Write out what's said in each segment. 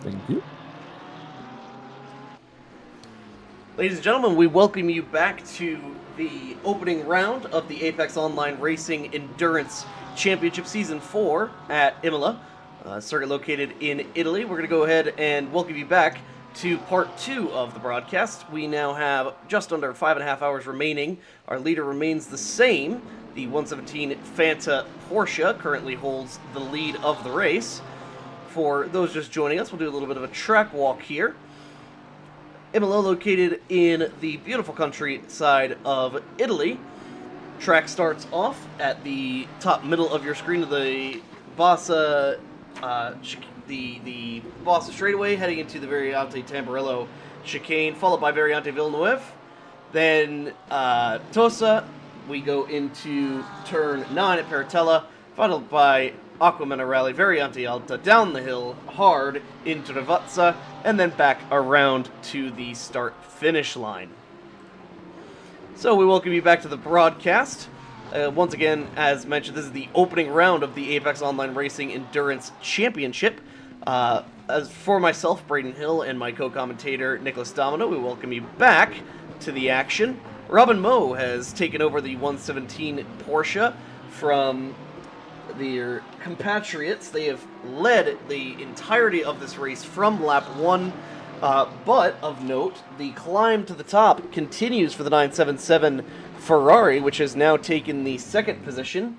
Thank you. Ladies and gentlemen, we welcome you back to the opening round of the Apex Online Racing Endurance Championship Season 4 at Imola, circuit located in Italy. We're going to go ahead and welcome you back to Part 2 of the broadcast. We now have just under 5.5 hours remaining. Our leader remains the same. The 117 Fanta Porsche currently holds the lead of the race. For those just joining us, we'll do a little bit of a track walk here. Imola, located in the beautiful countryside of Italy. Track starts off at the top middle of your screen of the Bossa, the Bossa straightaway, heading into the Variante Tamburello chicane, followed by Variante Villeneuve. Then Tosa, we go into turn 9 at Paratella, followed by Aquamena Rally, Variante Alta, down the hill, hard, into Rivazza, and then back around to the start-finish line. So we welcome you back to the broadcast. Once again, as mentioned, this is the opening round of the Apex Online Racing Endurance Championship. As for myself, Brayden Hill, and my co-commentator, Niclas Domino, we welcome you back to the action. Robin Moe has taken over the 117 Porsche from their compatriots. They have led the entirety of this race from lap 1, but of note, the climb to the top continues for the 977 Ferrari, which has now taken the second position.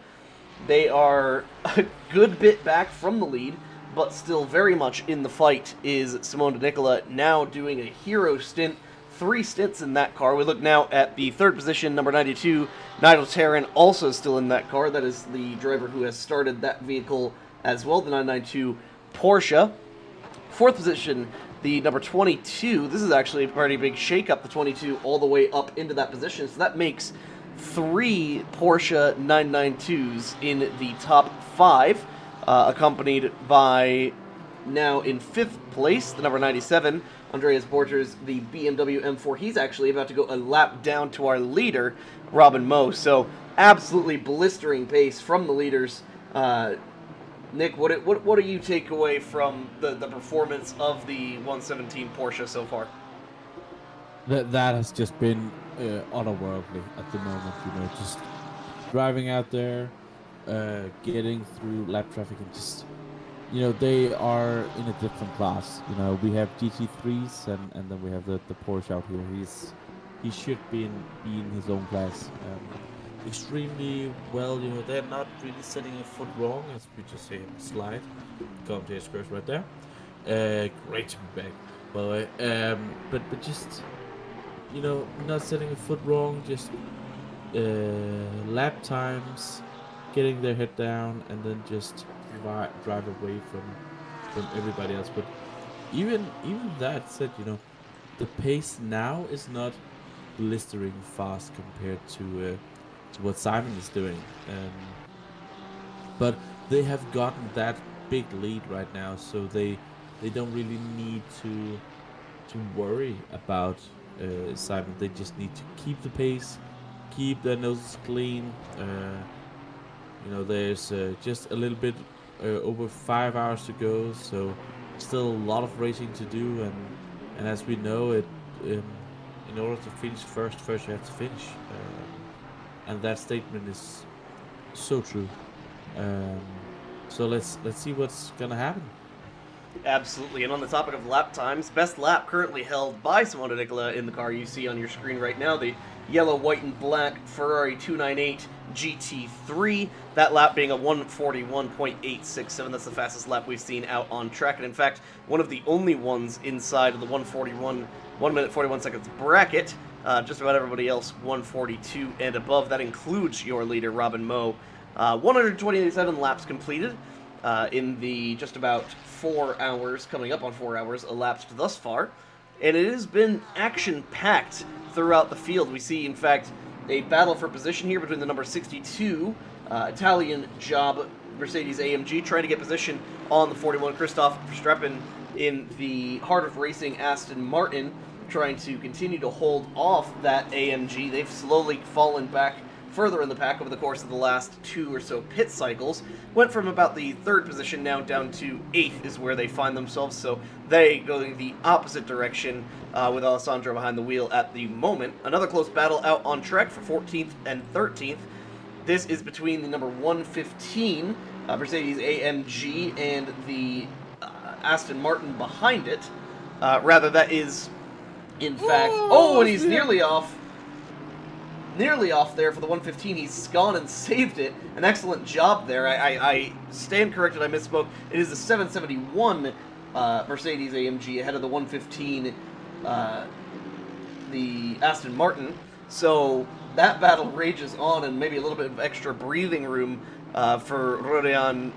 They are a good bit back from the lead, but still very much in the fight is Simone De Nicola, now doing a hero stint. 3 stints in that car. We look now at the third position, number 92, Nigel Tarrant, also still in that car. That is the driver who has started that vehicle as well, the 992 Porsche. Fourth position, the number 22. This is actually a pretty big shake-up, the 22, all the way up into that position. So that makes 3 Porsche 992s in the top 5, accompanied by, now in 5th place, the number 97, Andreas Borgers, the BMW M4. He's actually about to go a lap down to our leader, Robin Moe. So absolutely blistering pace from the leaders. Nick, what do you take away from the performance of the 117 Porsche so far? That has just been otherworldly at the moment. You know, just driving out there, getting through lap traffic, and just, you know, they are in a different class. You know, we have GT3s and then we have the Porsche out here. He should be in his own class. Extremely well, you know, they're not really setting a foot wrong, as we just say him slide. Come to his curse right there. Great to be back, by the way. But just, you know, not setting a foot wrong, just lap times, getting their head down, and then just drive away from everybody else. But even that said, you know, the pace now is not blistering fast compared to what Simon is doing, but they have gotten that big lead right now, so they don't really need to worry about Simon. They just need to keep the pace, keep their noses clean. You know, there's just a little bit over 5 hours to go, so still a lot of racing to do, and as we know, it in order to finish first you have to finish, and that statement is so true. So let's see what's gonna happen. Absolutely, and on the topic of lap times, best lap currently held by Simone De Nicola in the car you see on your screen right now, the yellow, white, and black Ferrari 298 GT3. That lap being a 1:41.867. That's the fastest lap we've seen out on track, and in fact, one of the only ones inside of the 1 minute 41 seconds bracket. Just about everybody else 1:42 and above. That includes your leader, Robin Moe. 127 laps completed in the just about 4 hours, coming up on 4 hours, elapsed thus far. And it has been action-packed throughout the field. We see, in fact, a battle for position here between the number 62 Italian job Mercedes AMG trying to get position on the 41 Christoph Verstappen in the Heart of Racing Aston Martin, trying to continue to hold off that AMG. They've slowly fallen back further in the pack over the course of the last 2 or so pit cycles. Went from about the 3rd position now down to 8th is where they find themselves, so they go in the opposite direction with Alessandro behind the wheel at the moment. Another close battle out on track for 14th and 13th. This is between the number 115 Mercedes AMG and the Aston Martin behind it. Rather, that is, in fact... Oh, and he's nearly off. Nearly off there for the 115. He's gone and saved it. An excellent job there. I stand corrected. I misspoke. It is the 771 Mercedes AMG ahead of the 115, the Aston Martin. So that battle rages on, and maybe a little bit of extra breathing room for Rodion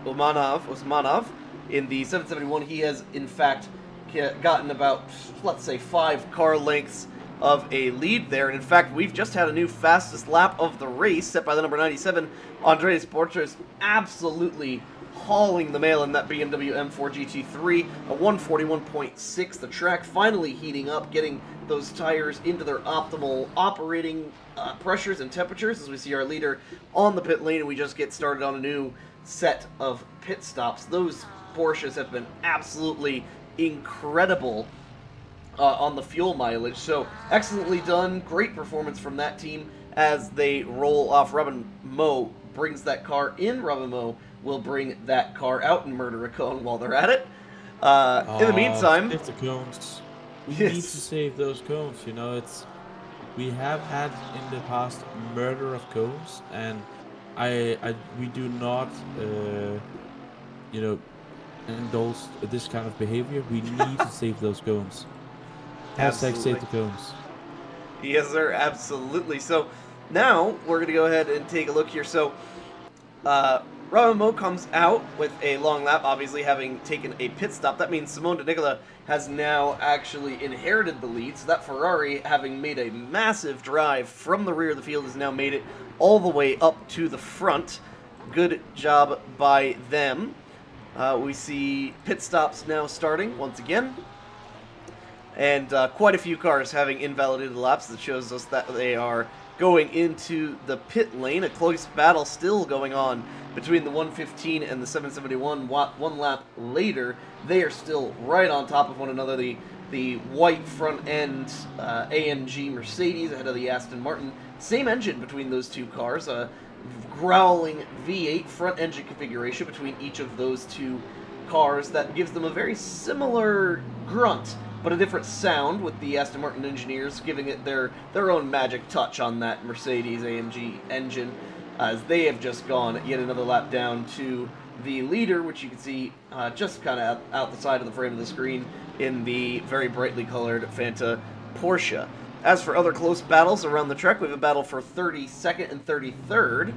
Osmanov in the 771. He has, in fact, gotten about, let's say, 5 car lengths of a lead there, and in fact, we've just had a new fastest lap of the race set by the number 97, Andreas Borchers, absolutely hauling the mail in that BMW M4 GT3, a 1:41.6. The track finally heating up, getting those tires into their optimal operating pressures and temperatures as we see our leader on the pit lane, and we just get started on a new set of pit stops. Those Porsches have been absolutely incredible on the fuel mileage, so excellently done. Great performance from that team as they roll off. Robin Moe brings that car in. Robin Moe will bring that car out and murder a cone while they're at it. In the meantime, save the cones. We need to save those cones. You know, we have had in the past murder of cones, and we do not, you know, endorse this kind of behavior. We need to save those cones. Hashtag save the cones. Yes, sir, absolutely. So now we're going to go ahead and take a look here. So Robin Moe comes out with a long lap, obviously having taken a pit stop. That means Simone de Nicola has now actually inherited the lead. So that Ferrari, having made a massive drive from the rear of the field, has now made it all the way up to the front. Good job by them. We see pit stops now starting once again. And quite a few cars having invalidated laps. That shows us that they are going into the pit lane. A close battle still going on between the 115 and the 771. 1 lap later, they are still right on top of one another. The white front end AMG Mercedes ahead of the Aston Martin. Same engine between those two cars. A growling V8 front engine configuration between each of those two cars that gives them a very similar grunt, but a different sound, with the Aston Martin engineers giving it their own magic touch on that Mercedes AMG engine, as they have just gone yet another lap down to the leader, which you can see just kind of out the side of the frame of the screen in the very brightly colored Fanta Porsche. As for other close battles around the track, we have a battle for 32nd and 33rd.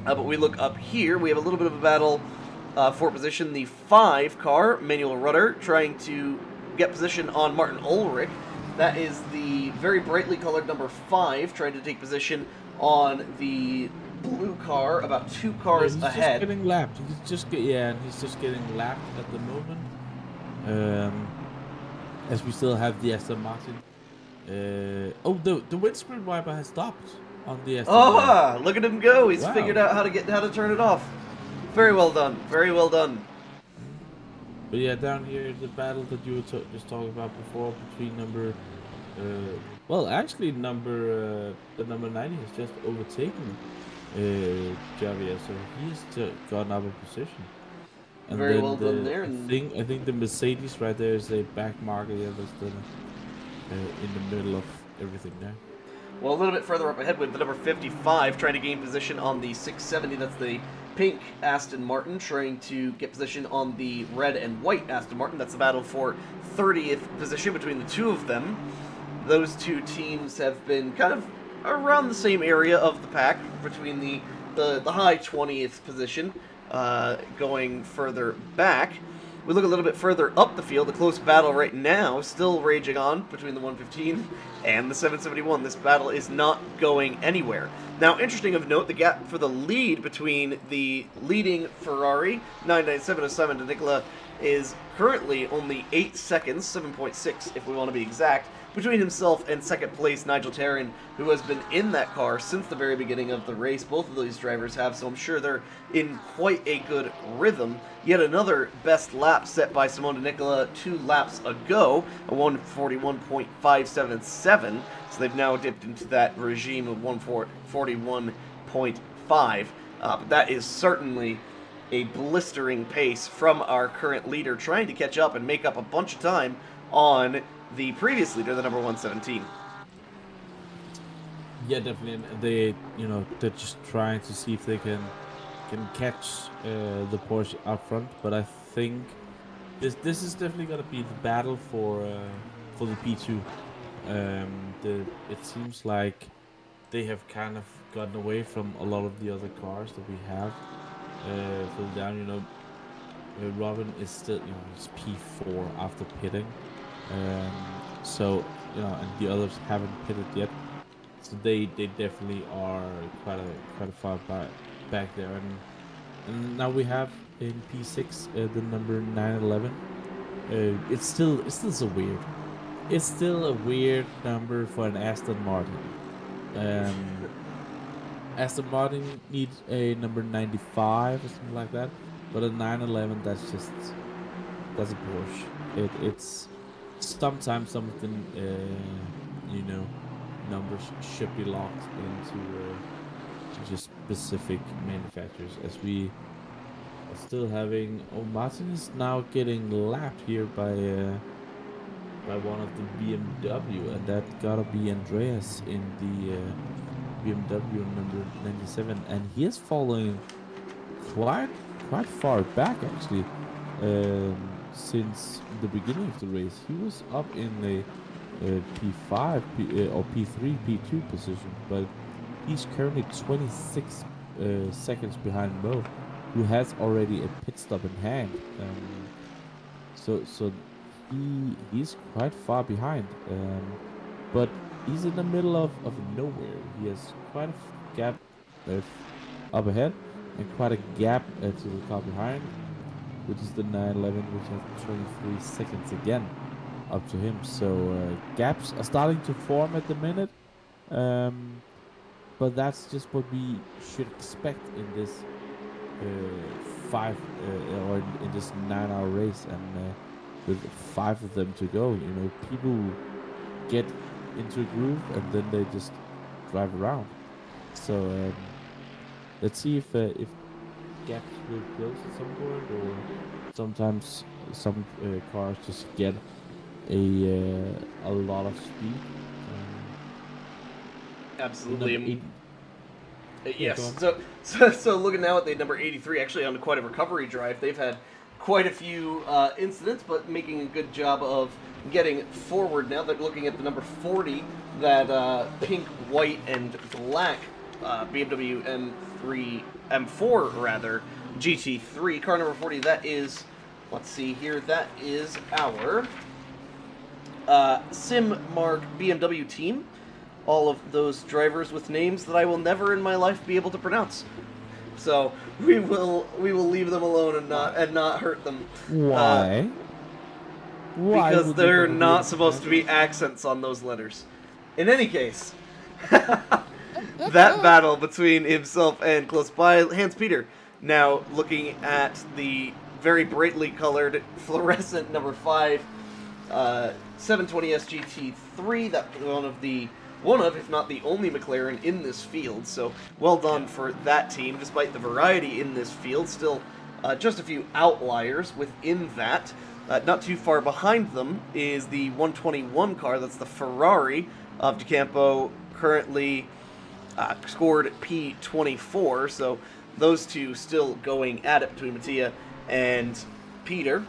But we look up here, we have a little bit of a battle for position. The 5 car, Manuel Rudder, trying to get position on Martin Ulrich. That is the very brightly colored number 5, trying to take position on the blue car, about 2 cars he's ahead. Just getting lapped. He's just getting lapped at the moment. As we still have the Aston Martin. The windscreen wiper has stopped on the Aston Martin. Look at him go! He's figured out how to turn it off. Very well done. Very well done. But yeah, down here, the battle that you were just talking about before between number... the number 90 has just overtaken Javier, so he's gone out of position. And very well done there. I think the Mercedes right there is a back marker. Yeah, that's in the middle of everything there. Well, a little bit further up ahead with the number 55 trying to gain position on the 670. That's the pink Aston Martin trying to get position on the red and white Aston Martin. That's the battle for 30th position between the two of them. Those two teams have been kind of around the same area of the pack, between the high 20th position, going further back. We look a little bit further up the field. The close battle right now still raging on between the 115 and the 771. This battle is not going anywhere. Now, interesting of note, the gap for the lead between the leading Ferrari 997 of Simon de Niclas is currently only 8 seconds, 7.6 if we want to be exact, between himself and second place Nigel Tarrin, who has been in that car since the very beginning of the race. Both of these drivers have, so I'm sure they're in quite a good rhythm. Yet another best lap set by Simon de Niclas 2 laps ago, a 141.577, so they've now dipped into that regime of 141.5. But that is certainly a blistering pace from our current leader, trying to catch up and make up a bunch of time on the previous leader, the number 117. Yeah, definitely. And they're just trying to see if they can catch the Porsche up front. But I think this is definitely gonna be the battle for the P2. It seems like they have kind of gotten away from a lot of the other cars that we have further down. Robin is still he's P4 after pitting. So and the others haven't pitted yet, so they definitely are quite a far back there, and now we have in P6 the number 911. It's still so weird. It's still a weird number for an Aston Martin. Aston Martin needs a number 95 or something like that, but a 911 that's a Porsche. It's sometimes something, numbers should be locked into just specific manufacturers, as we are still having. Oh, Martin is now getting lapped here by one of the BMW, and that gotta be Andreas in the BMW number 97, and he is following quite far back actually. Since the beginning of the race, he was up in the P5 or P3, P2 position, but he's currently 26 seconds behind Mo, who has already a pit stop in hand. So he's quite far behind, but he's in the middle of nowhere. He has quite a gap up ahead and quite a gap to the car behind, which is the 911, which has 23 seconds again up to him. So gaps are starting to form at the minute, but that's just what we should expect in this or in this 9-hour race, and with 5 of them to go, people get into a groove and then they just drive around. So let's see if gaps will close at some point, or sometimes some cars just get a lot of speed. Absolutely. Yes. So looking now at the number 83, actually on quite a recovery drive. They've had quite a few incidents, but making a good job of getting forward now. They're looking at the number 40, that pink, white, and black BMW M4 rather, GT3. Car number 40, that is, let's see here, that is our SimMark BMW team. All of those drivers with names that I will never in my life be able to pronounce. So we will leave them alone and not hurt them. Why? Why? Because they're not supposed to be accents on those letters. In any case, that battle between himself and close by Hans Peter. Now looking at the very brightly colored fluorescent number 5 720S GT3. That one of, if not the only McLaren in this field, so well done for that team, despite the variety in this field. Still just a few outliers within that. Not too far behind them is the 121 car, that's the Ferrari of DeCampo, currently scored P24, so those two still going at it between Mattia and Peter.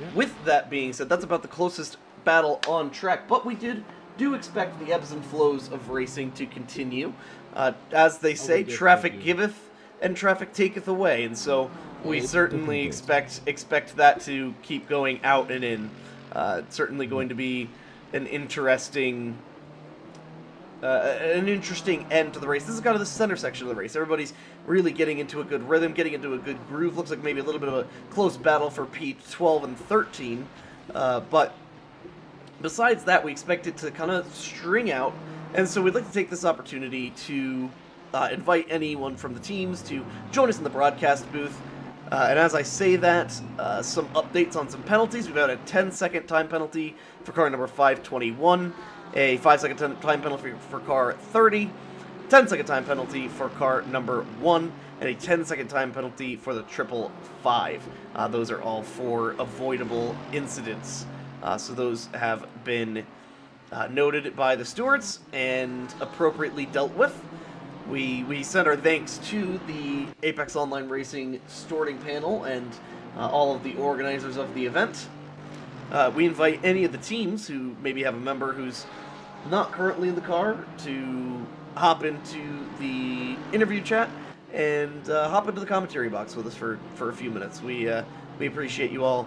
Yeah. With that being said, that's about the closest battle on track, but we do expect the ebbs and flows of racing to continue. As they say, traffic giveth and traffic taketh away, and so we certainly expect that to keep going out and in. Certainly going to be an interesting end to the race. This is kind of the center section of the race. Everybody's really getting into a good rhythm, getting into a good groove. Looks like maybe a little bit of a close battle for P12 and 13, but besides that, we expect it to kind of string out, and so we'd like to take this opportunity to invite anyone from the teams to join us in the broadcast booth. And as I say that, some updates on some penalties. We've got a 10-second time penalty for car number 521, a 5-second time penalty for car 30, 10-second time penalty for car number 1, and a 10-second time penalty for the 555. Those are all for avoidable incidents. So those have been noted by the stewards and appropriately dealt with. We send our thanks to the Apex Online Racing stewarding panel and all of the organizers of the event. We invite any of the teams who maybe have a member who's not currently in the car to hop into the interview chat and hop into the commentary box with us for a few minutes. We appreciate you all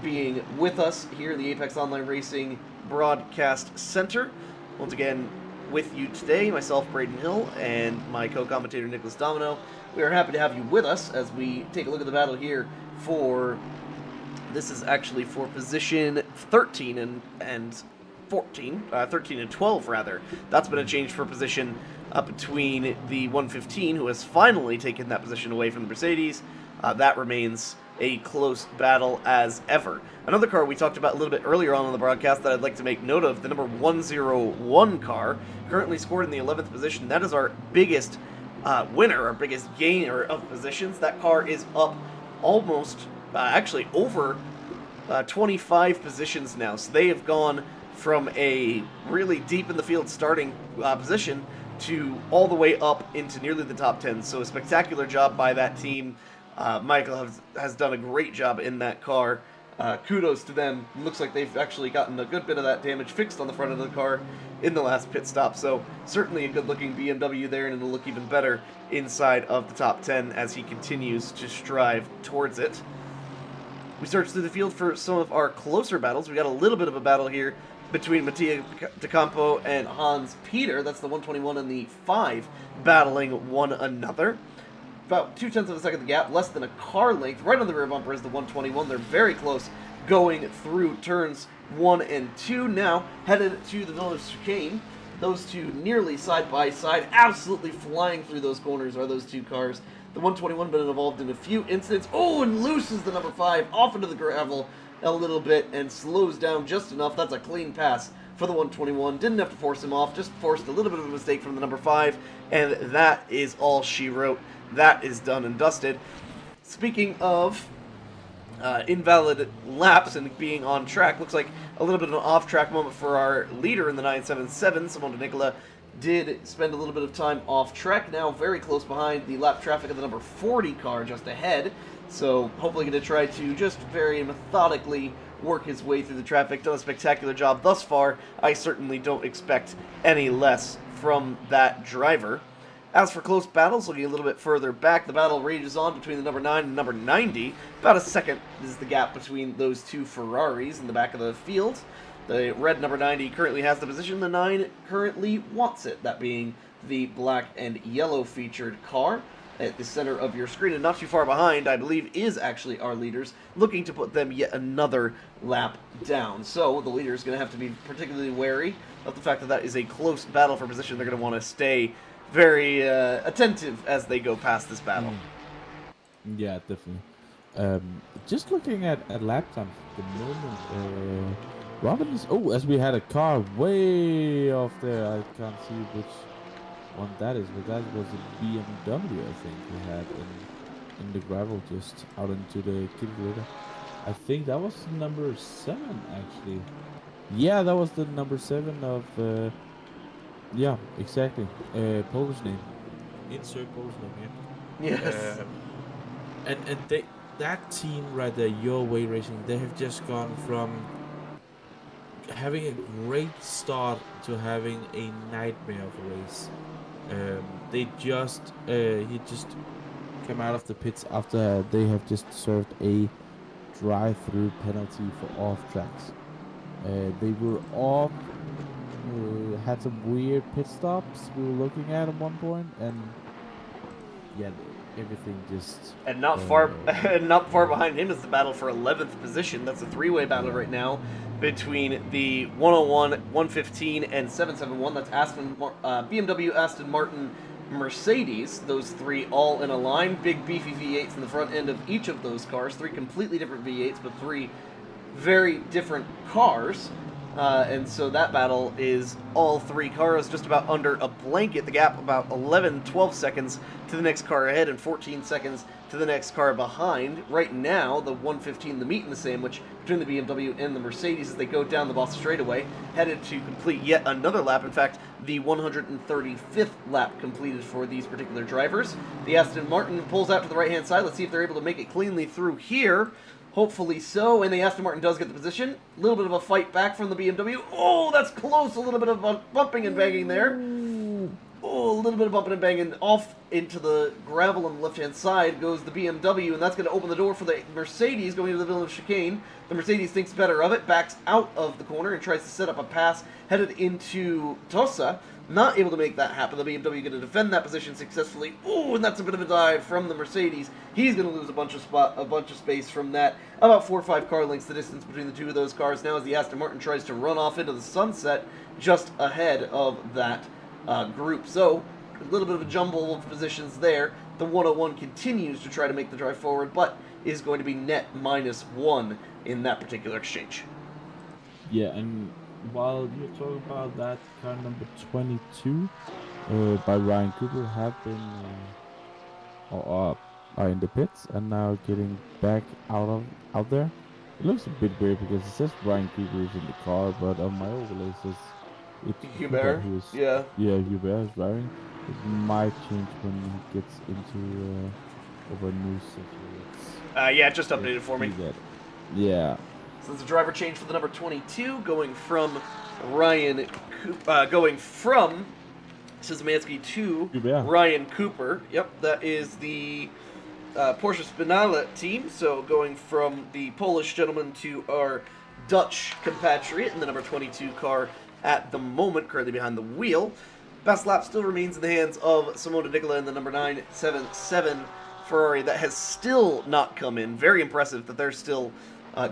being with us here in the Apex Online Racing Broadcast Center. Once again, with you today, myself, Brayden Hill, and my co-commentator, Niclas Domino. We are happy to have you with us as we take a look at the battle here for... This is actually for position 13 and 14. 13 and 12, rather. That's been a change for position between the 115, who has finally taken that position away from the Mercedes. That remains a close battle as ever. Another car we talked about a little bit earlier on in the broadcast that I'd like to make note of, the number 101 car, currently scored in the 11th position. That is our biggest winner, our biggest gainer of positions. That car is up almost, actually over 25 positions now. So they have gone from a really deep in the field starting position to all the way up into nearly the top 10. So a spectacular job by that team. Michael has done a great job in that car. Kudos to them. Looks like they've actually gotten a good bit of that damage fixed on the front of the car in the last pit stop. So certainly a good-looking BMW there, and it'll look even better inside of the top 10 as he continues to strive towards it. We searched through the field for some of our closer battles. We got a little bit of a battle here between Mattia DeCampo and Hans Peter. That's the 121 and the 5 battling one another. About 0.2 of a second the gap, less than a car length. Right on the rear bumper is the 121. They're very close going through turns 1 and 2. Now headed to the village chicane. Those two nearly side by side, absolutely flying through those corners are those two cars. The 121 been involved in a few incidents. Oh, and looses the number 5 off into the gravel a little bit and slows down just enough. That's a clean pass for the 121. Didn't have to force him off, just forced a little bit of a mistake from the number 5, and that is all she wrote. That is done and dusted. Speaking of invalid laps and being on track, looks like a little bit of an off-track moment for our leader in the 977. Simone Nicola did spend a little bit of time off track, now very close behind the lap traffic of the number 40 car just ahead. So hopefully going to try to just very methodically work his way through the traffic. Done a spectacular job thus far. I certainly don't expect any less from that driver. As for close battles, looking a little bit further back, the battle rages on between the number 9 and number 90. About a second is the gap between those two Ferraris in the back of the field. The red number 90 currently has the position. The 9 currently wants it, that being the black and yellow featured car at the center of your screen. And not too far behind, I believe, is actually our leaders, looking to put them yet another lap down. So the leader is going to have to be particularly wary of the fact that that is a close battle for position. They're going to want to stay very attentive as they go past this battle. Yeah, definitely. Just looking at lap time at the moment, Robin is... Oh, as we had a car way off there. I can't see which one that is, but that was a BMW, I think, we had in the gravel just out into the kitty. I think that was number 7, actually. Yeah, that was the number 7 of Yeah, exactly. Polish name. Insert Polish name Yes. here. And they that team right there, Your Way Racing, they have just gone from having a great start to having a nightmare of a race. They just he just came out of the pits after they have just served a drive-through penalty for off tracks. They were off, had some weird pit stops we were looking at one point, and yeah, everything just And not far, and not far yeah. behind him is the battle for 11th position. That's a three-way battle right now between the 101, 115, and 771. That's BMW, Aston Martin, Mercedes. Those three all in a line. Big beefy V8s in the front end of each of those cars. Three completely different V8s, but three very different cars. And so that battle is all three cars just about under a blanket. The gap about 11, 12 seconds to the next car ahead and 14 seconds to the next car behind. Right now, the 115, the meat in the sandwich between the BMW and the Mercedes as they go down the Boston straightaway, headed to complete yet another lap. In fact, the 135th lap completed for these particular drivers. The Aston Martin pulls out to the right-hand side. Let's see if they're able to make it cleanly through here. Hopefully so, and the Aston Martin does get the position. A little bit of a fight back from the BMW. Oh, that's close. A little bit of bumping and banging there. Oh, a little bit of bumping and banging. Off into the gravel on the left-hand side goes the BMW, and that's going to open the door for the Mercedes going into the Villeneuve chicane. The Mercedes thinks better of it, backs out of the corner, and tries to set up a pass headed into Tosa. Not able to make that happen. The BMW going to defend that position successfully. Ooh, and that's a bit of a dive from the Mercedes. He's going to lose a bunch of space from that. About 4 or 5 car lengths the distance between the two of those cars now as the Aston Martin tries to run off into the sunset just ahead of that group. So a little bit of a jumble of positions there. The 101 continues to try to make the drive forward, but is going to be net -1 in that particular exchange. Yeah, and while you're talking about that, car number 22 by Ryan Cooper have been or are in the pits and now getting back out there. It looks a bit weird because it says Ryan Cooper is in the car, but on my overlay it says it's Hubert Hubert, who's yeah. yeah Hubert is driving. It might change when he gets into over news. So Yeah, it just let's updated for me. see that. Yeah. So it's a driver change for the number 22, going from going from Szymanski to Hubert. Ryan Cooper. Yep, that is the Porsche Spinala team. So going from the Polish gentleman to our Dutch compatriot in the number 22 car at the moment, currently behind the wheel. Best lap still remains in the hands of Simone Nicola in the number 977 Ferrari that has still not come in. Very impressive that they're still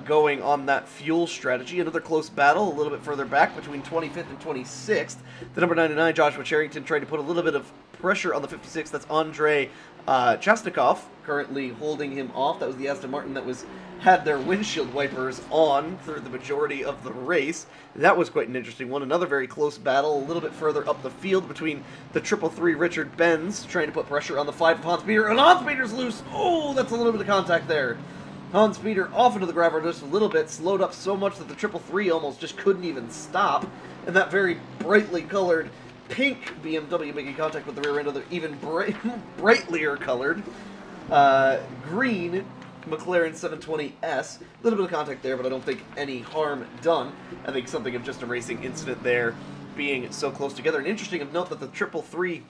going on that fuel strategy. Another close battle a little bit further back between 25th and 26th. The number 99, Joshua Charrington, tried to put a little bit of pressure on the 56th. That's Andrei Chastikov, currently holding him off. That was the Aston Martin that had their windshield wipers on through the majority of the race. That was quite an interesting one. Another very close battle a little bit further up the field between the 333 Richard Benz trying to put pressure on the 5 of Hans Peter, and Hans Peter's loose. Oh, that's a little bit of contact there. Hans Peter off into the gravel just a little bit, slowed up so much that the 333 almost just couldn't even stop, and that very brightly colored pink BMW making contact with the rear end of the even brightlier colored green McLaren 720S. A little bit of contact there, but I don't think any harm done. I think something of just a racing incident there being so close together. And interesting of note that the 333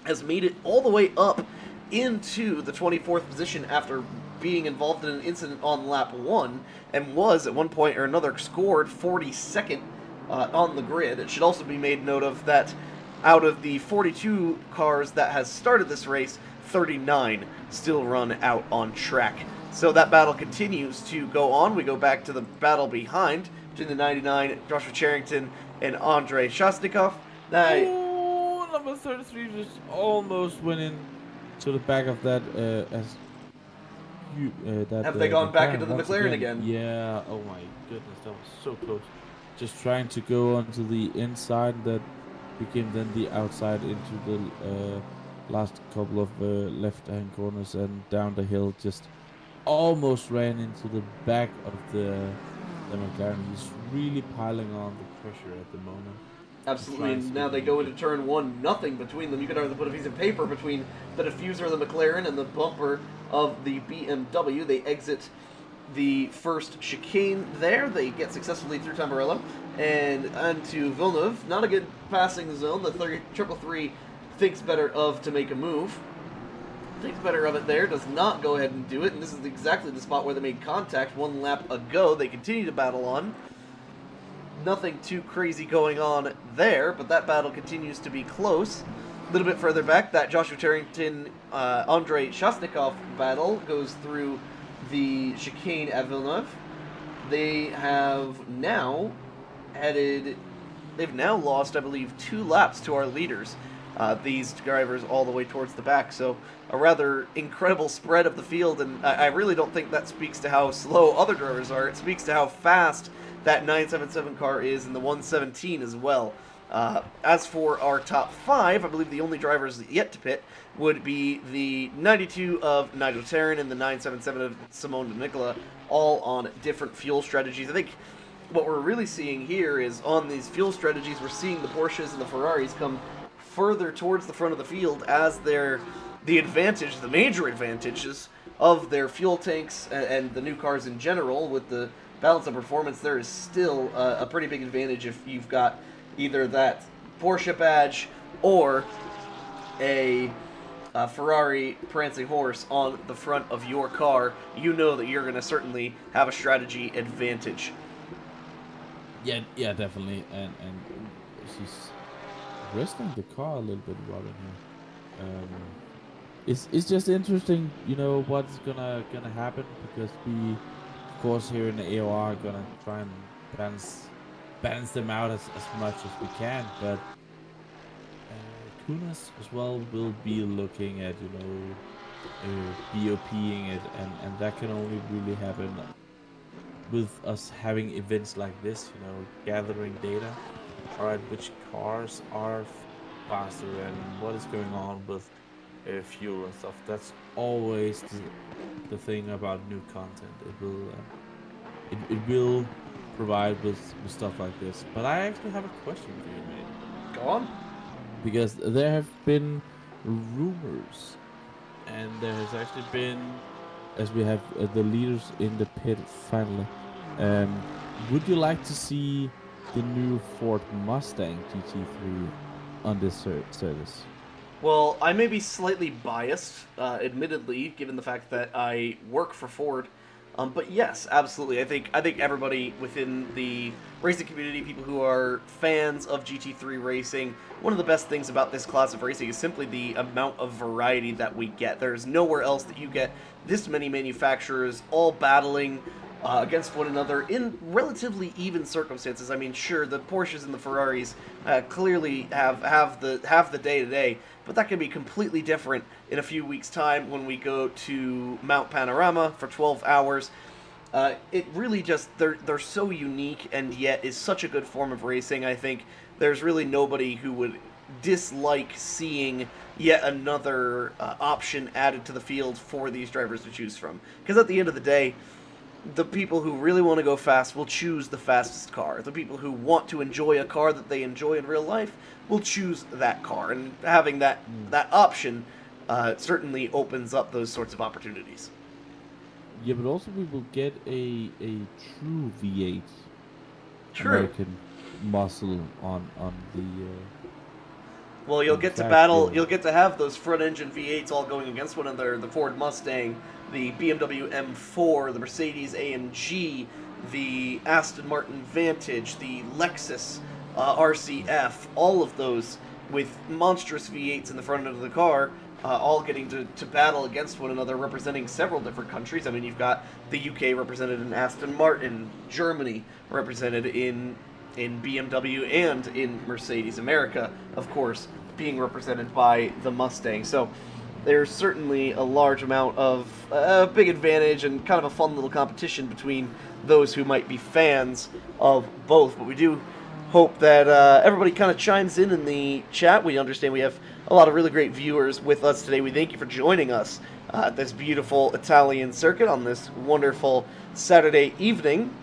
has made it all the way up into the 24th position after being involved in an incident on lap 1 and was at one point or another scored 42nd on the grid. It should also be made note of that out of the 42 cars that has started this race, 39 still run out on track. So that battle continues to go on. We go back to the battle behind between the 99, Joshua Charrington, and Andrei Shastnikov. Oh, number 33 just almost went in to the back of that Have they gone back McLaren into the once McLaren again? Yeah, oh my goodness, that was so close. Just trying to go onto the inside that became then the outside into the last couple of left-hand corners and down the hill, just almost ran into the back of the McLaren. He's really piling on the pressure at the moment. Absolutely, and now they go into turn 1, nothing between them. You could hardly put a piece of paper between the diffuser of the McLaren and the bumper of the BMW. They exit the first chicane there. They get successfully through Tamburello and onto Villeneuve. Not a good passing zone. The 333 thinks better of to make a move. Thinks better of it there, does not go ahead and do it, and this is exactly the spot where they made contact 1 lap ago. They continue to battle on. Nothing too crazy going on there, but that battle continues to be close. A little bit further back, that Joshua Tarrington, Andrei Shastnikov battle goes through the chicane at Villeneuve. They have now they've now lost, I believe, 2 laps to our leaders. These drivers all the way towards the back, so a rather incredible spread of the field, and I really don't think that speaks to how slow other drivers are. It speaks to how fast that 977 car is, and the 117 as well. As for our top 5, I believe the only drivers yet to pit would be the 92 of Nigel Terran and the 977 of Simone de Nicola, all on different fuel strategies. I think what we're really seeing here is on these fuel strategies, we're seeing the Porsches and the Ferraris come further towards the front of the field as the major advantages of their fuel tanks and the new cars in general. With the balance of performance, there is still a pretty big advantage if you've got either that Porsche badge or a Ferrari prancing horse on the front of your car. You know that you're going to certainly have a strategy advantage. Yeah, definitely, and she's resting the car a little bit, Robin, here. It's just interesting, what's gonna happen, because we, of course, here in the AOR are gonna try and balance them out as much as we can, but KUNOS as well will be looking at BOPing it, and that can only really happen with us having events like this, gathering data. Alright, which cars are faster and what is going on with fuel and stuff. That's always the thing about new content. It will provide with stuff like this. But I actually have a question for you, mate. Go on. Because there have been rumors, and there has actually been, as we have the leaders in the pit finally. Would you like to see the new Ford Mustang GT3 on this service? Well, I may be slightly biased, admittedly, given the fact that I work for Ford. But yes, absolutely. I think everybody within the racing community, people who are fans of GT3 racing, one of the best things about this class of racing is simply the amount of variety that we get. There's nowhere else that you get this many manufacturers all battling against one another in relatively even circumstances. I mean, sure, the Porsches and the Ferraris clearly have the day-to-day, but that can be completely different in a few weeks' time when we go to Mount Panorama for 12 hours. It really just, they're so unique, and yet is such a good form of racing. I think there's really nobody who would dislike seeing yet another option added to the field for these drivers to choose from. Because at the end of the day, the people who really want to go fast will choose the fastest car. The people who want to enjoy a car that they enjoy in real life will choose that car. And having that option certainly opens up those sorts of opportunities. Yeah, but also we will get a true V8 American muscle on the... well, you'll get to battle, you'll get to have those front-engine V8s all going against one another. The Ford Mustang, the BMW M4, the Mercedes AMG, the Aston Martin Vantage, the Lexus RCF, all of those with monstrous V8s in the front end of the car, all getting to battle against one another, representing several different countries. I mean, you've got the UK represented in Aston Martin, Germany represented in BMW and in Mercedes. America, of course, being represented by the Mustang. So there's certainly a large amount of big advantage and kind of a fun little competition between those who might be fans of both. But we do hope that everybody kind of chimes in the chat. We understand we have a lot of really great viewers with us today. We thank you for joining us at this beautiful Italian circuit on this wonderful Saturday evening.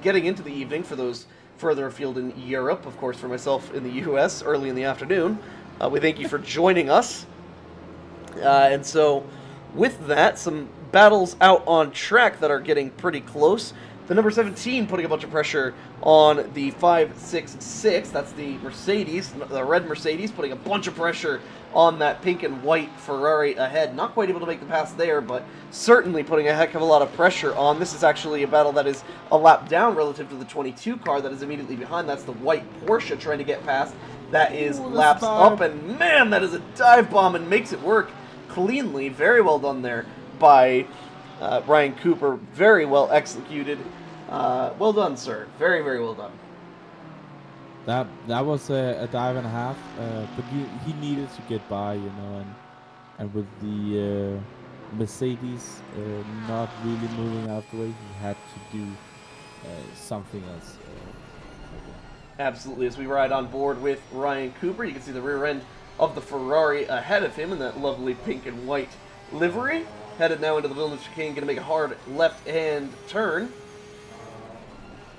Getting into the evening for those further afield in Europe. Of course, for myself in the U.S. early in the afternoon. We thank you for joining us. And so, with that, some battles out on track that are getting pretty close. The number 17 putting a bunch of pressure on the 566. That's the Mercedes, the red Mercedes, putting a bunch of pressure on that pink and white Ferrari ahead. Not quite able to make the pass there, but certainly putting a heck of a lot of pressure on. This is actually a battle that is a lap down relative to the 22 car that is immediately behind. That's the white Porsche trying to get past. That is laps up, and man, that is a dive bomb and makes it work cleanly. Very well done there by Ryan Cooper. Very well executed. Well done, sir. Very, very well done. That was a dive and a half, but he needed to get by, you know, and with the Mercedes not really moving out the way, he had to do something else. Absolutely. As we ride on board with Ryan Cooper, you can see the rear end of the Ferrari ahead of him in that lovely pink and white livery. Headed now into the Villeneuve chicane, going to make a hard left-hand turn.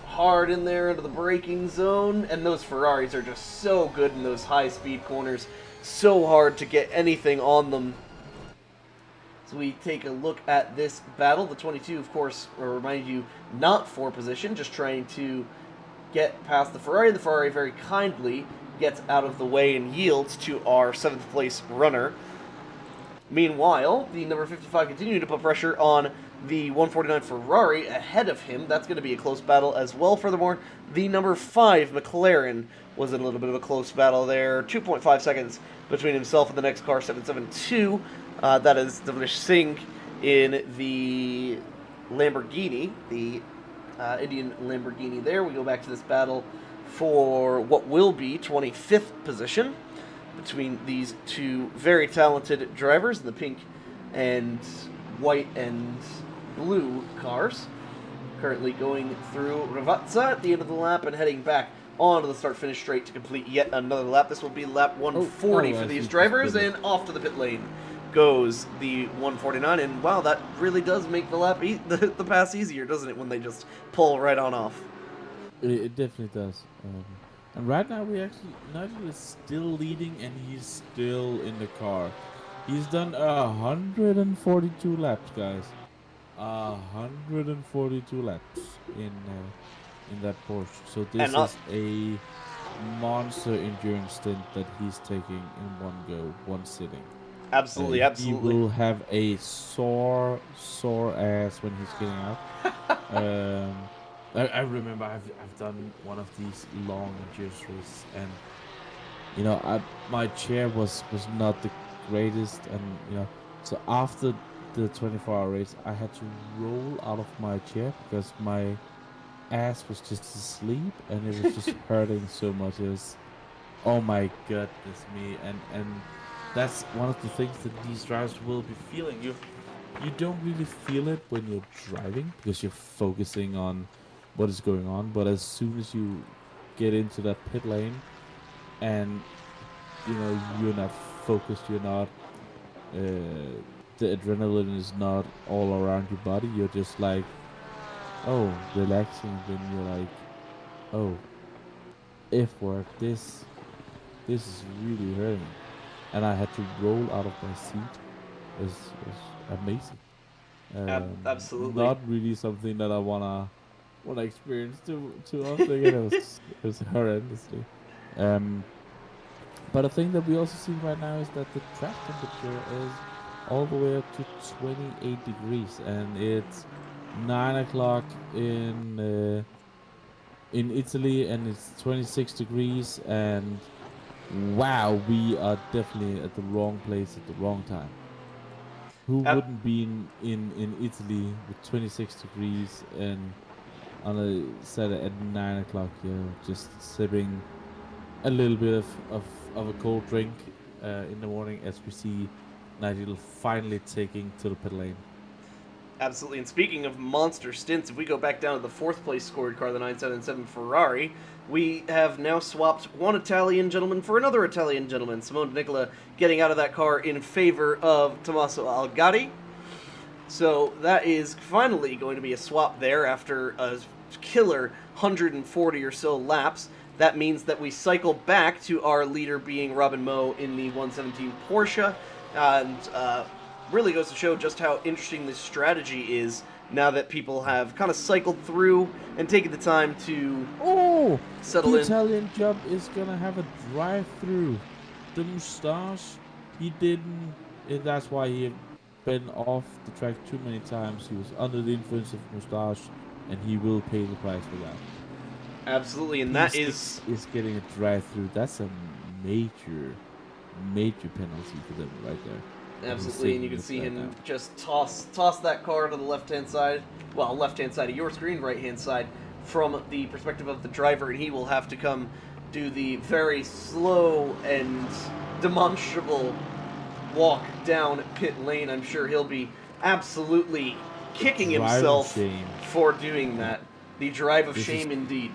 Hard in there into the braking zone, and those Ferraris are just so good in those high-speed corners. So hard to get anything on them. So we take a look at this battle. The 22, of course, will remind you, not for position, just trying to get past the Ferrari. The Ferrari very kindly gets out of the way and yields to our 7th place runner. Meanwhile, the number 55 continued to put pressure on the 149 Ferrari ahead of him. That's going to be a close battle as well. Furthermore, the number 5 McLaren was in a little bit of a close battle there. 2.5 seconds between himself and the next car, 772. That is Devlish Singh in the Lamborghini, the Indian Lamborghini there. We go back to this battle for what will be 25th position between these two very talented drivers in the pink and white and blue cars. Currently going through Ravazza at the end of the lap and heading back onto the start-finish straight to complete yet another lap. This will be lap 140 for these drivers, and off to the pit lane goes the 149, and wow, that really does make the lap the pass easier, doesn't it, when they just pull right on off. It definitely does. And right now Nigel is still leading, and he's still in the car. He's done 142 laps, guys. 142 laps in that Porsche. So this is a monster endurance stint that he's taking in one go, one sitting. Absolutely, absolutely. He will have a sore ass when he's getting out. I remember I've done one of these long endurance races, and you know, my chair was not the greatest, and you know, so after the 24-hour race, I had to roll out of my chair because my ass was just asleep, and it was just hurting so much. It was, oh my goodness me, and that's one of the things that these drivers will be feeling. You don't really feel it when you're driving because you're focusing on what is going on, but as soon as you get into that pit lane and you know you're not focused, you're not the adrenaline is not all around your body, you're just like, oh, relaxing, then you're like, oh, if work, this is really hurting. And I had to roll out of my seat. It was amazing. Absolutely. Not really something that I wanna experience too often. It was horrendously. But a thing that we also see right now is that the track temperature is all the way up to 28 degrees, and it's 9 o'clock in Italy, and it's 26 degrees, and wow, we are definitely at the wrong place at the wrong time. Who wouldn't be in Italy with 26 degrees and on a Saturday at 9 o'clock here, just sipping a little bit of a cold drink in the morning as we see Nigel finally taking to the pit lane. Absolutely, and speaking of monster stints, if we go back down to the 4th place scored car, the 977 Ferrari, we have now swapped one Italian gentleman for another Italian gentleman. Simone Nicola getting out of that car in favor of Tommaso Algari. So that is finally going to be a swap there after a killer 140 or so laps. That means that we cycle back to our leader being Robin Moe in the 117 Porsche, and really goes to show just how interesting this strategy is now that people have kind of cycled through and taken the time to settle the in. Italian job is gonna have a drive-through. The moustache, he didn't. That's why he had been off the track too many times. He was under the influence of moustache, and he will pay the price for that. Absolutely, and that is getting a drive-through. That's a major penalty for them right there. absolutely, and you can see him just toss that car to the left-hand side. Well, left-hand side of your screen, right-hand side from the perspective of the driver, and he will have to come do the very slow and demonstrable walk down pit lane. I'm sure he'll be absolutely kicking himself for doing that. The drive of shame, indeed.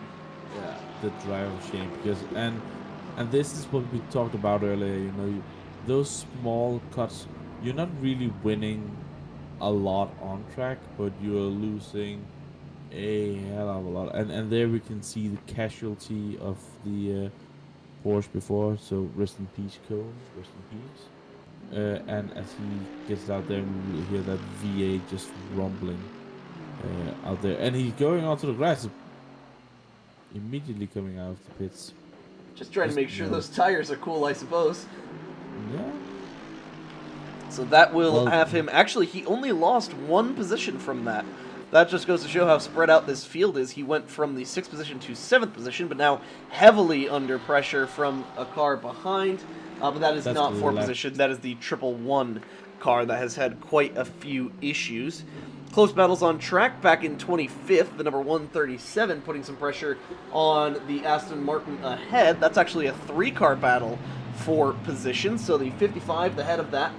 Yeah, the drive of shame, because and this is what we talked about earlier. You know, those small cuts, you're not really winning a lot on track, but you're losing a hell of a lot. And there we can see the casualty of the Porsche before. So rest in peace, Cone. Rest in peace. And as he gets out there, we will hear that V8 just rumbling out there, and he's going onto the grass. Immediately coming out of the pits. Just trying to make sure those tires are cool, I suppose. Yeah. So that will have him... Actually, he only lost one position from that. That just goes to show how spread out this field is. He went from the 6th position to 7th position, but now heavily under pressure from a car behind. But that is not 4th position. That is the 111 car that has had quite a few issues. Close battles on track back in 25th, the number 137 putting some pressure on the Aston Martin ahead. That's actually a 3-car battle for position, so the 55, the head of that,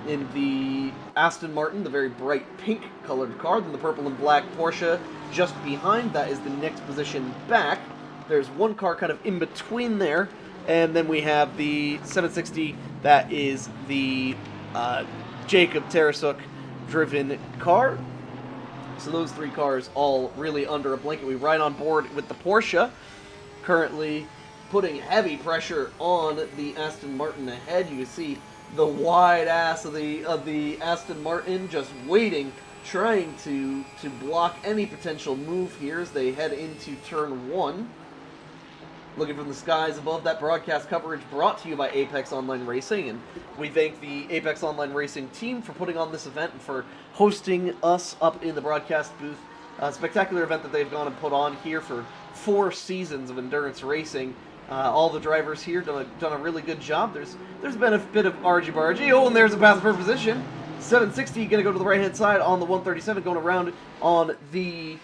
in the Aston Martin, the very bright pink colored car, then the purple and black Porsche just behind that is the next position back. There's one car kind of in between there, and then we have the 760, that is the Jacob Tarasuk driven car. So those 3 cars all really under a blanket. We ride on board with the Porsche, currently putting heavy pressure on the Aston Martin ahead. You can see the wide ass of the Aston Martin just waiting, trying to block any potential move here as they head into turn 1. Looking from the skies above, that broadcast coverage brought to you by Apex Online Racing, and we thank the Apex Online Racing team for putting on this event and for hosting us up in the broadcast booth. A spectacular event that they've gone and put on here for 4 seasons of endurance racing. All the drivers here done a really good job. There's been a bit of argy-bargy. Oh, and there's a pass per position. 760 going to go to the right-hand side on the 137, going around on the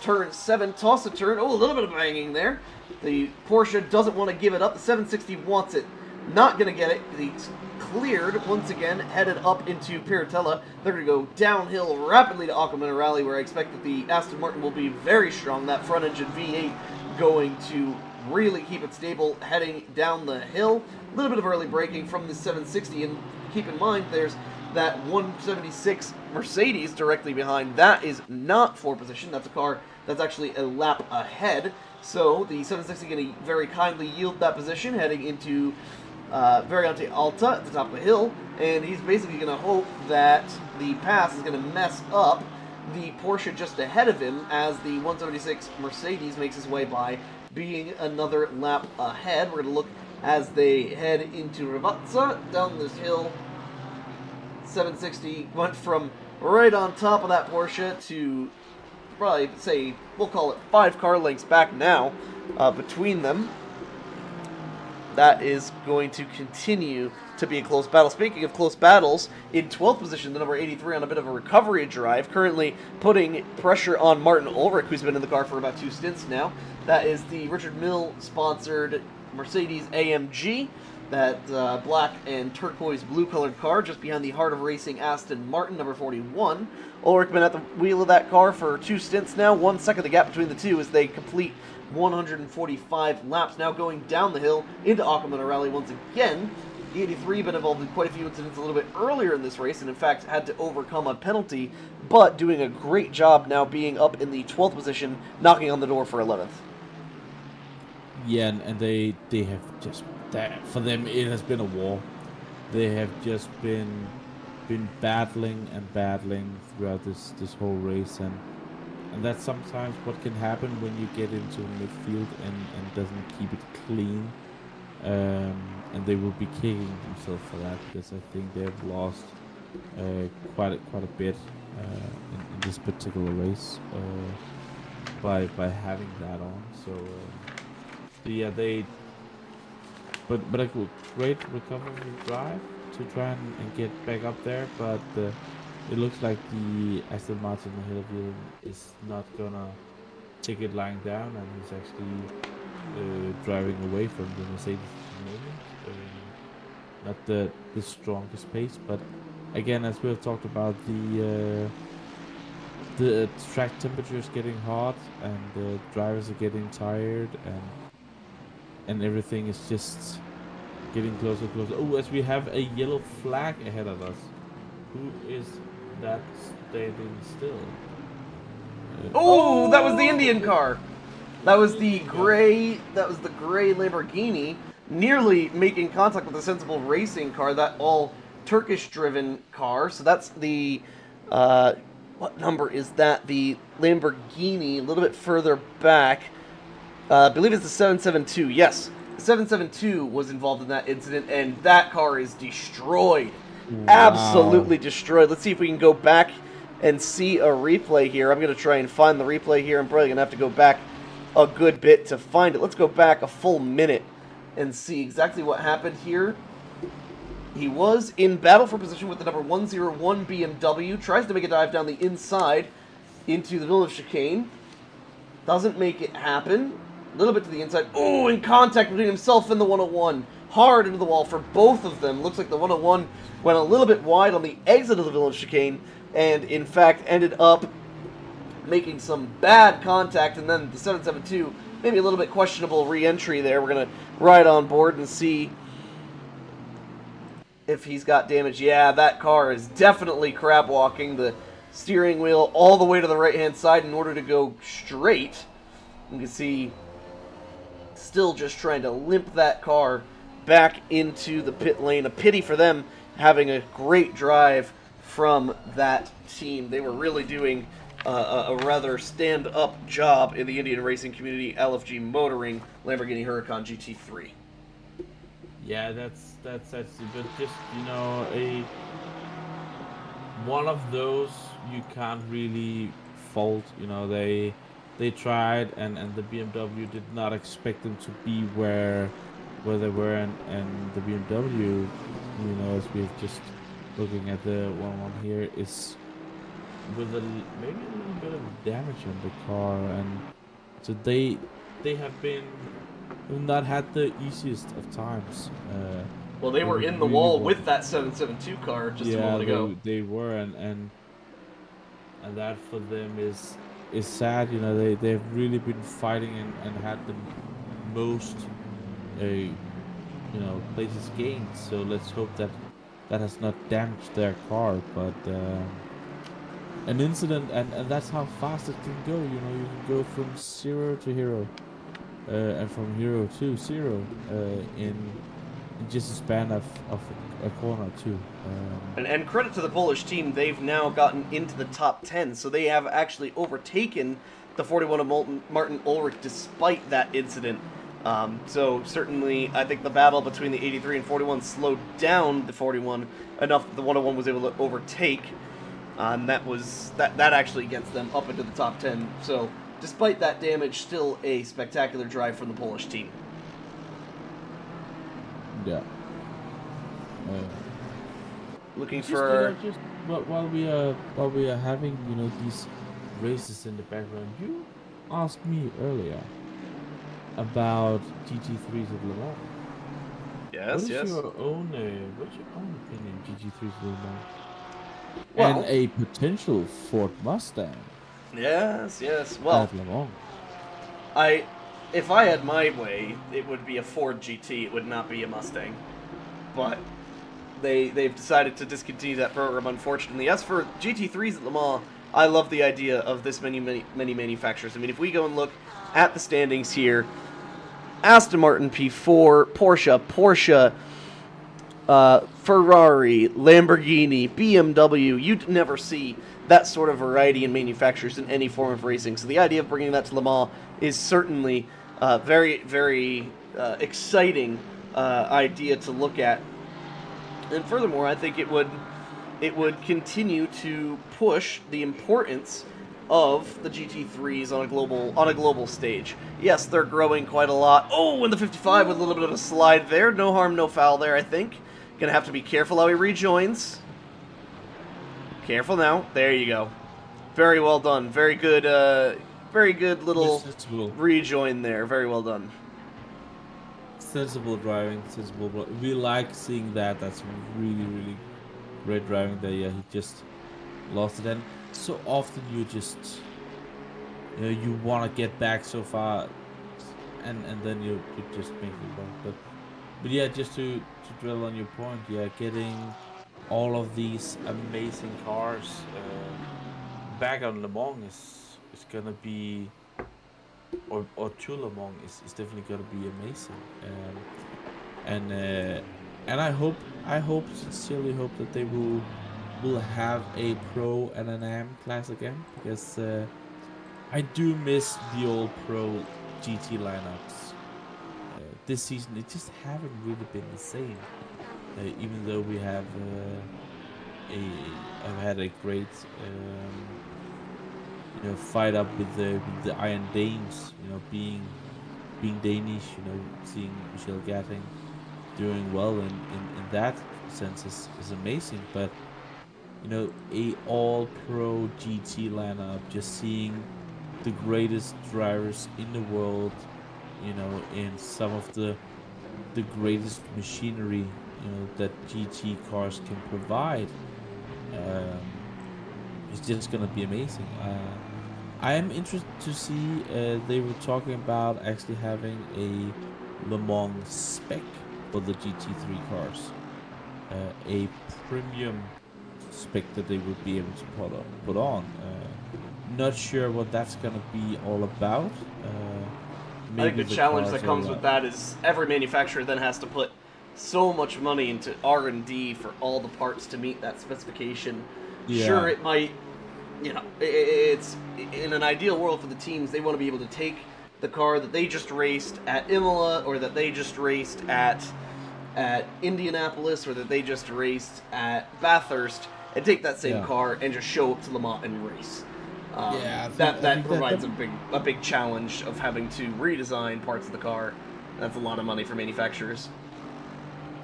turn 7. Toss a turn. Oh, a little bit of banging there. The Porsche doesn't want to give it up. The 760 wants it. Not going to get it. He's cleared once again, headed up into Piratella. They're going to go downhill rapidly to Aqua Minerale, where I expect that the Aston Martin will be very strong. That front engine V8 going to really keep it stable heading down the hill. A little bit of early braking from the 760, and keep in mind there's that 176 Mercedes directly behind. That is not 4 position. That's a car that's actually a lap ahead. So the 760 going to very kindly yield that position, heading into Variante Alta at the top of the hill, and he's basically going to hope that the pass is going to mess up the Porsche just ahead of him as the 176 Mercedes makes his way by, being another lap ahead. We're going to look as they head into Ravazza down this hill. 760 went from right on top of that Porsche to probably, say, we'll call it 5 car lengths back now between them. That is going to continue to be a close battle. Speaking of close battles, in 12th position, the number 83 on a bit of a recovery drive, currently putting pressure on Martin Ulrich, who's been in the car for about 2 stints now. That is the Richard Mille-sponsored Mercedes AMG, that black and turquoise blue-colored car just behind the Heart of Racing Aston Martin, number 41. Ulrich been at the wheel of that car for 2 stints now. 1 second the gap between the two as they complete 145 laps. Now going down the hill into Aqua Minerale once again. The 83 been involved in quite a few incidents a little bit earlier in this race, and in fact had to overcome a penalty, but doing a great job now being up in the 12th position, knocking on the door for 11th. Yeah, and they have just that for them. It has been a war. They have just been battling and battling throughout this whole race, and that's sometimes what can happen when you get into midfield and doesn't keep it clean. And they will be kicking themselves for that, because I think they have lost quite a bit in this particular race by having that on. So yeah, but a great recovery drive to try and get back up there, but it looks like the Aston Martin ahead of you is not gonna take it lying down, and he's actually driving away from the Mercedes at the moment. Not the strongest pace, but again, as we have talked about, the track temperature is getting hot, and the drivers are getting tired, and everything is just getting closer and closer. Oh, as we have a yellow flag ahead of us. Who is that standing still? Oh, that was the Indian car. That was the gray. That was the gray Lamborghini, nearly making contact with the Sensible Racing car. That all Turkish-driven car. So that's the. What number is that? The Lamborghini. A little bit further back. I believe it's the 772. Yes, 772 was involved in that incident, and that car is destroyed. Wow. Absolutely destroyed. Let's see if we can go back and see a replay here. I'm going to try and find the replay here. I'm probably going to have to go back a good bit to find it. Let's go back a full minute and see exactly what happened here. He was in battle for position with the number 101 BMW. Tries to make a dive down the inside into the Villeneuve chicane. Doesn't make it happen. A little bit to the inside. Oh, in contact between himself and the 101. Hard into the wall for both of them. Looks like the 101 went a little bit wide on the exit of the Villeneuve chicane, and in fact ended up making some bad contact, and then the 772, maybe a little bit questionable re-entry there. We're going to ride on board and see if he's got damage. Yeah, that car is definitely crab walking the steering wheel all the way to the right-hand side in order to go straight. You can see still just trying to limp that car back into the pit lane. A pity for them, having a great drive from that team. They were really doing a rather stand-up job in the Indian racing community. LFG Motoring, Lamborghini Huracan GT3. Yeah, that's but just, you know, one of those you can't really fault. You know, they tried, and the BMW did not expect them to be where they were, and the BMW, you know, as we're just looking at the 1-1 here, is with maybe a little bit of damage on the car, and so they have not had the easiest of times. Well, they were in the wall with that 772 car just a moment ago. They were, and that for them is sad. You know, they've really been fighting and had the most you know, places gained. So let's hope that has not damaged their car, but an incident, and that's how fast it can go. You know, you can go from 0 to hero, and from hero to 0 in just a span of a corner too. And credit to the Polish team, they've now gotten into the top 10, so they have actually overtaken the 41 of Martin Ulrich despite that incident. So certainly, I think the battle between the 83 and 41 slowed down the 41 enough that the 101 was able to overtake. And that actually gets them up into the top 10. So despite that damage, still a spectacular drive from the Polish team. Yeah. Looking for just while we are having, you know, these races in the background, you asked me earlier about GT3s at Le Mans. Yes, what's your own opinion, GT3s at Le Mans? Well, And a potential Ford Mustang. Yes. Well, at Le Mans. if I had my way, it would be a Ford GT. It would not be a Mustang. but they've decided to discontinue that program, unfortunately. As for GT3s at Le Mans, I love the idea of this many manufacturers. I mean, if we go and look at the standings here, Aston Martin P4, Porsche, Ferrari, Lamborghini, BMW, you'd never see that sort of variety in manufacturers in any form of racing. So the idea of bringing that to Le Mans is certainly very, very exciting idea to look at. And furthermore, I think it would continue to push the importance of the GT3s on a global stage. Yes, they're growing quite a lot. Oh, and the 55 with a little bit of a slide there. No harm, no foul there, I think. Gonna have to be careful how he rejoins. Careful now. There you go. Very well done. Very good little rejoin there. Very well done. Sensible driving, we like seeing that. That's really great driving there. Yeah, he just lost it, and so often you just you want to get back so far, and then you just make it wrong. But yeah, just to drill on your point, yeah, getting all of these amazing cars back on Le Mans is gonna be, or to Le Mans is definitely gonna be amazing. And I sincerely hope that they will have a pro and an AM class again, because I do miss the old pro GT lineups. This season it just haven't really been the same. Even though we have I've had a great fight up with the Iron Danes, being Danish, seeing Michelle Gatting doing well in that sense is amazing. But a all pro GT lineup, just seeing the greatest drivers in the world, in some of the greatest machinery that GT cars can provide, it's just gonna be amazing. I am interested to see, they were talking about actually having a Le Mans spec for the GT3 cars, a premium spec that they would be able to put on. Not sure what that's gonna be all about. I think the challenge that comes with that is every manufacturer then has to put so much money into R&D for all the parts to meet that specification. Yeah. Sure, it might, it's in an ideal world for the teams, they want to be able to take the car that they just raced at Imola, or that they just raced at Indianapolis, or that they just raced at Bathurst, and take that same car and just show up to Le Mans and race. That provides a big challenge of having to redesign parts of the car. That's a lot of money for manufacturers.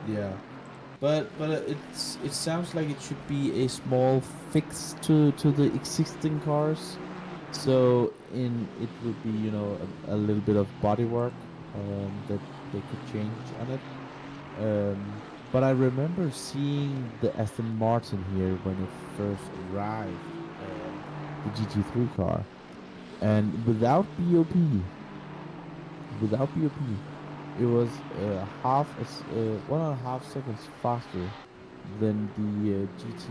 Yeah, but it sounds like it should be a small fix to the existing cars. So it would be a little bit of body work that they could change on it. But I remember seeing the Aston Martin here when it first arrived. The GT3 car, and without BOP, it was 1.5 seconds faster than the GT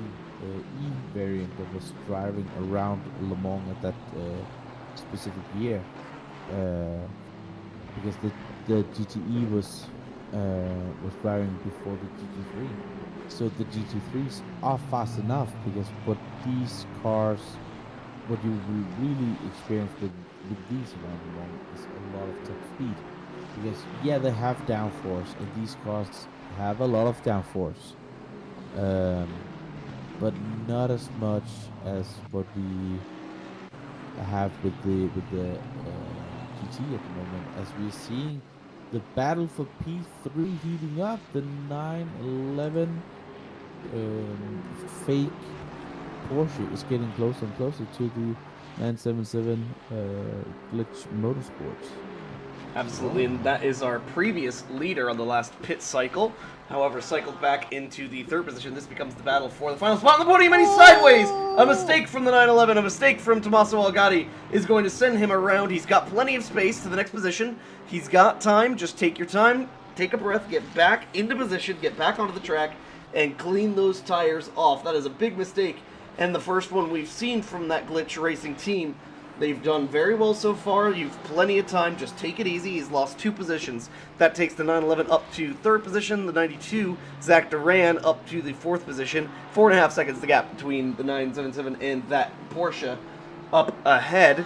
variant that was driving around Le Mans at that specific year, because the GTE was driving before the GT3. So the GT3s are fast enough, because what you will really experience with these around the world is a lot of top speed. Because they have downforce, and these cars have a lot of downforce, but not as much as what we have with the GT at the moment. As we're seeing the battle for P3 heating up, the 911 fake Porsche is getting closer and closer to the 977 Glitch Motorsports. Absolutely, and that is our previous leader on the last pit cycle. However, cycled back into the third position. This becomes the battle for the final spot on the podium, and he's sideways! A mistake from the 911, a mistake from Tommaso Algatti is going to send him around. He's got plenty of space to the next position. He's got time, just take your time. take a breath, get back into position, get back onto the track, and clean those tires off. That is a big mistake, and the first one we've seen from that Glitch Racing team. They've done very well so far. You've plenty of time. Just take it easy. He's lost 2 positions. That takes the 911 up to 3rd position. The 92, Zach Duran, up to the 4th position. 4.5 seconds the gap between the 977 and that Porsche up ahead.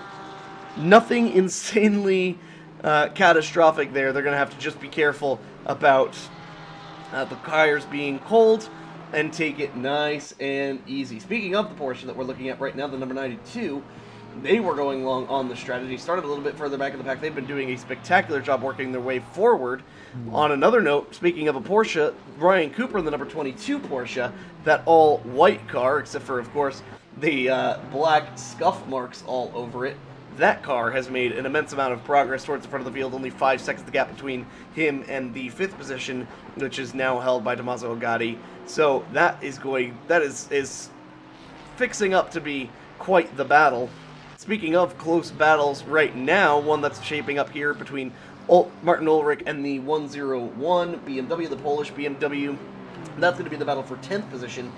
Nothing insanely catastrophic there. They're going to have to just be careful about the tires being cold and take it nice and easy. Speaking of the Porsche that we're looking at right now, the number 92, they were going long on the strategy, started a little bit further back in the pack. They've been doing a spectacular job working their way forward. On another note, speaking of a Porsche, Ryan Cooper in the number 22 Porsche, that all-white car, except for, of course, the black scuff marks all over it. That car has made an immense amount of progress towards the front of the field. Only 5 seconds the gap between him and the 5th position, which is now held by Tommaso Agati. So that is fixing up to be quite the battle. Speaking of close battles right now, one that's shaping up here between Martin Ulrich and the 101 BMW, the Polish BMW. That's going to be the battle for 10th position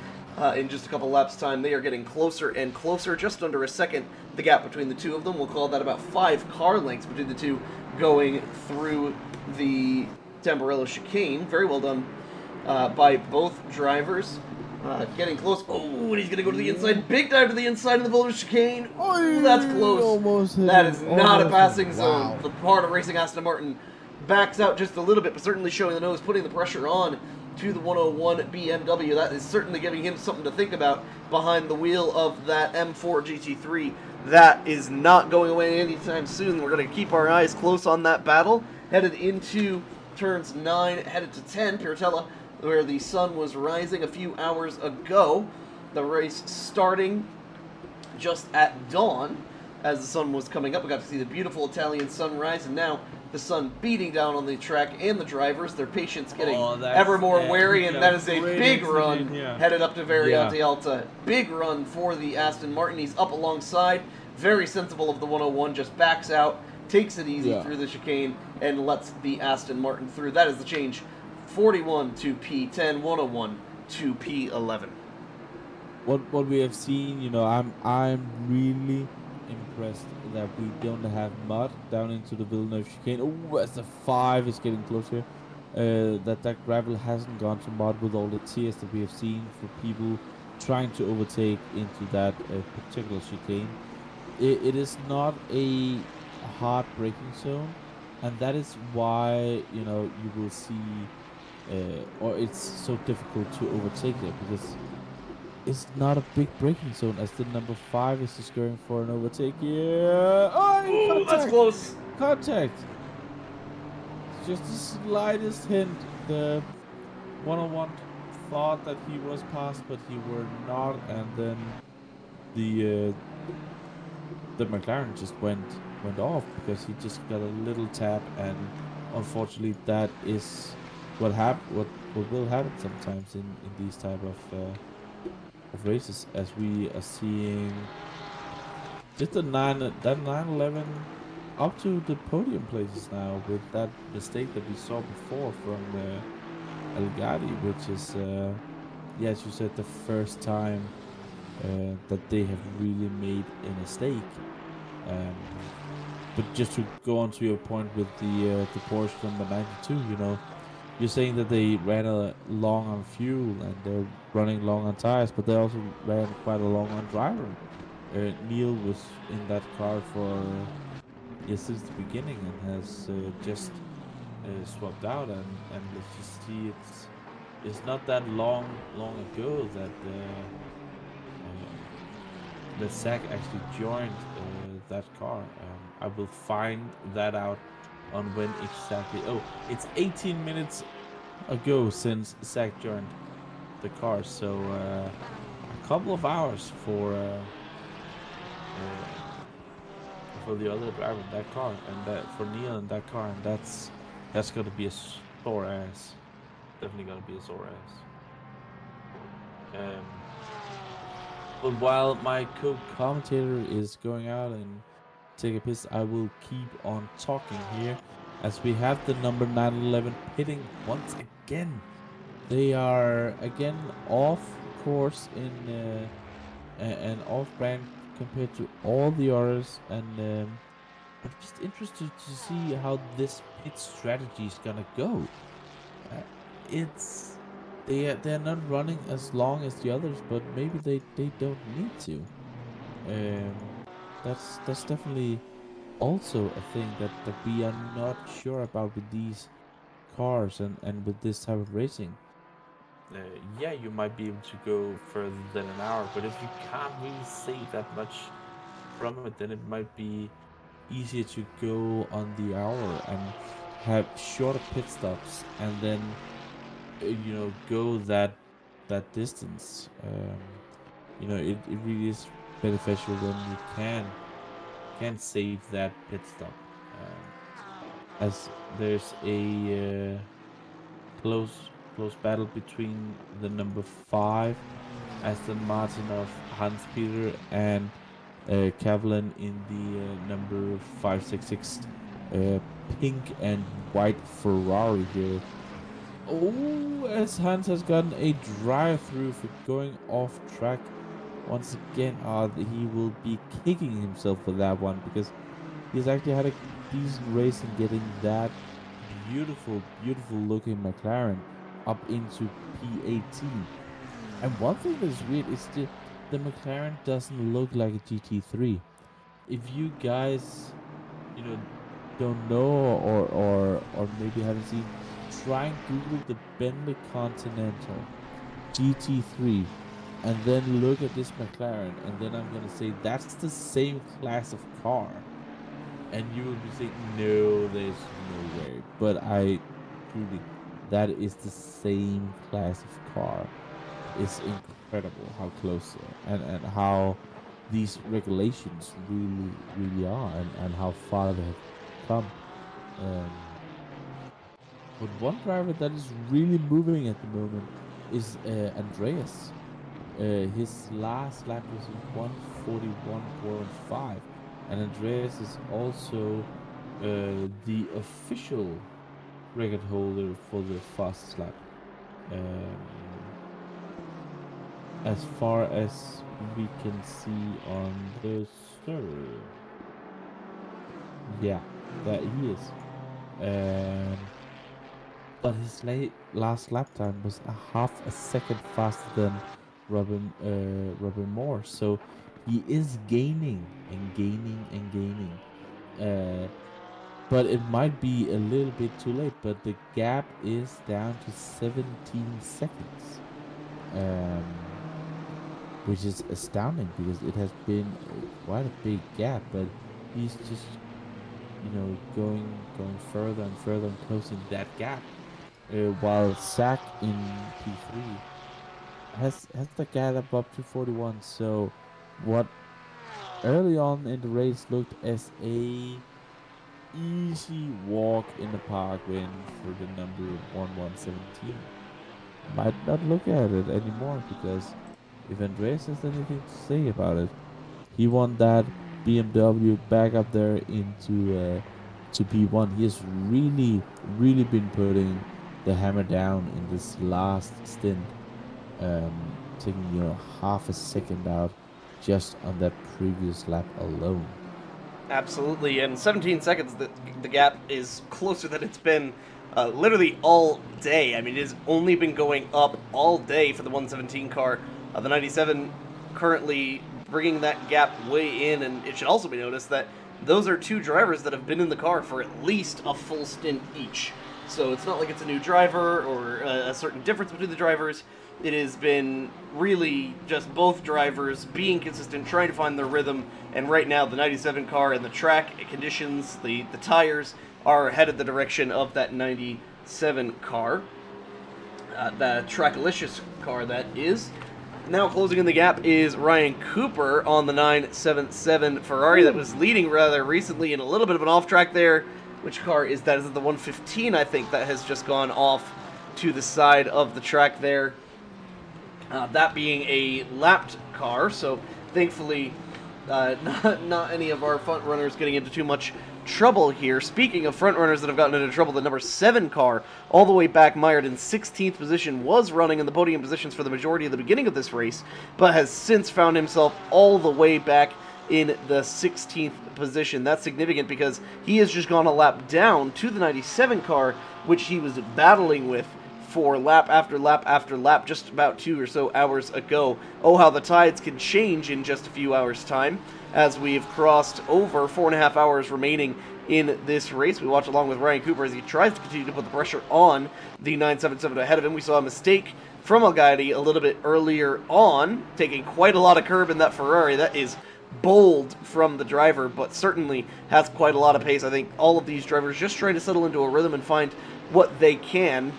in just a couple laps' time. They are getting closer and closer, just under a second, the gap between the two of them. We'll call that about 5 car lengths between the two going through the Tamburello chicane. Very well done by both drivers. Getting close. Oh, and he's going to go to the inside. Big dive to the inside of the Boulder chicane. Oh, that's close. Almost that is not a passing hit. zone. Wow. The part of Racing Aston Martin backs out just a little bit, but certainly showing the nose, putting the pressure on to the 101 BMW. That is certainly giving him something to think about behind the wheel of that M4 GT3. That is not going away anytime soon. We're going to keep our eyes close on that battle. Headed into turns 9, headed to 10, Piratella, where the sun was rising a few hours ago. The race starting just at dawn as the sun was coming up. We got to see the beautiful Italian sunrise, and now the sun beating down on the track and the drivers. Their patience getting ever more wary, and that is a big run headed up to Variante Alta. Big run for the Aston Martin. He's up alongside. Very sensible of the 101, just backs out, takes it easy through the chicane, and lets the Aston Martin through. That is the change. 41 to P10, 101 to P11. What we have seen, you know, I'm really impressed that we don't have mud down into the Villeneuve chicane. Oh, as the 5 is getting closer, that gravel hasn't gone to mud with all the tears that we have seen for people trying to overtake into that particular chicane. It is not a hard braking zone, and that is why, you know, you will see or it's so difficult to overtake there, because it's not a big braking zone, as the number 5 is just going for an overtake. Yeah. Oh, that's close. Contact. Just the slightest hint. The 101 thought that he was past, but he were not, and then the McLaren just went off because he just got a little tap, and unfortunately that is what will happen sometimes in these type of races, as we are seeing just that 911 up to the podium places now, with that mistake that we saw before from Elgadi, which is as you said, the first time that they have really made a mistake. But just to go on to your point with the Porsche number 92, you know, you're saying that they ran long on fuel and they're running long on tires, but they also ran quite a long on driver. Neil was in that car for since the beginning and has just swapped out, and let's just see, it's not that long ago that Zach actually joined that car. I will find that out on when exactly. Oh, it's 18 minutes ago since Zach joined the car, so a couple of hours for the other driver in that car, and that for Neil in that car, and that's gonna be a sore ass. Definitely gonna be a sore ass. But while my co-commentator is going out and take a piss, I will keep on talking here. as we have the number 911 pitting once again. They are again off course and off brand compared to all the others, and I'm just interested to see how this pit strategy is gonna go. Uh, it's they're not running as long as the others, but maybe they don't need to. Um, that's definitely also a thing that we are not sure about with these cars and with this type of racing. Uh, yeah, you might be able to go further than an hour, but if you can't really save that much from it, then it might be easier to go on the hour and have shorter pit stops and then go that distance. It really is beneficial when you can save that pit stop, as there's a close battle between the number 5 Aston Martin of Hans Peter and Kavlin in the number 566 uh, pink and white Ferrari here. Oh, as Hans has gotten a drive-through for going off track once again. He will be kicking himself for that one, because he's actually had a decent race in getting that beautiful looking McLaren up into P18. And one thing that's weird is the McLaren doesn't look like a GT3. If you guys, you know, don't know, or maybe haven't seen, try and Google the Bentley Continental GT3 and then look at this McLaren, and then I'm gonna say that's the same class of car, and you will be saying no, there's no way. But I truly, that is the same class of car. It's incredible how close and how these regulations really are, and how far they have come. Um, but one driver that is really moving at the moment is Andreas. His last lap was 1:41.5, and Andreas is also the official record holder for the fastest lap. Um, as far as we can see on the server. Yeah, that he is. Um, but his last lap time was a half a second faster than Robin Moore. So he is gaining and gaining. Uh, but it might be a little bit too late. But the gap is down to 17 seconds. Which is astounding, because it has been quite a big gap, but he's just going further and further and closing that gap, while Zach in P3 has the gap up to 41. So what early on in the race looked as a easy walk in the park win for the number 1117 might not look at it anymore, because if Andreas has anything to say about it, he won that BMW back up there into to P1. He has really been putting the hammer down in this last stint, taking half a second out just on that previous lap alone. Absolutely, and 17 seconds, the gap is closer than it's been literally all day. I mean, it has only been going up all day for the 117 car. The 97 currently bringing that gap way in, and it should also be noticed that those are two drivers that have been in the car for at least a full stint each. So it's not like it's a new driver or a certain difference between the drivers. It has been really just both drivers being consistent, trying to find their rhythm, and right now the 97 car and the track conditions, the tires, are headed the direction of that 97 car. The Trackalicious car, that is. Now closing in the gap is Ryan Cooper on the 977 Ferrari that was leading rather recently in a little bit of an off track there. Which car is that? Is it the 115, I think, that has just gone off to the side of the track there? That being a lapped car, so thankfully not any of our front runners getting into too much trouble here. Speaking of front runners that have gotten into trouble, the number 7 car, all the way back mired in 16th position, was running in the podium positions for the majority of the beginning of this race, but has since found himself all the way back in the 16th position. That's significant because he has just gone a lap down to the 97 car, which he was battling with for lap after lap after lap just about 2 or so hours ago. Oh, how the tides can change in just a few hours' time, as we've crossed over 4.5 hours remaining in this race. We watch along with Ryan Cooper as he tries to continue to put the pressure on the 977 ahead of him. We saw a mistake from Algaidi a little bit earlier on, taking quite a lot of curb in that Ferrari. That is bold from the driver, but certainly has quite a lot of pace. I think all of these drivers just trying to settle into a rhythm and find what they can,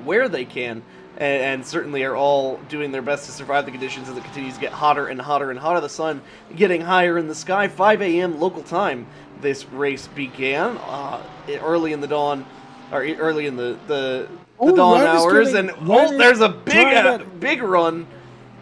where they can, and certainly are all doing their best to survive the conditions as it continues to get hotter and hotter and hotter. The sun getting higher in the sky. 5 a.m. local time, this race began early in the dawn, or early in the dawn hours, and there's a big run.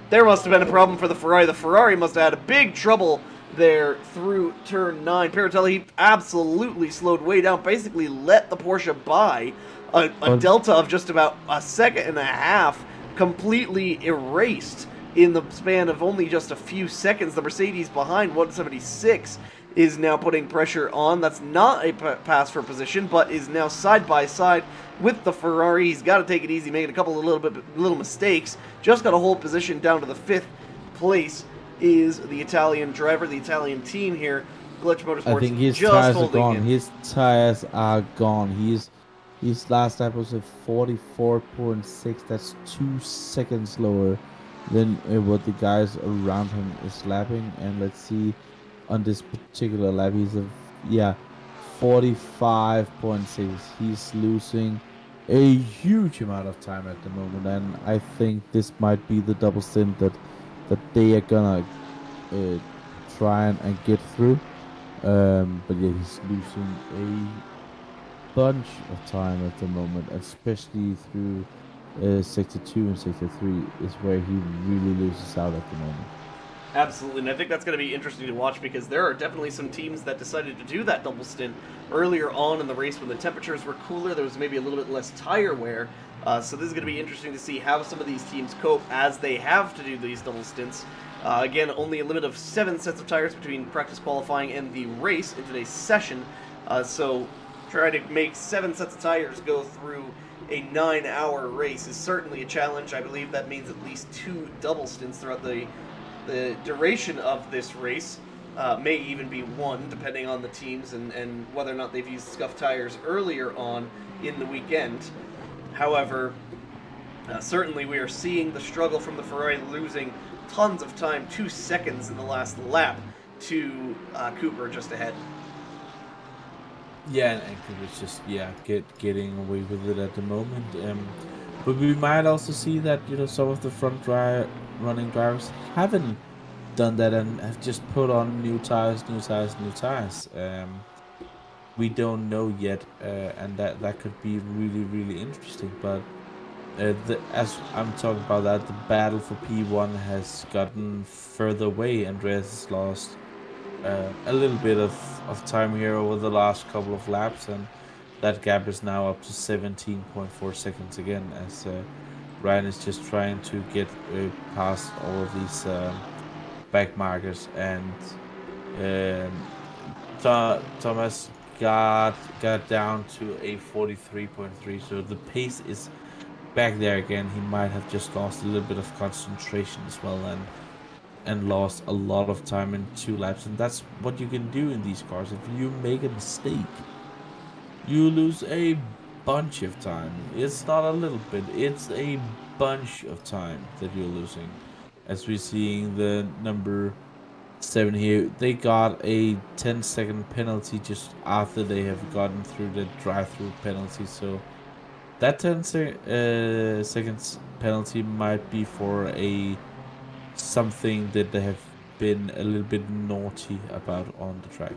There must have been a problem for the Ferrari. The Ferrari must have had a big trouble there through turn 9. Paratelli absolutely slowed way down, basically let the Porsche by a delta of just about a second and a half, completely erased in the span of only just a few seconds. The Mercedes behind 176 is now putting pressure on. That's not a pass for position, but is now side by side with the Ferrari. He's got to take it easy, making a couple of little mistakes. Just got to hold position down to the 5th place is the Italian driver, the Italian team here. Glitch Motorsports. I think his just tires are gone. in. His tires are gone. His last lap was a 44.6. That's 2 seconds lower than what the guys around him is lapping. And let's see, on this particular lap, he's 45.6. He's losing a huge amount of time at the moment, and I think this might be the double stint that they are gonna try and get through. But yeah, he's losing a bunch of time at the moment, especially through sector 2 and sector 3 is where he really loses out at the moment. Absolutely, and I think that's going to be interesting to watch because there are definitely some teams that decided to do that double stint earlier on in the race when the temperatures were cooler. There was maybe a little bit less tire wear. So this is going to be interesting to see how some of these teams cope as they have to do these double stints. Again, only a limit of 7 sets of tires between practice qualifying and the race in today's session. So trying to make 7 sets of tires go through a 9-hour race is certainly a challenge. I believe that means at least 2 double stints throughout the duration of this race. May even be 1, depending on the teams and whether or not they've used scuffed tires earlier on in the weekend. However, certainly we are seeing the struggle from the Ferrari, losing tons of time, 2 seconds in the last lap to Cooper just ahead. Yeah, and Cooper's just getting away with it at the moment. But we might also see that some of the front running drivers haven't done that and have just put on new tires. We don't know yet, and that could be really, really interesting. But as I'm talking about that, the battle for P1 has gotten further away. Andreas has lost a little bit of time here over the last couple of laps, and that gap is now up to 17.4 seconds again, as Ryan is just trying to get past all of these back markers, and Thomas got down to a 43.3, so the pace is back there again. He might have just lost a little bit of concentration as well, and lost a lot of time in 2 laps, and that's what you can do in these cars. If you make a mistake, you lose a bunch of time. It's not a little bit, it's a bunch of time that you're losing. As we're seeing the number 7 here, they got a 10-second penalty just after they have gotten through the drive-through penalty. So that 10 seconds penalty might be for something that they have been a little bit naughty about on the track.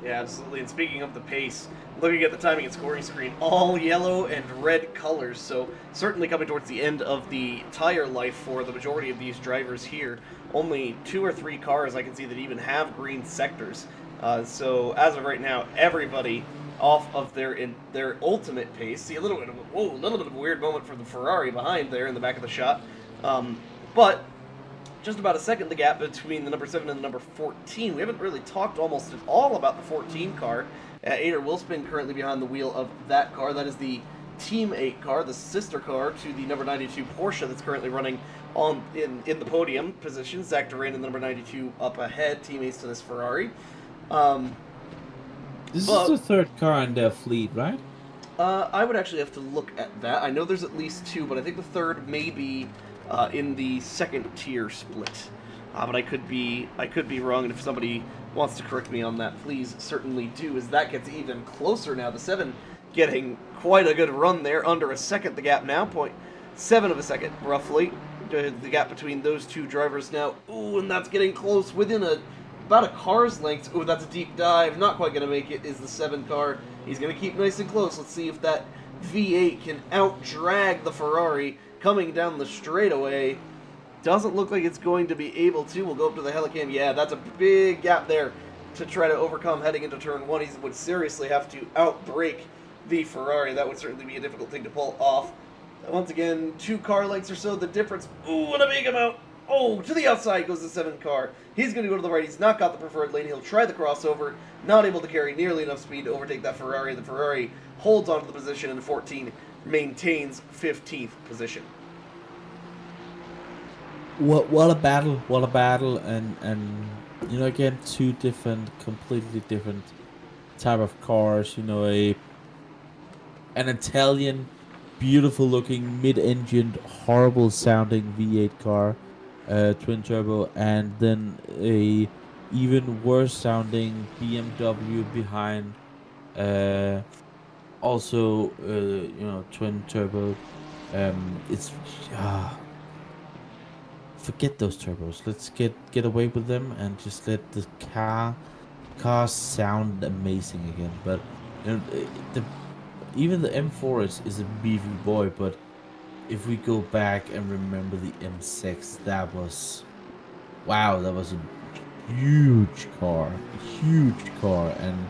Yeah, absolutely. And speaking of the pace, looking at the timing and scoring screen, all yellow and red colors, so certainly coming towards the end of the tire life for the majority of these drivers here. Only 2 or 3 cars I can see that even have green sectors. So as of right now, everybody off of their ultimate pace. See a little bit of a weird moment for the Ferrari behind there in the back of the shot, but just about a second the gap between the number 7 and the number 14. We haven't really talked almost at all about the 14 car. Ader Wilspin currently behind the wheel of that car. That is the Team 8 car, the sister car to the number 92 Porsche that's currently running on in the podium position. Zach Duran and the number 92 up ahead, teammates to this Ferrari. This is the third car in their fleet, right? I would actually have to look at that. I know there's at least 2, but I think the third may be in the second tier split. But I could be wrong, and if somebody wants to correct me on that, please certainly do, as that gets even closer now. The 7 getting quite a good run there, under a second the gap now, 0.7 of a second, roughly. The gap between those 2 drivers now. Ooh, and that's getting close, within about a car's length. Ooh, that's a deep dive. Not quite going to make it is the 7 car. He's going to keep nice and close. Let's see if that V8 can out-drag the Ferrari coming down the straightaway. Doesn't look like it's going to be able to. We'll go up to the Helicam. Yeah, that's a big gap there to try to overcome heading into turn 1. He would seriously have to outbrake the Ferrari. That would certainly be a difficult thing to pull off. Once again, 2 car lengths or so, the difference. Ooh, and a big amount. Oh, to the outside goes the 7 car. He's going to go to the right. He's not got the preferred lane. He'll try the crossover. Not able to carry nearly enough speed to overtake that Ferrari. The Ferrari holds onto the position, and 14 maintains 15th position. What a battle, and you know, again, 2 completely different type of cars. You know, an Italian, beautiful looking, mid-engined, horrible sounding V8 car, twin turbo, and then a even worse sounding BMW behind, also you know, twin turbo. It's forget those turbos. Let's get away with them and just let the car sound amazing again. But you know, even the M4 is a beefy boy, but if we go back and remember the M6, that was, wow, that was a huge car, and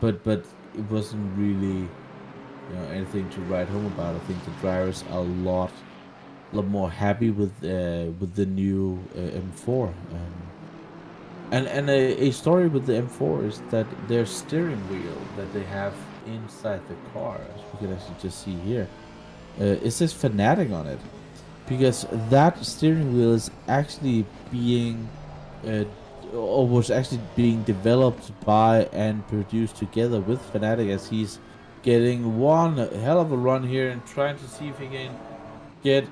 but it wasn't really, you know, anything to write home about. I think the drivers are a lot more happy with the new M4. And a story with the M4 is that their steering wheel that they have inside the car, as we can actually just see here, it says Fanatic on it, because that steering wheel is actually being or was actually being developed by and produced together with Fanatic, as he's getting one hell of a run here and trying to see if he can get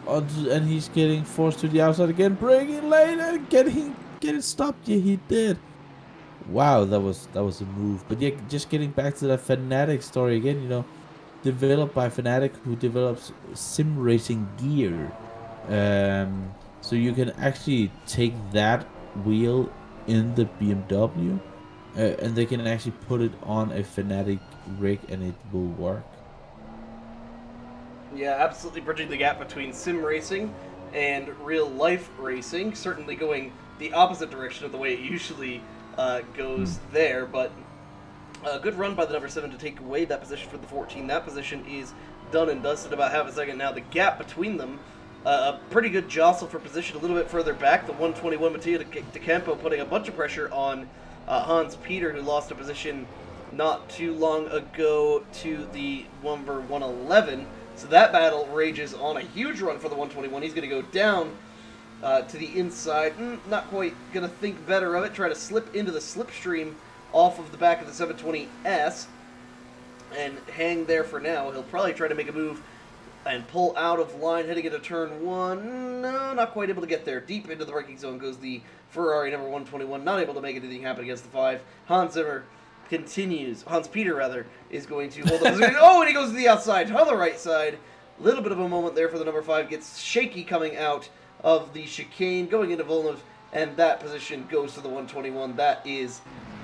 onto, and he's getting forced to the outside again, braking late and getting stopped. Yeah, he did. Wow, that was a move. But yeah, just getting back to that Fanatic story again, you know, developed by Fanatic, who develops sim racing gear. So you can actually take that wheel in the BMW, and they can actually put it on a Fanatic rig and it will work. Yeah, absolutely bridging the gap between sim racing and real life racing. Certainly going the opposite direction of the way it usually goes there, but a good run by the number 7 to take away that position for the 14. That position is done and dusted about half a second now. The gap between them, a pretty good jostle for position a little bit further back. The 121 Mattia De Campo putting a bunch of pressure on Hans Peter, who lost a position not too long ago to the number 111. So that battle rages on. A huge run for the 121. He's going to go down to the inside. Not quite going to think better of it. Try to slip into the slipstream off of the back of the 720S and hang there for now. He'll probably try to make a move and pull out of line heading into turn 1. No, not quite able to get there. Deep into the braking zone goes the Ferrari number 121. Not able to make anything happen against the 5. Hans Peter rather, is going to hold up. Oh, and he goes to the outside, on the right side. A little bit of a moment there for the number 5. Gets shaky coming out of the chicane, going into Villeneuve, and that position goes to the 121. That is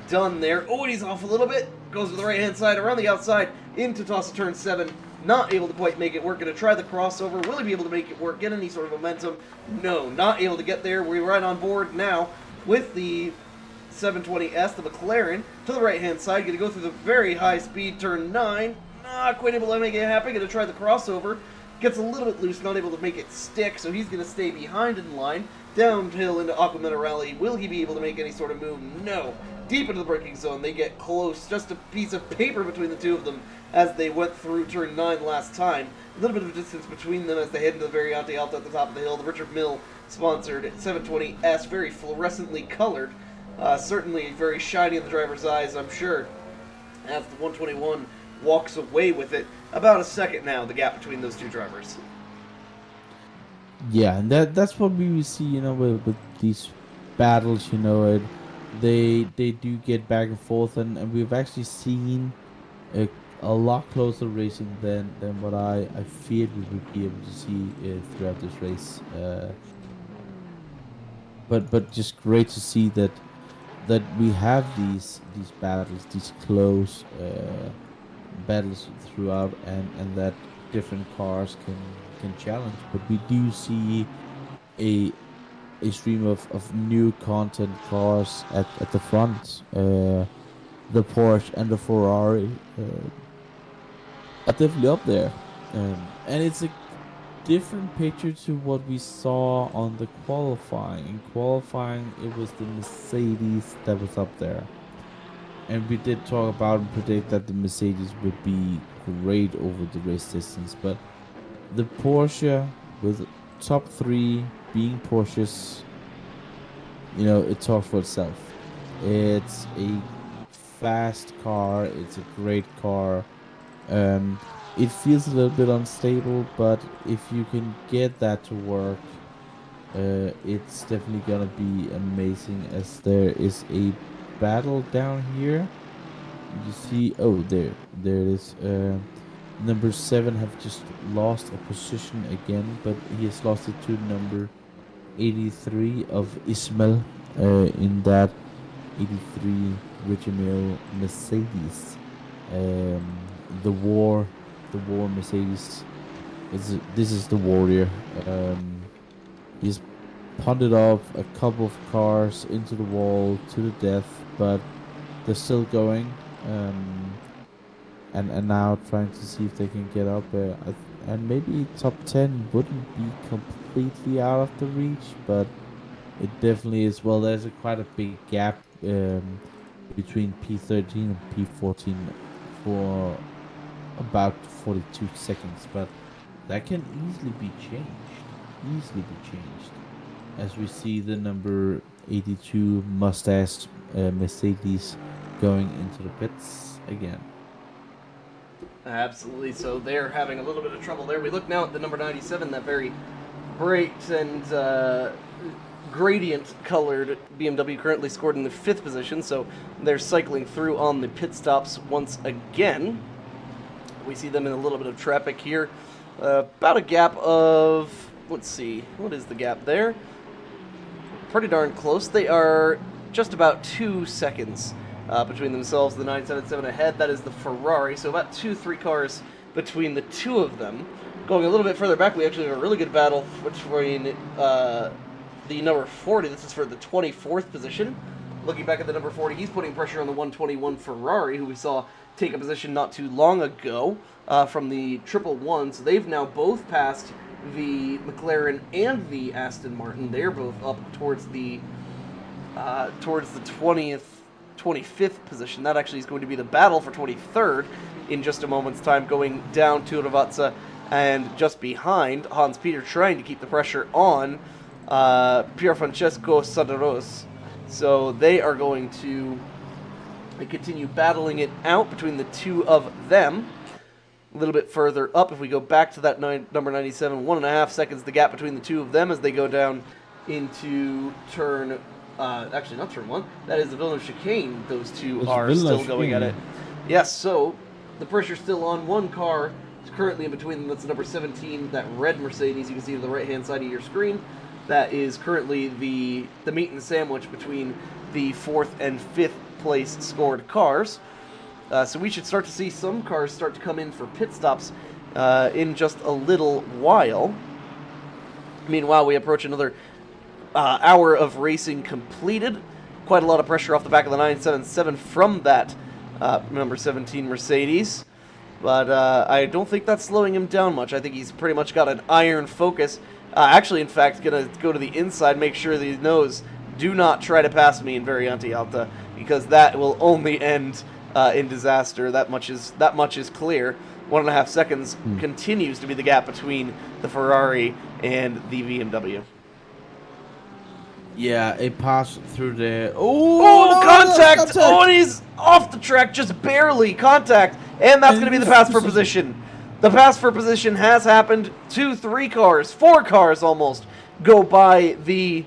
done there. Oh, and he's off a little bit. Goes to the right-hand side, around the outside, into toss of turn 7. Not able to quite make it work. Going to try the crossover. Will he be able to make it work? Get any sort of momentum? No, not able to get there. We're right on board now with the 720S, the McLaren, to the right-hand side. Going to go through the very high-speed turn 9. Not quite able to make it happen. Going to try the crossover. Gets a little bit loose, not able to make it stick, so he's going to stay behind in line. Downhill into Aquameta Rally. Will he be able to make any sort of move? No. Deep into the braking zone. They get close. Just a piece of paper between the two of them as they went through turn 9 last time. A little bit of distance between them as they head into the Variante Alta at the top of the hill. The Richard Mill sponsored 720S, very fluorescently colored. Certainly very shiny in the driver's eyes, I'm sure, as the 121 walks away with it. About a second now, the gap between those two drivers. Yeah, and that's what we see, you know, with these battles, you know, they do get back and forth, and we've actually seen a lot closer racing than what I feared we would be able to see throughout this race. But just great to see that we have these battles, these close battles throughout, and that different cars can challenge. But we do see a stream of new content cars at the front. The Porsche and the Ferrari are definitely up there, and it's a different picture to what we saw on the qualifying. In qualifying, it was the Mercedes that was up there, and we did talk about and predict that the Mercedes would be great over the race distance, but the Porsche with top 3 being Porsches, you know, it talks for itself. It's a fast car, it's a great car. It feels a little bit unstable, but if you can get that to work, it's definitely gonna be amazing. As there is a battle down here, you see, oh, there it is. Number 7 have just lost a position again, but he has lost it to number 83 of Ismail in that 83 Richemille Mercedes. The war Mercedes. This is the warrior. He's punted off a couple of cars into the wall to the death, but they're still going. And now trying to see if they can get up there. And maybe top 10 wouldn't be completely out of the reach, but it definitely is. Well, there's quite a big gap between P13 and P14 for about 42 seconds, but that can easily be changed. As we see the number 82 mustache Mercedes going into the pits again. Absolutely. So they're having a little bit of trouble there. We look now at the number 97, that very bright and gradient-colored BMW, currently scored in the 5th position. So they're cycling through on the pit stops once again. We see them in a little bit of traffic here. About a gap of, let's see, what is the gap there? Pretty darn close. They are just about 2 seconds between themselves. The 977 ahead, that is the Ferrari. So about 2-3 cars between the two of them. Going a little bit further back, we actually have a really good battle between the number 40. This is for the 24th position. Looking back at the number 40, he's putting pressure on the 121 Ferrari, who we saw take a position not too long ago from the 111. So they've now both passed the McLaren and the Aston Martin. They're both up towards the 25th position. That actually is going to be the battle for 23rd in just a moment's time, going down to Ravazza and just behind Hans Peter, trying to keep the pressure on Pier Francesco Sadaros. So they are going to continue battling it out between the two of them. A little bit further up, if we go back to that number 97, 1.5 seconds the gap between the two of them as they go down into turn, actually not turn 1, that is the Villeneuve chicane. Those two are still going at it. Yes, so the pressure's still on. One car is currently in between them. That's the number 17, that red Mercedes you can see to the right-hand side of your screen. that is currently the meat and sandwich between the 4th and 5th place scored cars. So we should start to see some cars start to come in for pit stops in just a little while. Meanwhile, we approach another hour of racing completed. Quite a lot of pressure off the back of the 977 from that number 17 Mercedes. But I don't think that's slowing him down much. I think he's pretty much got an iron focus. Actually, in fact, going to go to the inside, make sure that he knows, do not try to pass me in Variante Alta, because that will only end in disaster. That much is clear. 1.5 seconds continues to be the gap between the Ferrari and the BMW. Yeah, it passed through the... Oh, no, contact! Oh, and he's off the track, just barely. Contact. And that's going to be the pass for position. The pass for position has happened. 2, 3 cars, 4 cars almost go by the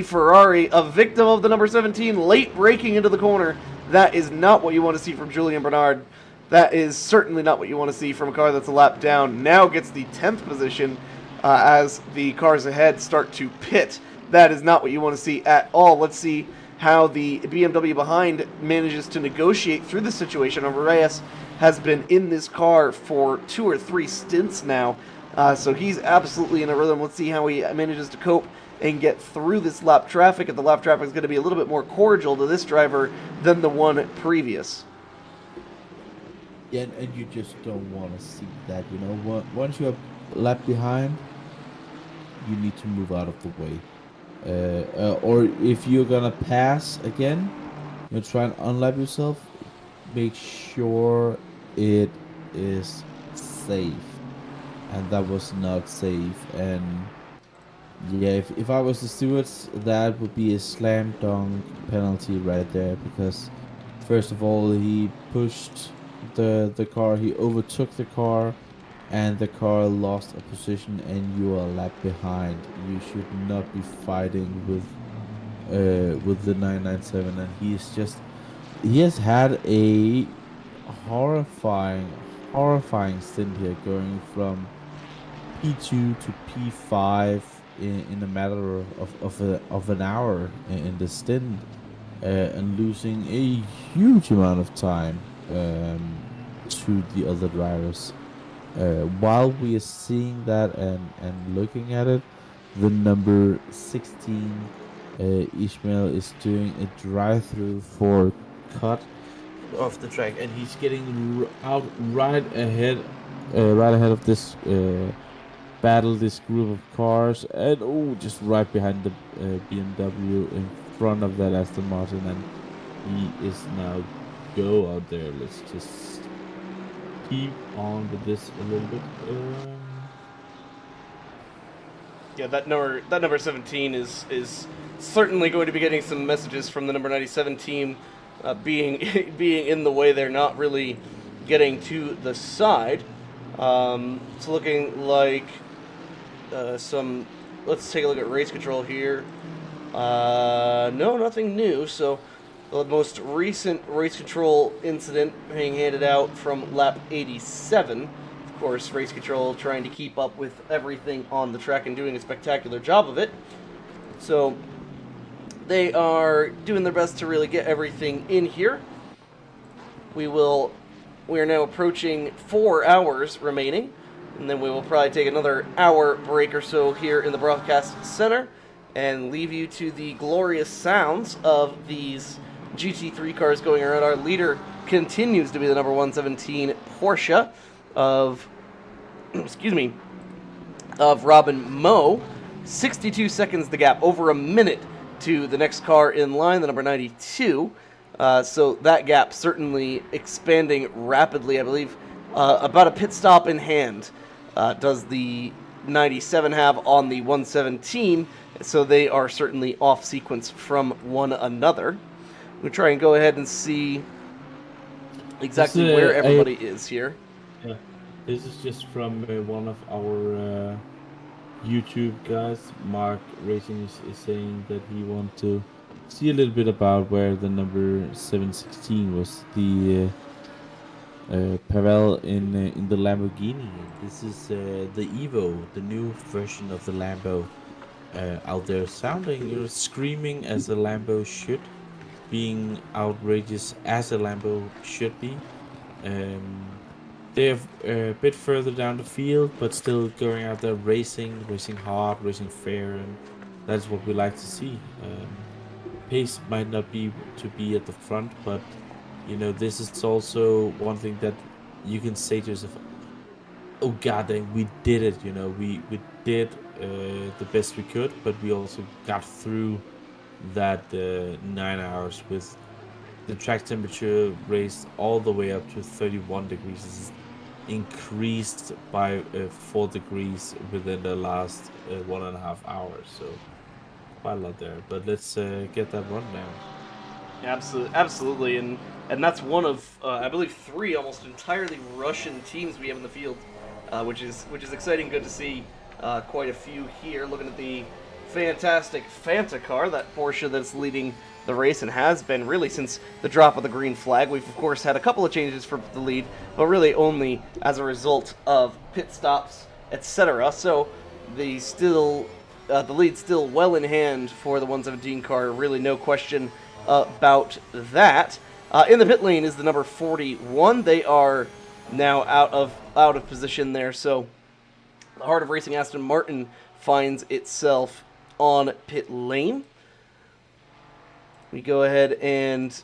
Ferrari. A victim of the number 17, late braking into the corner. That is not what you want to see from Julian Bernard. That is certainly not what you want to see from a car that's a lap down. Now gets the 10th position as the cars ahead start to pit. That is not what you want to see at all. Let's see how the BMW behind manages to negotiate through the situation. Reyes has been in this car for 2 or 3 stints now, so he's absolutely in a rhythm. Let's see how he manages to cope and get through this lap traffic. If the lap traffic is going to be a little bit more cordial to this driver than the one previous. Yeah, and you just don't want to see that, you know. Once you're a lap behind, you need to move out of the way. Or if you're gonna pass again, you try and unlap yourself, make sure it is safe. And that was not safe. And yeah, if I was the stewards, that would be a slam dunk penalty right there, because first of all, he pushed the car, he overtook the car, and the car lost a position, and you are a lap behind. You should not be fighting with the 997, and he has had a horrifying stint here, going from P2 to P5 in a matter of an hour in the stint, and losing a huge amount of time to the other drivers. While we are seeing that and looking at it, the number 16 Ishmael is doing a drive-through for cut off the track, and he's getting out right ahead of this battle, this group of cars, and just right behind the BMW, in front of that Aston Martin, and he is now go out there. Let's just keep on with this a little bit. Yeah, that number 17 is certainly going to be getting some messages from the number 97 team, being in the way. They're not really getting to the side. It's looking like some. Let's take a look at race control here. No, nothing new. So the most recent race control incident being handed out from lap 87. Of course, race control trying to keep up with everything on the track and doing a spectacular job of it. So they are doing their best to really get everything in here. We are now approaching 4 hours remaining, and then we will probably take another hour break or so here in the broadcast center and leave you to the glorious sounds of these GT3 cars going around. Our leader continues to be the number 117 Porsche of Robin Moe. 62 seconds the gap, over a minute to the next car in line, the number 92. So that gap certainly expanding rapidly. I believe about a pit stop in hand does the 97 have on the 117. So they are certainly off sequence from one another. We'll try and go ahead and see exactly where everybody is here. Yeah, this is just from one of our YouTube guys. Mark Racing is saying that he wants to see a little bit about where the number 716 was, the Pavel in the Lamborghini. This is the Evo, the new version of the Lambo. out there sounding, screaming as a Lambo should, being outrageous as a Lambo should be. Um, they're a bit further down the field, but still going out there racing hard, racing fair, and that's what we like to see. Pace might not be to be at the front, but this is also one thing that you can say to yourself, "Oh God, we did it!" We did the best we could, but we also got through that 9 hours with the track temperature raised all the way up to 31 degrees. This is increased by 4 degrees within the last 1.5 hours. So quite a lot there. But let's get that run down. Absolutely, and that's one of I believe 3 almost entirely Russian teams we have in the field, which is exciting. Good to see quite a few here. Looking at the fantastic Fanta car, that Porsche that's leading the race and has been really since the drop of the green flag. We've of course had a couple of changes for the lead, but really only as a result of pit stops, etc. So the lead still well in hand for the 117 car. Really no question about that. In the pit lane is the number 41. They are now out of position there. So the Heart of Racing Aston Martin finds itself on pit lane. We go ahead and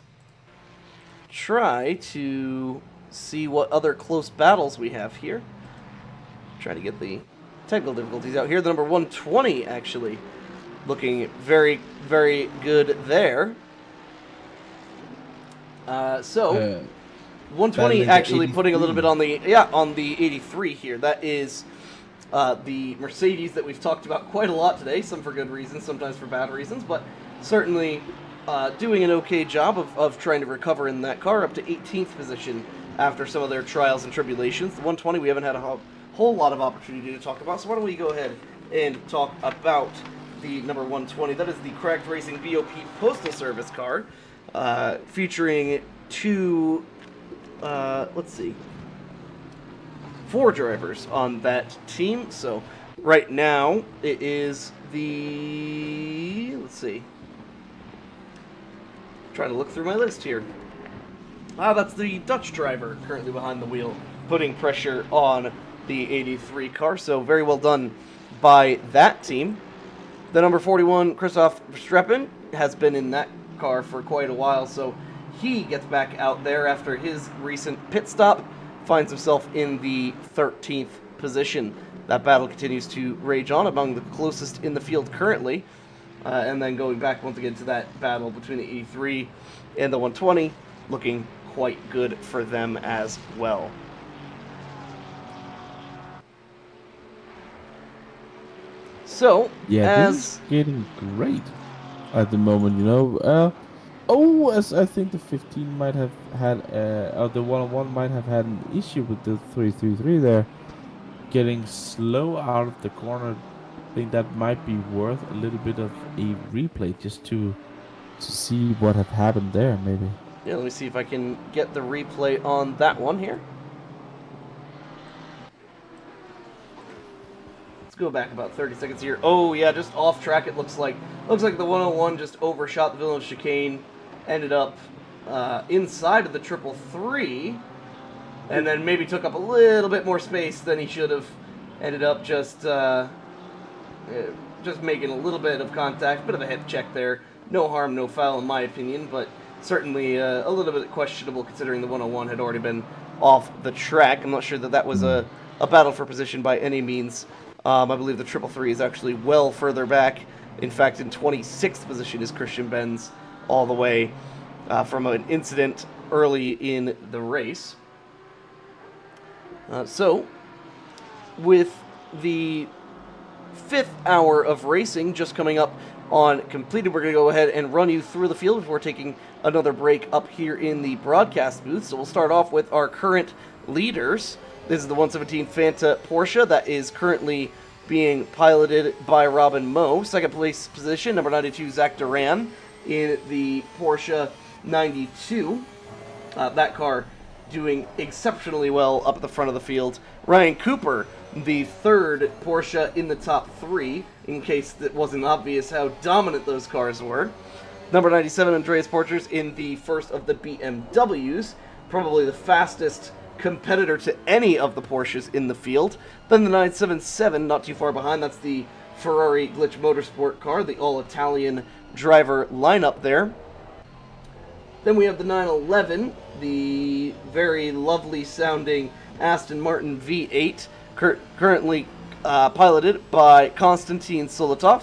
try to see what other close battles we have here. Try to get the technical difficulties out here. The number 120 actually looking very, very good there. 120 actually putting a little bit on the 83 here. That is the Mercedes that we've talked about quite a lot today, some for good reasons, sometimes for bad reasons, but certainly doing an okay job of trying to recover in that car, up to 18th position after some of their trials and tribulations. The 120 we haven't had a whole lot of opportunity to talk about, so why don't we go ahead and talk about the number 120. That is the Cracked Racing BOP Postal Service car, featuring 4 drivers on that team. So right now it is the, trying to look through my list here. That's the Dutch driver currently behind the wheel, putting pressure on the 83 car. So very well done by that team. The number 41, Christoph Verstappen, has been in that car for quite a while, so he gets back out there after his recent pit stop, finds himself in the 13th position. That battle continues to rage on among the closest in the field currently, and then going back once again to that battle between the 83 and the 120, looking quite good for them as well. So, this is getting great at the moment, as I think the 15 might have had, or the 101 might have had an issue with the 333 there, getting slow out of the corner. I think that might be worth a little bit of a replay just to see what had happened there, maybe. Yeah, let me see if I can get the replay on that one here. Go back about 30 seconds here. Oh yeah, just off track. It looks like the 101 just overshot the Villeneuve chicane, ended up inside of the 333, and then maybe took up a little bit more space than he should have. Ended up just making a little bit of contact, bit of a hip check there. No harm, no foul in my opinion, but certainly a little bit questionable considering the 101 had already been off the track. I'm not sure that was a battle for position by any means. I believe the 333 is actually well further back. In fact, in 26th position is Christian Benz, all the way from an incident early in the race. So, with the 5th hour of racing just coming up on completed, we're going to go ahead and run you through the field before taking another break up here in the broadcast booth. So we'll start off with our current leaders. This is the 117 Fanta Porsche that is currently being piloted by Robin Moe. Second place position, number 92, Zach Duran in the Porsche 92. That car doing exceptionally well up at the front of the field. Ryan Cooper, the third Porsche in the top 3 in case it wasn't obvious how dominant those cars were. Number 97, Andreas Porters in the first of the BMWs, probably the fastest competitor to any of the Porsches in the field. Then the 977, not too far behind, that's the Ferrari Glitch Motorsport car, the all-Italian driver lineup there. Then we have the 911, the very lovely sounding Aston Martin V8, currently piloted by Konstantin Solotov.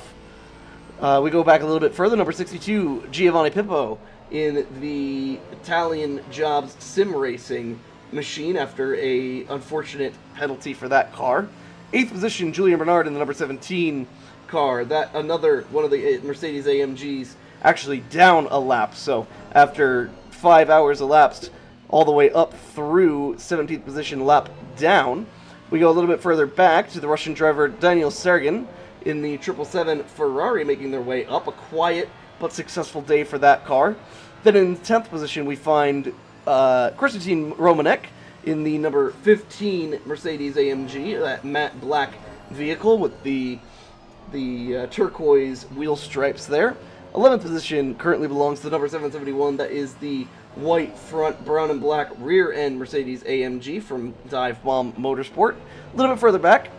We go back a little bit further, number 62, Giovanni Pippo in the Italian Jobs sim racing machine after a unfortunate penalty for that car. 8th position, Julian Bernard in the number 17 car. That another one of the Mercedes AMGs actually down a lap. So after 5 hours elapsed, all the way up through 17th position lap down. We go a little bit further back to the Russian driver Daniel Sergin in the 777 Ferrari making their way up. A quiet but successful day for that car. Then in 10th position we find Konstantin Romanek in the number 15 Mercedes AMG, that matte black vehicle with the turquoise wheel stripes there. 11th position currently belongs to the number 771, that is the white front, brown and black rear end Mercedes AMG from Dive Bomb Motorsport. A little bit further back,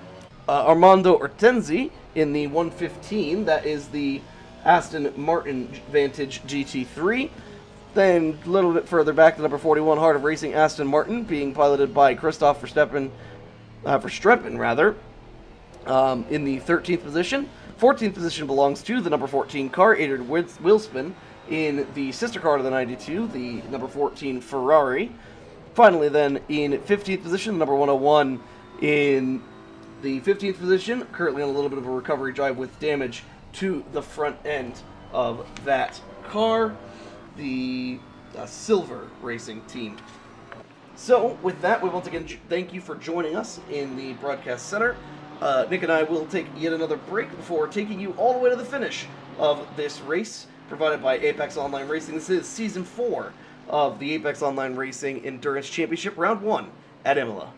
Armando Ortenzi in the 115, that is the Aston Martin Vantage GT3. Then a little bit further back, the number 41 Heart of Racing Aston Martin, being piloted by Christoph Verstappen, in the 13th position. 14th position belongs to the number 14 car, Adrian Wilspin, in the sister car to the 92, the number 14 Ferrari. Finally then, in 15th position, the number 101 in the 15th position, currently on a little bit of a recovery drive with damage to the front end of that car, the Silver Racing team. So, with that, we once again thank you for joining us in the broadcast center. Nick and I will take yet another break before taking you all the way to the finish of this race provided by Apex Online Racing. This is Season 4 of the Apex Online Racing Endurance Championship, Round 1 at Imola.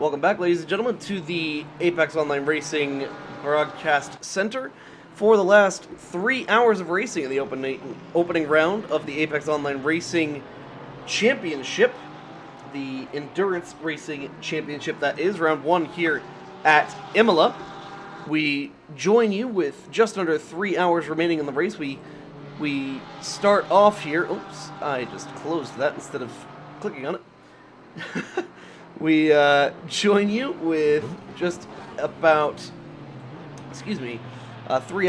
Welcome back, ladies and gentlemen, to the Apex Online Racing Broadcast Center for the last 3 hours of racing in the opening round of the Apex Online Racing Championship, the Endurance Racing Championship that is round 1 here at Imola. We join you with just under 3 hours remaining in the race. We start off here. Oops, I just closed that instead of clicking on it. We join you with just about, 3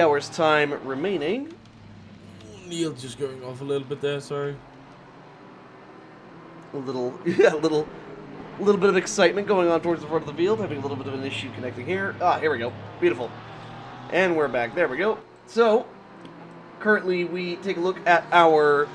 hours time remaining. Neil just going off a little bit there, sorry. A little bit of excitement going on towards the front of the field, having a little bit of an issue connecting here. Here we go. Beautiful. And we're back. There we go. So, currently we take a look at our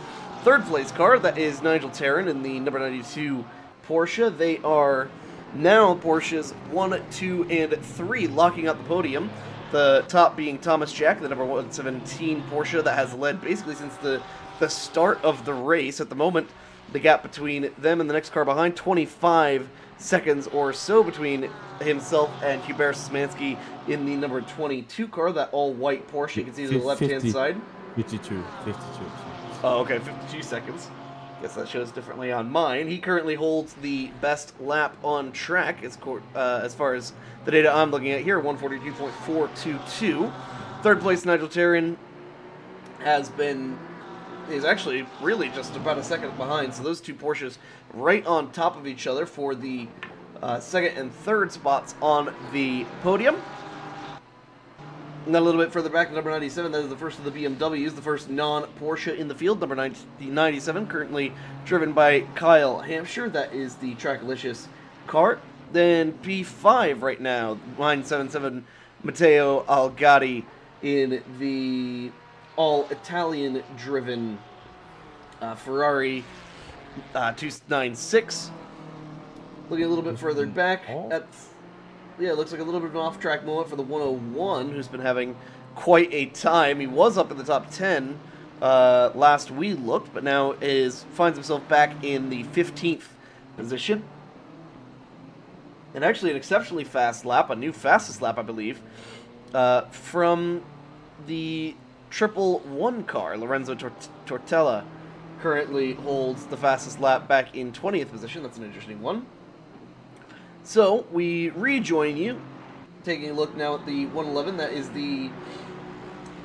third place car. That is Nigel Terran in the number 92 Porsche. They are now Porsches 1, 2, and 3 locking up the podium. The top being Thomas Jack, the number 117 Porsche that has led basically since the start of the race. At the moment, the gap between them and the next car behind, 25 seconds or so between himself and Hubert Szymanski in the number 22 car, that all-white Porsche. You can see to the left-hand side. 52. Oh, okay, 52 seconds. Guess that shows differently on mine. He currently holds the best lap on track as far as the data I'm looking at here, 142.422. Third place, Nigel Terran is actually really just about a second behind. So those two Porsches right on top of each other for the second and third spots on the podium. And then a little bit further back, number 97, that is the first of the BMWs, the first non-Porsche in the field. Number 97, currently driven by Kyle Hampshire. That is the Tracklicious car. Then P5 right now, 977 Matteo Algatti in the all-Italian-driven Ferrari 296. Looking a little bit further back at... Yeah, it looks like a little bit of an off-track moment for the 101, who's been having quite a time. He was up in the top 10 last we looked, but now finds himself back in the 15th position. And actually an exceptionally fast lap, a new fastest lap, I believe, from the 111 car. Lorenzo Tortella currently holds the fastest lap back in 20th position. That's an interesting one. So, we rejoin you, taking a look now at the 111. That is the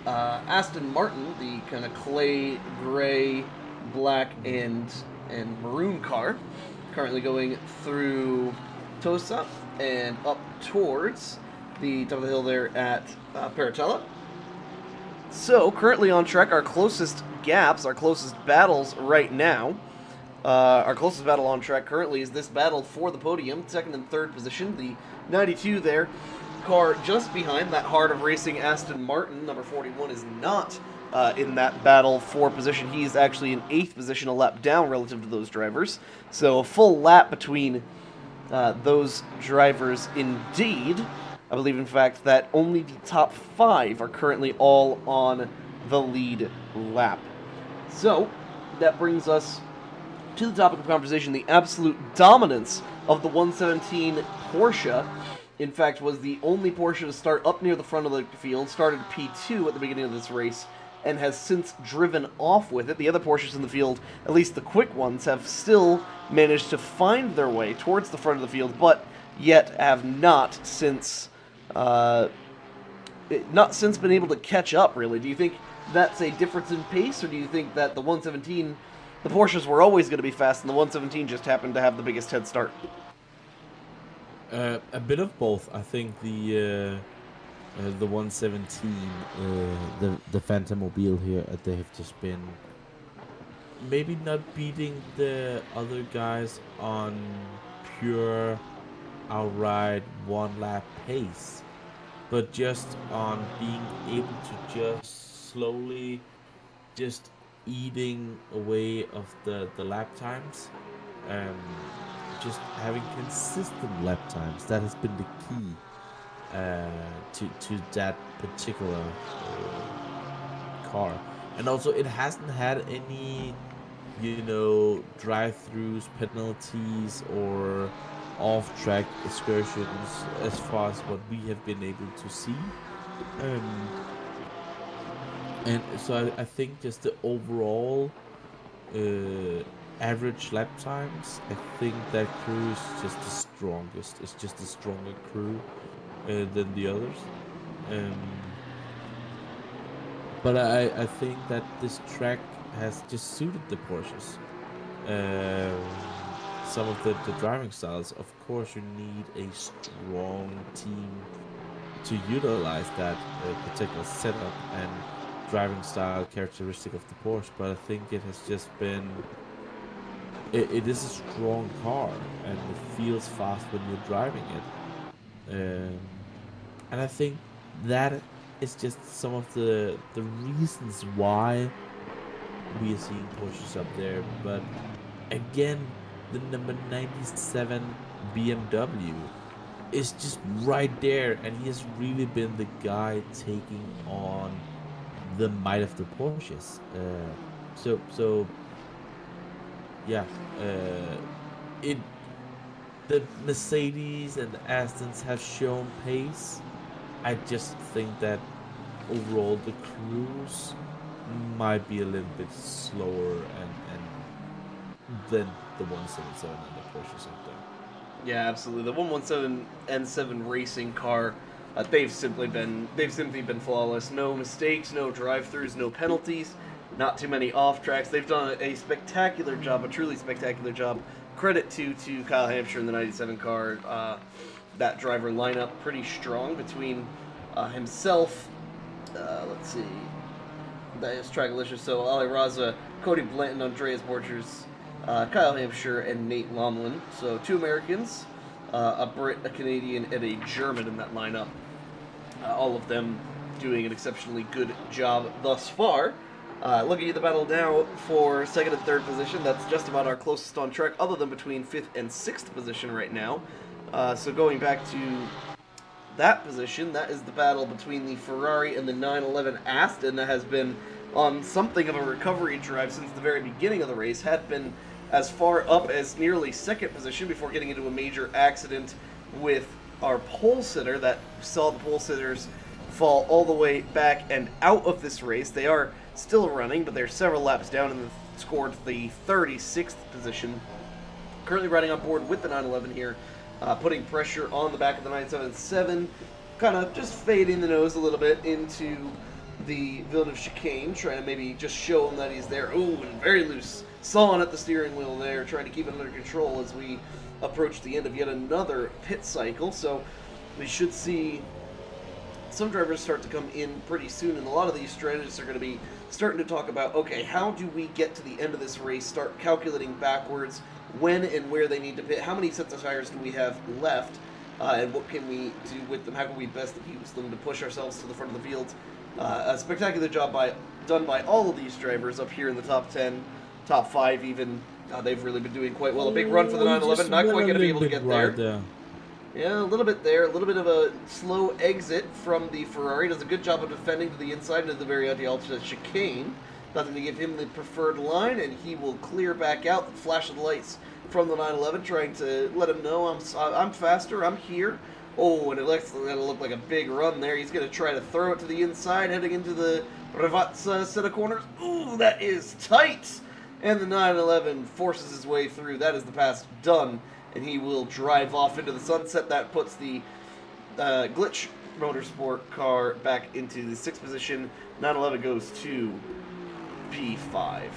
Aston Martin, the kind of clay, gray, black, and maroon car. Currently going through Tosa and up towards the top of the hill there at Paratella. So, currently on track, our closest gaps, our closest battles right now. Our closest battle on track currently is this battle for the podium, second and third position. The 92 there, car just behind that Heart of Racing Aston Martin, number 41, is not in that battle for position. He's actually in 8th position, a lap down relative to those drivers. So a full lap between those drivers indeed. I believe, in fact, that only the top 5 are currently all on the lead lap. So that brings us to the topic of conversation, the absolute dominance of the 117 Porsche. In fact, was the only Porsche to start up near the front of the field, started P2 at the beginning of this race, and has since driven off with it. The other Porsches in the field, at least the quick ones, have still managed to find their way towards the front of the field, but yet have not since been able to catch up, really. Do you think that's a difference in pace, or do you think that the 117... the Porsches were always going to be fast, and the 117 just happened to have the biggest head start? A bit of both. I think the 117, the Phantomobile here, they have just been maybe not beating the other guys on pure outright one-lap pace, but just on being able to just slowly eating away of the lap times, just having consistent lap times. That has been the key to that particular car. And also, it hasn't had any, drive-throughs, penalties, or off-track excursions as far as what we have been able to see. Um, and so I think just the overall average lap times, I think that crew is just the strongest. It's just a stronger crew than the others. Um, but I think that this track has just suited the Porsches. Some of the driving styles, of course, you need a strong team to utilize that particular setup and driving style characteristic of the Porsche. But I think it has just been it is a strong car and it feels fast when you're driving it. And I think that is just some of the reasons why we are seeing Porsches up there. But again, the number 97 BMW is just right there, and he has really been the guy taking on the might of the Porsches. So yeah, it the Mercedes and the Astons have shown pace. I just think that overall the crews might be a little bit slower and than the 177 and the Porsches out there. Yeah, absolutely. The 117 N7 racing car, they've simply been flawless. No mistakes, no drive-throughs, no penalties, not too many off tracks. They've done a spectacular job, a truly spectacular job. Credit to Kyle Hampshire in the 97 car. That driver lineup pretty strong between himself. Let's see. That is Trackalicious. So Ali Raza, Cody Blanton, Andreas Borchers, Kyle Hampshire, and Nate Lomlin. So 2 Americans, a Brit, a Canadian, and a German in that lineup. All of them doing an exceptionally good job thus far. Looking at the battle now for second and third position, that's just about our closest on track, other than between 5th and 6th position right now. So going back to that position, that is the battle between the Ferrari and the 911 Aston that has been on something of a recovery drive since the very beginning of the race, had been as far up as nearly second position before getting into a major accident with our pole sitter that saw the pole sitters fall all the way back and out of this race. They are still running, but they're several laps down and scored the 36th position. Currently riding on board with the 911 here, putting pressure on the back of the 977, kind of just fading the nose a little bit into the Villeneuve chicane, trying to maybe just show him that he's there. Ooh, and very loose. Sawing at the steering wheel there, trying to keep it under control as we approach the end of yet another pit cycle. So we should see some drivers start to come in pretty soon, and a lot of these strategists are going to be starting to talk about, okay, how do we get to the end of this race, start calculating backwards when and where they need to pit, how many sets of tires do we have left, and what can we do with them, how can we best use them to push ourselves to the front of the field. A spectacular job done by all of these drivers up here in the top 10, top 5 even. They've really been doing quite well. A big run for the 911, not quite going to be able to get there. Yeah, a little bit there. A little bit of a slow exit from the Ferrari. Does a good job of defending to the inside of the Variante Alta chicane. Nothing to give him the preferred line, and he will clear back out. The flash of the lights from the 911, trying to let him know I'm faster. I'm here. Oh, and it looks going to look like a big run there. He's going to try to throw it to the inside, heading into the Ravazza set of corners. Ooh, that is tight. And the 911 forces his way through. That is the pass done. And he will drive off into the sunset. That puts the Glitch Motorsport car back into the 6th position. 911 goes to P5.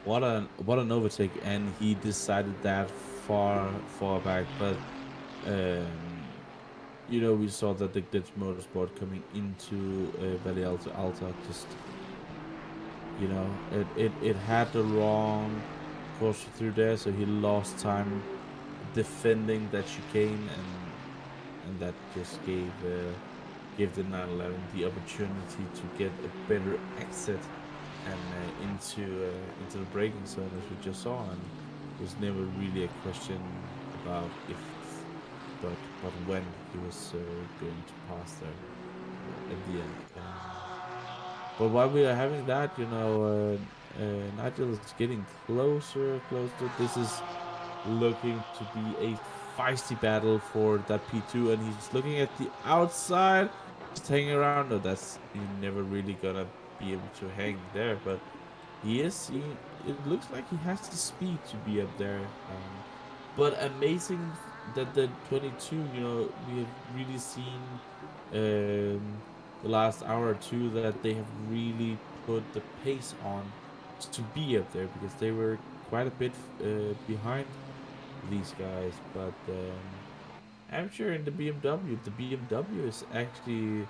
What an overtake, and he decided that far back. But we saw that the Glitch Motorsport coming into Valle Alta just, it had the wrong course through there, so he lost time defending that chicane, and that just gave the 911 the opportunity to get a better exit and into the braking zone, as we just saw. And it was never really a question about if, but when he was going to pass there at the end. But while we are having that, Nigel is getting closer. This is looking to be a feisty battle for that P2, and he's looking at the outside, just hanging around. No, that's he's never really gonna be able to hang there, but he is. It looks like he has the speed to be up there. But amazing that the 22, we have really seen the last hour or two that they have really put the pace on to be up there, because they were quite a bit behind these guys. But I'm sure in the BMW is actually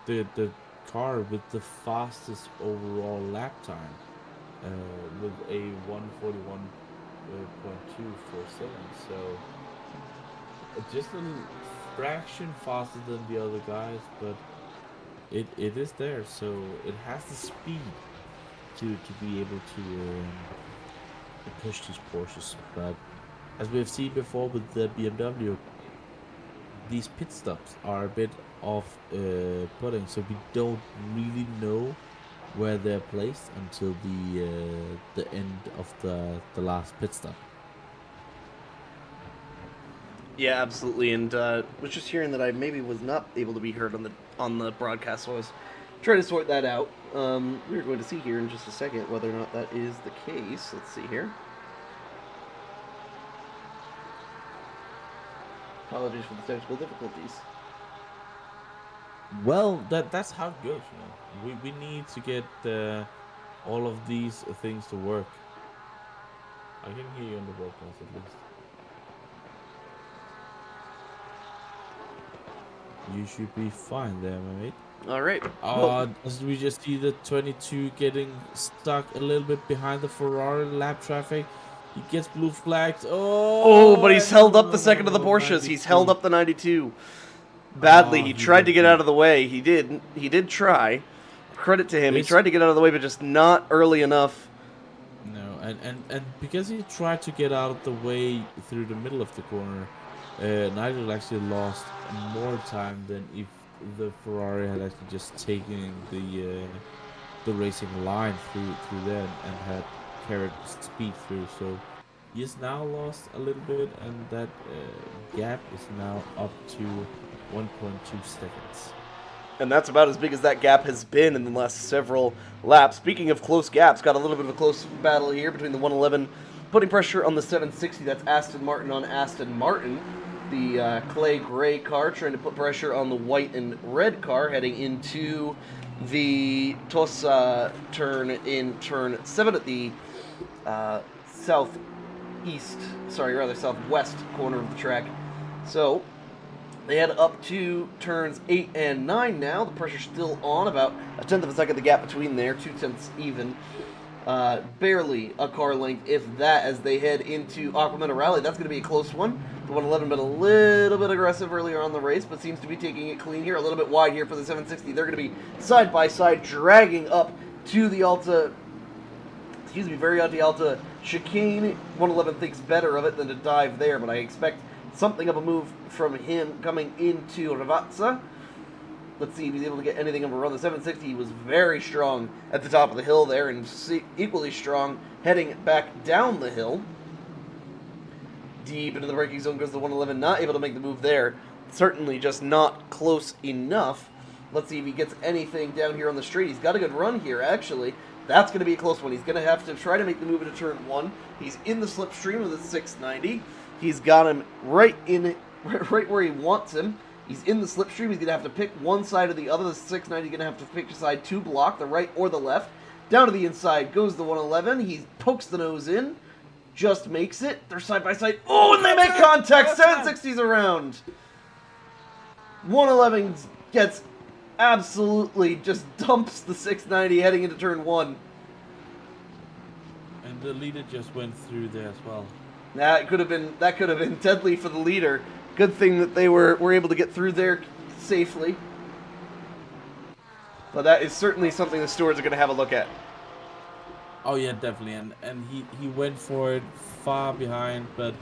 the car with the fastest overall lap time, with a 1:41.247. So just a fraction faster than the other guys, but it is there. So it has the speed to be able to push these Porsches. But as we've seen before with the BMW, these pit stops are a bit off putting, so we don't really know where they're placed until the end of the last pit stop. Yeah, absolutely. And was just hearing that I maybe was not able to be heard on the broadcast, so I was trying to sort that out. We're going to see here in just a second whether or not that is the case. Let's see here. Apologies for the technical difficulties. Well, that's how it goes. We need to get all of these things to work. I can hear you on the broadcast at least. You should be fine there, my mate. All right. As we just see the 22 getting stuck a little bit behind the Ferrari lap traffic. He gets blue flagged. Oh, but he's held up the second of the Porsches. 92. He's held up the 92 badly. He tried to get out of the way. He did try. Credit to him. He tried to get out of the way, but just not early enough. No, and because he tried to get out of the way through the middle of the corner, Nigel actually lost more time than if the Ferrari had actually just taken the racing line through there and had carried speed through. So he has now lost a little bit, and that gap is now up to 1.2 seconds. And that's about as big as that gap has been in the last several laps. Speaking of close gaps, got a little bit of a close battle here between the 111 putting pressure on the 760. That's Aston Martin on Aston Martin. The clay gray car trying to put pressure on the white and red car heading into the Tosa turn in turn 7 at the southwest corner of the track. So they head up to turns 8 and 9 now. The pressure's still on, about a tenth of a second the gap between there, 2/10 even. Barely a car length, if that, as they head into Aquamena Rally. That's going to be a close one. The 111 been a little bit aggressive earlier on the race, but seems to be taking it clean here. A little bit wide here for the 760. They're going to be side by side, dragging up to the Variante Alta chicane. 111 thinks better of it than to dive there, but I expect something of a move from him coming into Ravazza. Let's see if he's able to get anything of a run. The 760 was very strong at the top of the hill there, and equally strong heading back down the hill. Deep into the braking zone goes the 111, not able to make the move there. Certainly just not close enough. Let's see if he gets anything down here on the straight. He's got a good run here, actually. That's going to be a close one. He's going to have to try to make the move into turn 1. He's in the slipstream of the 690. He's got him right where he wants him. He's in the slipstream. He's going to have to pick one side or the other. The 690 is going to have to pick a side to block, the right or the left. Down to the inside goes the 111. He pokes the nose in. Just makes it. They're side by side. Oh, and they make contact. 760's around. 111 gets absolutely just dumps the 690 heading into turn 1. And the leader just went through there as well. That could have been deadly for the leader. Good thing that they were able to get through there safely. But that is certainly something the stewards are going to have a look at. Oh yeah, definitely, and he went for it far behind, but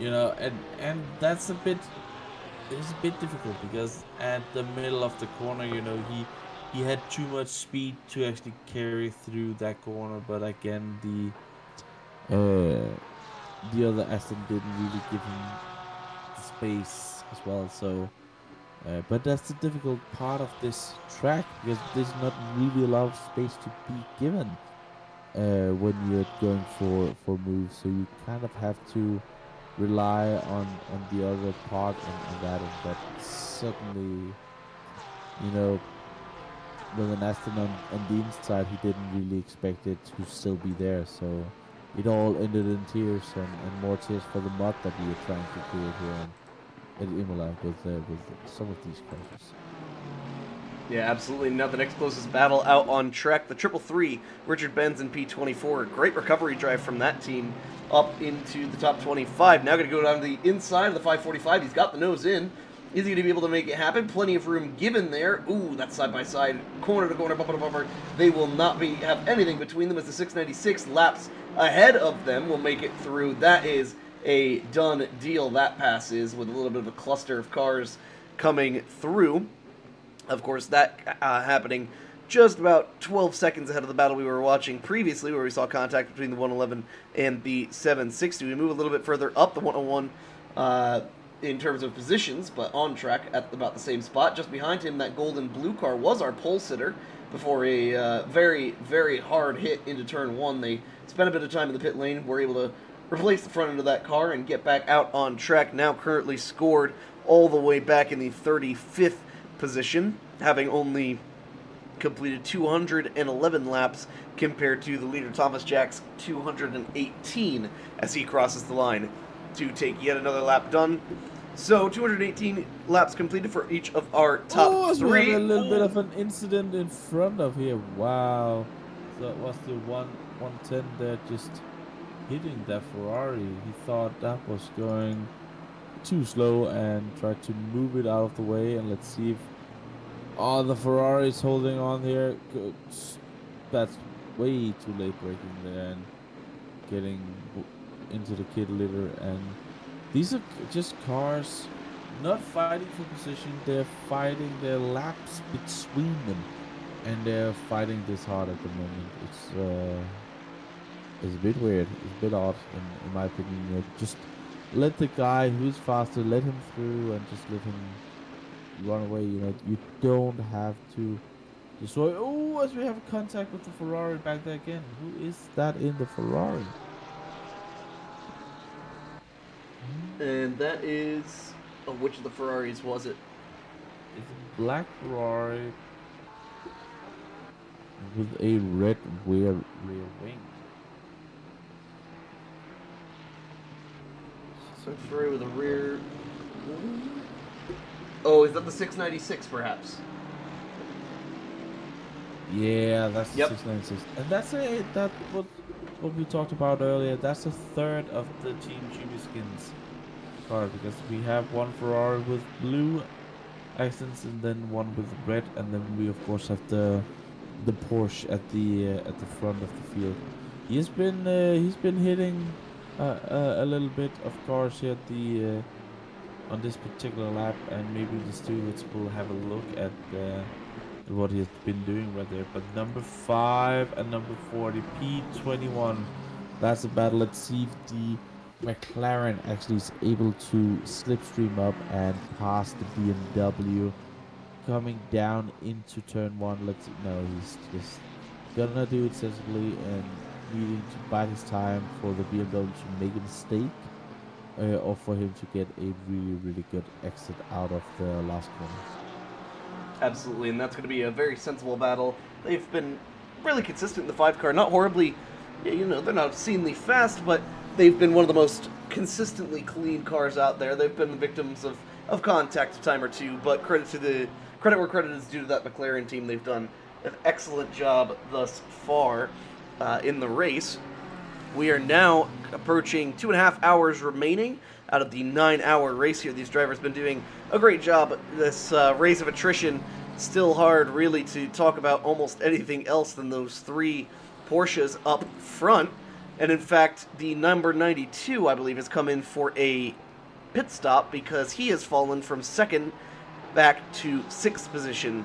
and that's a bit difficult, because at the middle of the corner, he had too much speed to actually carry through that corner. But again, The other Aston didn't really give him the space as well. So, but that's the difficult part of this track because there's not really a lot of space to be given when you're going for moves. So you kind of have to rely on the other part and that, and that suddenly, you know, with an Aston on the inside, he didn't really expect it to still be there. So it all ended in tears and more tears for the mod that we are trying to create here at Imola with some of these crashes. Yeah, absolutely. Now the next closest battle out on track, the 333, Richard Benz and P24. Great recovery drive from that team up into the top 25. Now going to go down to the inside of the 545. He's got the nose in. Is he going to be able to make it happen? Plenty of room given there. Ooh, that's side-by-side, corner to corner, bumper to bumper. They will not have anything between them as the 696 laps ahead of them will make it through. That is a done deal. That pass is with a little bit of a cluster of cars coming through. Of course, that happening just about 12 seconds ahead of the battle we were watching previously, where we saw contact between the 111 and the 760. We move a little bit further up the 101 in terms of positions, but on track at about the same spot. Just behind him, that golden blue car was our pole sitter before a very, very hard hit into turn one. They spent a bit of time in the pit lane, were able to replace the front end of that car and get back out on track. Now currently scored all the way back in the 35th position, having only completed 211 laps compared to the leader Thomas Jack's 218 as he crosses the line to take yet another lap done. So 218 laps completed for each of our top so three. We have a little bit of an incident in front of here. Wow. So it was the 110 there just hitting that Ferrari. He thought that was going too slow and tried to move it out of the way. And let's see if the Ferrari is holding on here. Good. That's way too late braking there and getting into the kid litter. And these are just cars not fighting for position. They're fighting their laps between them, and they're fighting this hard at the moment. It's a bit weird. It's a bit odd in my opinion. You know, just let the guy who's faster, let him through and just let him run away. You know, you don't have to destroy. Oh, as we have contact with the Ferrari back there again. Who is that in the Ferrari? And that is... Oh, which of the Ferraris was it? It's a black Ferrari with a red rear wing. So Ferrari with a rear... Oh, is that the 696 perhaps? Yeah, that's the Yep. 696. And that's what we talked about earlier. That's a third of the Team Chibi Skins car, because we have one Ferrari with blue accents and then one with red, and then we of course have the Porsche at the front of the field. He's been hitting a little bit of cars here at the on this particular lap, and maybe the stewards will have a look at what he's been doing right there. But number 5 and number 40, P21, that's a battle. Let's see if the McLaren actually is able to slipstream up and pass the BMW coming down into turn 1. He's just gonna do it sensibly and needing to bide his time for the BMW to make a mistake, or for him to get a really, really good exit out of the last corner. Absolutely, and that's going to be a very sensible battle. They've been really consistent in the 5 car. Not horribly, you know, they're not obscenely fast, but they've been one of the most consistently clean cars out there. They've been the victims of contact a time or two, but credit where credit is due to that McLaren team. They've done an excellent job thus far in the race. We are now approaching 2.5 hours remaining out of the 9-hour race here. These drivers have been doing a great job. This race of attrition, still hard really to talk about almost anything else than those 3 Porsches up front. And in fact, the number 92, I believe, has come in for a pit stop because he has fallen from 2nd back to 6th position.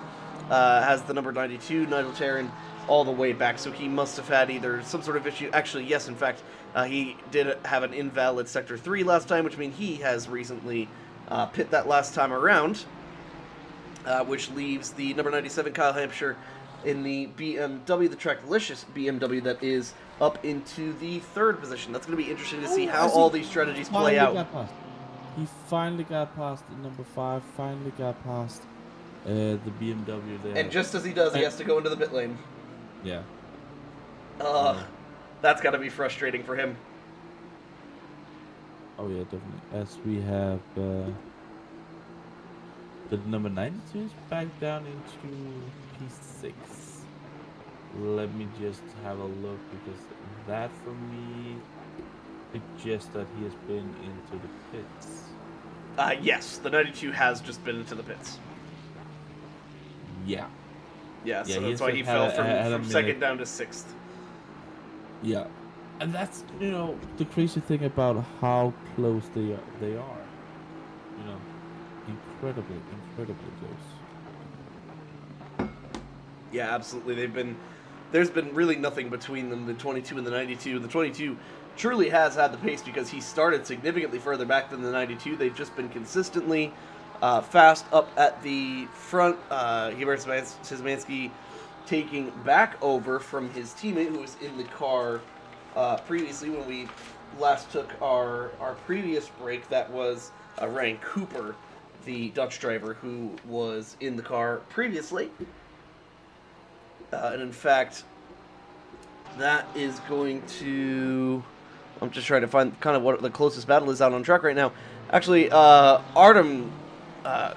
Has the number 92, Nigel Terran, all the way back. So he must have had either some sort of issue. Actually, yes, in fact, He did have an invalid Sector 3 last time, which means he has recently pit that last time around, which leaves the number 97 Kyle Hampshire in the BMW, the Tracklicious BMW, that is up into the 3rd position. That's going to be interesting to see how all these strategies play out. He finally got past the number 5, finally got past the BMW there. And just as he does, he has to go into the pit lane. Yeah. That's got to be frustrating for him. Oh yeah, definitely. As we have the number 92 is back down into P6. Let me just have a look, because that for me suggests that he has been into the pits. Yes, the 92 has just been into the pits. Yeah. Yeah, so that's why he fell from 2nd down to 6th. Yeah. And that's, you know, the crazy thing about how close they are. You know, incredibly close. Yeah, absolutely. There's been really nothing between them, the 22 and the 92. The 22 truly has had the pace because he started significantly further back than the 92. They've just been consistently fast up at the front. Hubert Szymanski taking back over from his teammate who was in the car previously when we last took our previous break. That was Ryan Cooper, the Dutch driver who was in the car previously. And in fact, that is going to... I'm just trying to find kind of what the closest battle is out on track right now. Actually, Artem in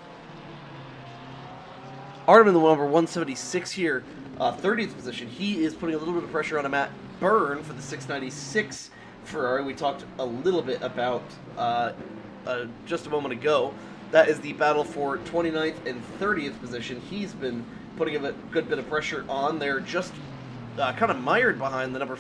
the number 176 here, 30th position. He is putting a little bit of pressure on a Matt Byrne for the 696 Ferrari. We talked a little bit about just a moment ago. That is the battle for 29th and 30th position. He's been putting a good bit of pressure on. They're just kind of mired behind the number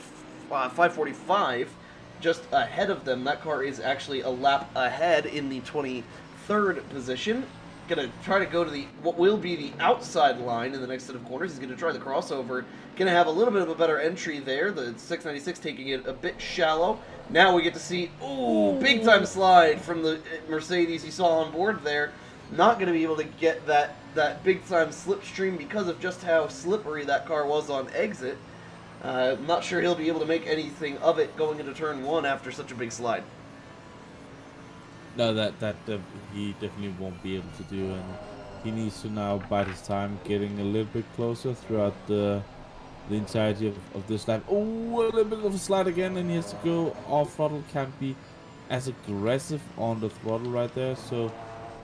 545, just ahead of them. That car is actually a lap ahead in the 23rd position. Going to try to go to what will be the outside line in the next set of corners. He's going to try the crossover. Going to have a little bit of a better entry there. The 696 taking it a bit shallow. Now we get to see, big time slide from the Mercedes you saw on board there. Not going to be able to get that big time slipstream because of just how slippery that car was on exit. Not sure he'll be able to make anything of it going into turn 1 after such a big slide. No, that he definitely won't be able to do, and he needs to now bide his time, getting a little bit closer throughout the entirety of this lap. Oh, a little bit of a slide again, and he has to go off throttle. Can't be as aggressive on the throttle right there, so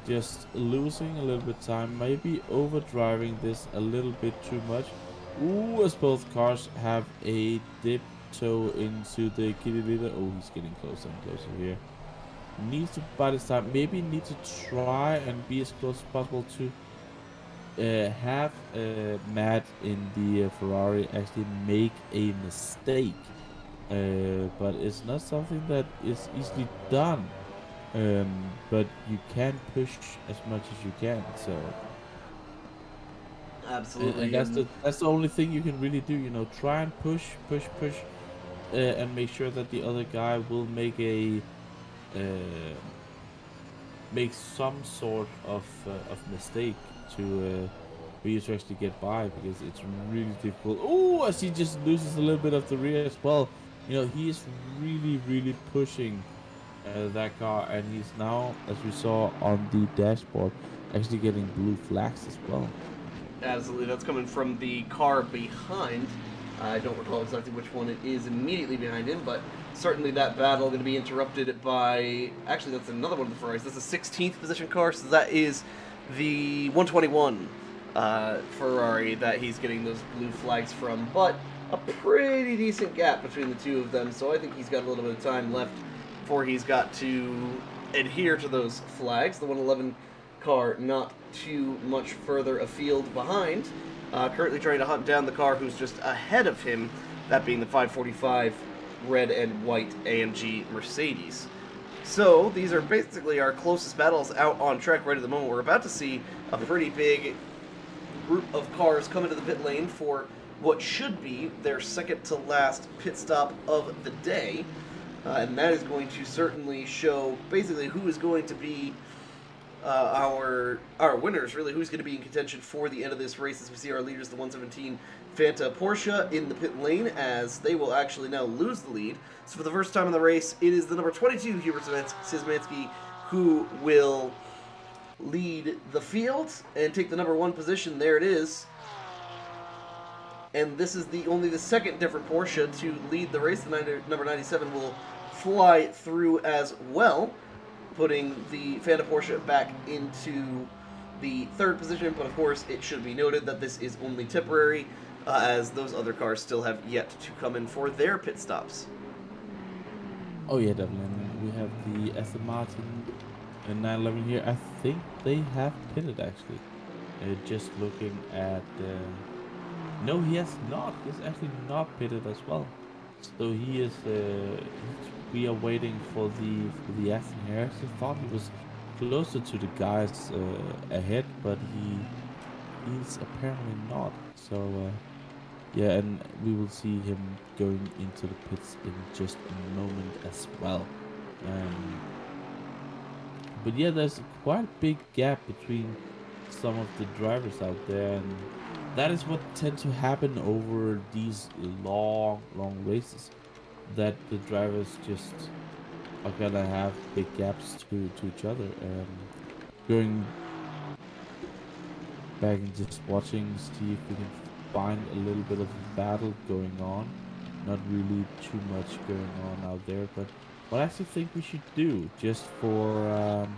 just losing a little bit of time, maybe overdriving this a little bit too much. Ooh, as both cars have a dip toe into the kitty litter. Oh, he's getting closer and closer here. Needs to bide his time. Maybe need to try and be as close as possible to have Matt in the Ferrari actually make a mistake. But it's not something that is easily done. But you can push as much as you can. So absolutely, and that's the only thing you can really do. You know, try and push, and make sure that the other guy will make some sort of mistake to for you to actually get by, because it's really difficult. Oh, as he just loses a little bit of the rear as well. You know, he is really pushing that car, and he's now, as we saw on the dashboard, actually getting blue flags as well. Absolutely, that's coming from the car behind. I don't recall exactly which one it is immediately behind him, but certainly that battle going to be interrupted by... Actually, that's another one of the Ferraris. That's a 16th position car, so that is the 121 Ferrari that he's getting those blue flags from. But a pretty decent gap between the two of them, so I think he's got a little bit of time left before he's got to adhere to those flags. The 111 car not too much further afield behind. Currently trying to hunt down the car who's just ahead of him, that being the 545 red and white AMG Mercedes. So these are basically our closest battles out on track right at the moment. We're about to see a pretty big group of cars come into the pit lane for what should be their second to last pit stop of the day. and that is going to certainly show basically who is going to be our winners, really, who's going to be in contention for the end of this race, as we see our leaders, the 117 Fanta Porsche, in the pit lane, as they will actually now lose the lead. So for the first time in the race, it is the number 22 Hubert Szymanski who will lead the field and take the number 1 position. There it is. And this is only the second different Porsche to lead the race. The number 97 will fly through as well, putting the Fanta Porsche back into the 3rd position. But of course, it should be noted that this is only temporary, as those other cars still have yet to come in for their pit stops. Oh yeah, definitely. We have the Aston Martin and 911 here. I think they have pitted actually. Just looking at. No, he has not. He's actually not pitted as well. So he is. We are waiting for the Aston here. I thought he was closer to the guys ahead, but he's apparently not. So yeah, and we will see him going into the pits in just a moment as well. But yeah, there's quite a big gap between some of the drivers out there, and that is what tends to happen over these long races, that the drivers just are gonna have big gaps to each other. Going back and just watching, see if we can find a little bit of a battle going on. Not really too much going on out there, but what I actually think we should do, just for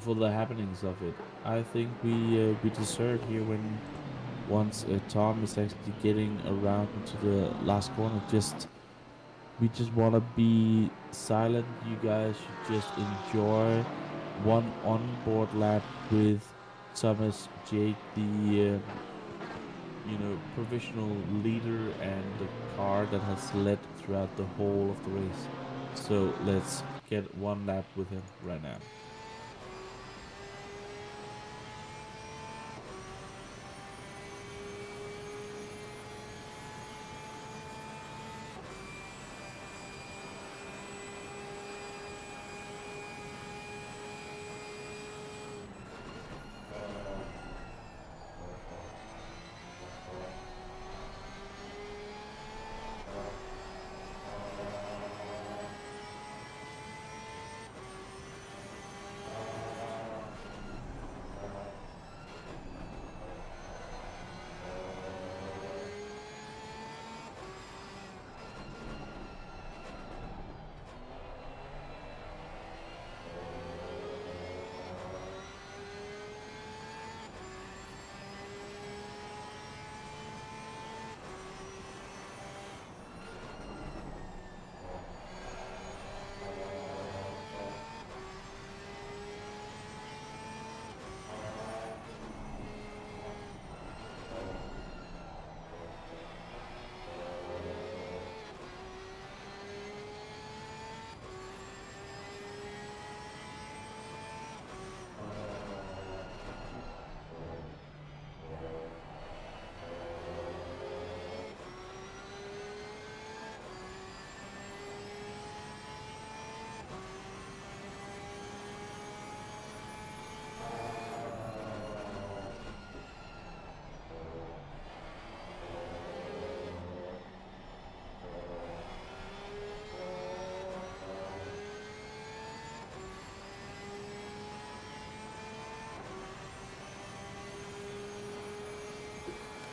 the happenings of it, I think we deserve here when once Tom is actually getting around to the last corner, we just want to be silent. You guys should just enjoy one onboard lap with Thomas, Jake, the provisional leader and the car that has led throughout the whole of the race. So let's get one lap with him right now.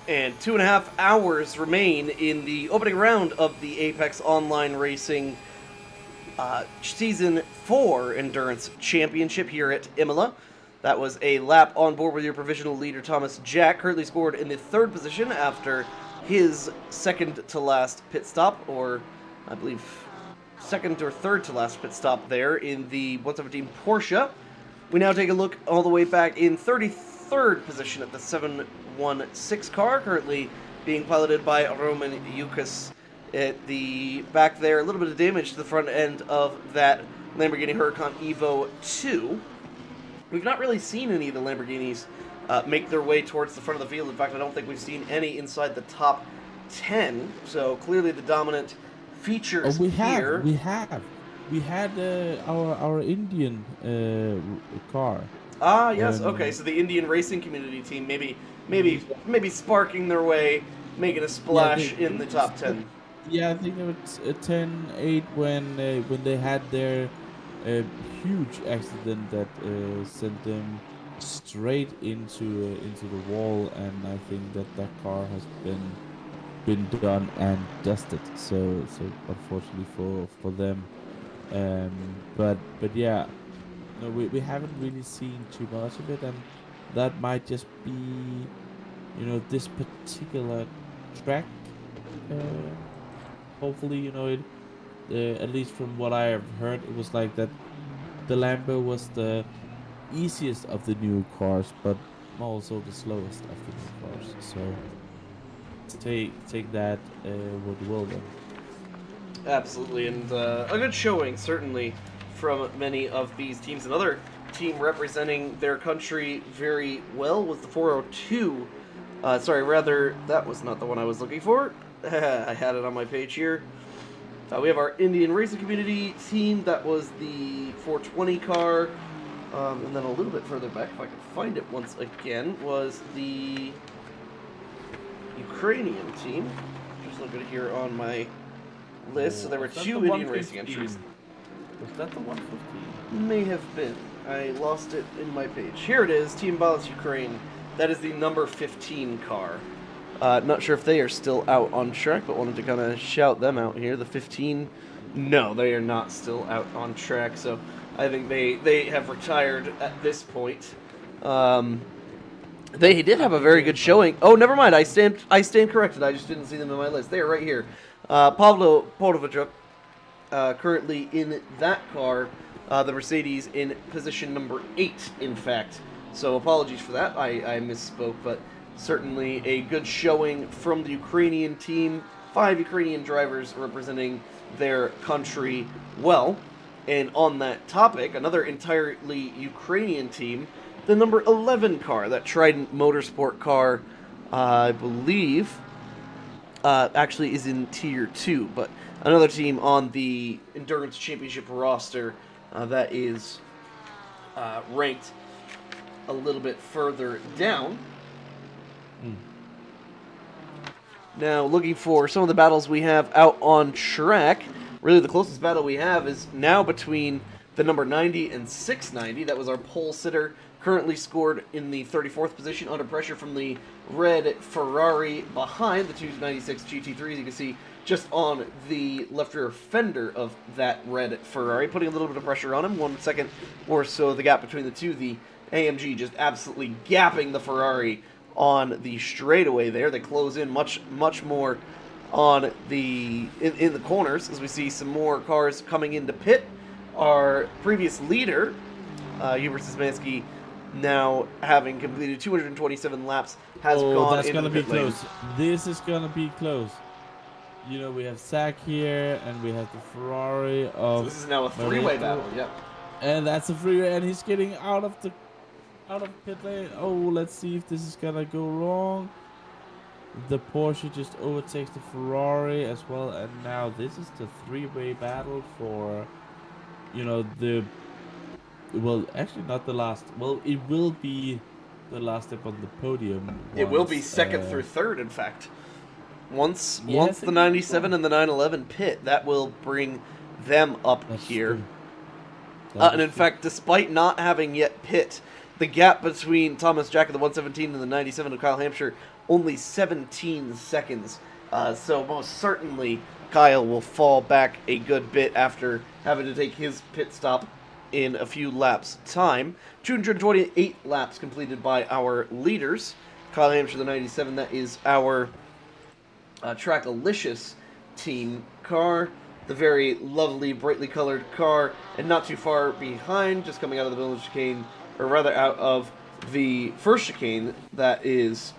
And 2.5 hours remain in the opening round of the Apex Online Racing Season 4 Endurance Championship here at Imola. That was a lap on board with your provisional leader, Thomas Jack, currently scored in the 3rd position after his second to last pit stop, or I believe second or third to last pit stop there in the 117 Porsche. We now take a look all the way back in 33rd position at the 716 car, currently being piloted by Roman Yukas. At the back there, a little bit of damage to the front end of that Lamborghini Huracan Evo 2. We've not really seen any of the Lamborghinis make their way towards the front of the field. In fact, I don't think we've seen any inside the top 10. So clearly the dominant features we here. had our Indian car. Ah, yes. Okay, so the Indian racing community team maybe sparking their way, making a splash in the top 10. Yeah, I think it was 10-8 when they had their huge accident that sent them straight into the wall, and I think that car has been done and dusted. So unfortunately for them, but yeah, no, we haven't really seen too much of it, and that might just be, this particular track. Uh, Hopefully, it. At least from what I have heard, it was like that. The Lambo was the easiest of the new cars, but also the slowest of the new cars. So take that what you will then. Absolutely, and a good showing, certainly, from many of these teams. Another team representing their country very well was the 402. Sorry, rather, that was not the one I was looking for. I had it on my page here. We have our Indian Racing Community team. That was the 420 car. And then a little bit further back, if I can find it once again, was the Ukrainian team. Just look at it here on my list. So there were two Indian racing entries. Was that the 115? May have been. I lost it in my page. Here it is, Team Balance Ukraine. That is the number 15 car. Not sure if they are still out on track, but wanted to kind of shout them out here. The 15, no, they are not still out on track, so I think they have retired at this point. They did have a very good showing. Oh, never mind. I stand corrected. I just didn't see them in my list. They are right here. Pavlo Podovachuk, currently in that car. The Mercedes in position number 8, in fact. So apologies for that. I misspoke, but certainly a good showing from the Ukrainian team. 5 Ukrainian drivers representing their country well. And on that topic, another entirely Ukrainian team, the number 11 car, that Trident Motorsport car, I believe, actually is in Tier 2, but another team on the Endurance Championship roster that is ranked a little bit further down. Now, looking for some of the battles we have out on track. Really, the closest battle we have is now between the number 90 and 690. That was our pole sitter, currently scored in the 34th position under pressure from the red Ferrari behind the 296 GT3. As you can see, just on the left rear fender of that red Ferrari, putting a little bit of pressure on him. 1 second or so the gap between the two. The AMG just absolutely gapping the Ferrari on the straightaway there. They close in much more on the in the corners as we see some more cars coming into pit. Our previous leader, Hubert Szymanski, now having completed 227 laps, has gone that's into gonna the be pit lane. close. This is gonna be close. We have Zach here, and we have the Ferrari of. So this is now a three-way battle. Yep. And that's a freeway, and he's getting out of pit lane. Oh, let's see if this is gonna go wrong. The Porsche just overtakes the Ferrari as well, and now this is the three-way battle for, well, actually not the last. Well, it will be the last step on the podium. It will be second through third, in fact. Once the 97 and the 911 pit, that will bring them up here. And in fact, despite not having yet pit, the gap between Thomas Jack of the 117 and the 97 of Kyle Hampshire, only 17 seconds. So most certainly, Kyle will fall back a good bit after having to take his pit stop in a few laps' time. 228 laps completed by our leaders. Kyle Hampshire, the 97, that is our Trackalicious team car. The very lovely, brightly colored car, and not too far behind, just coming out of the village chicane, or rather out of the first chicane, that is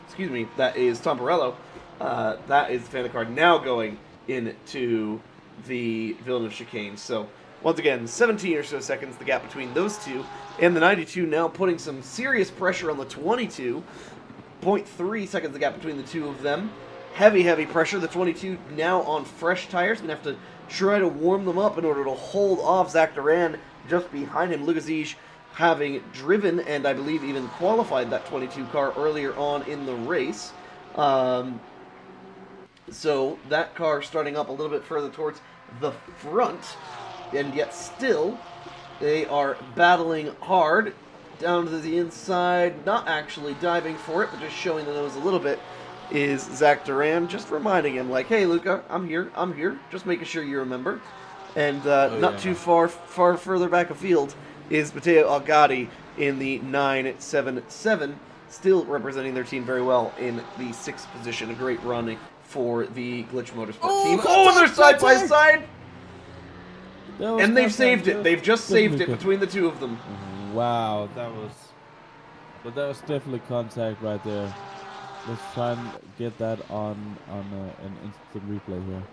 Tom Borello. That is the Fanta car now going into the Villeneuve chicane. So, once again, 17 or so seconds, the gap between those two, and the 92 now putting some serious pressure on the 22. 0.3 seconds the gap between the two of them. heavy pressure. The 22 now on fresh tires. Going to have to try to warm them up in order to hold off Zach Duran just behind him. Lugasic having driven and I believe even qualified that 22 car earlier on in the race. So that car starting up a little bit further towards the front, and yet still they are battling hard down to the inside, not actually diving for it, but just showing the nose a little bit, is Zach Duran, just reminding him, like, hey, Luca, I'm here, just making sure you remember. And not too far further back afield is Matteo Algatti in the 977, still representing their team very well in the 6th position. A great running for the Glitch Motorsport team. Oh, and they're side by side! And they've saved it. They've just saved it between the two of them. Wow, that was definitely contact right there. Let's try and get that on an instant replay here.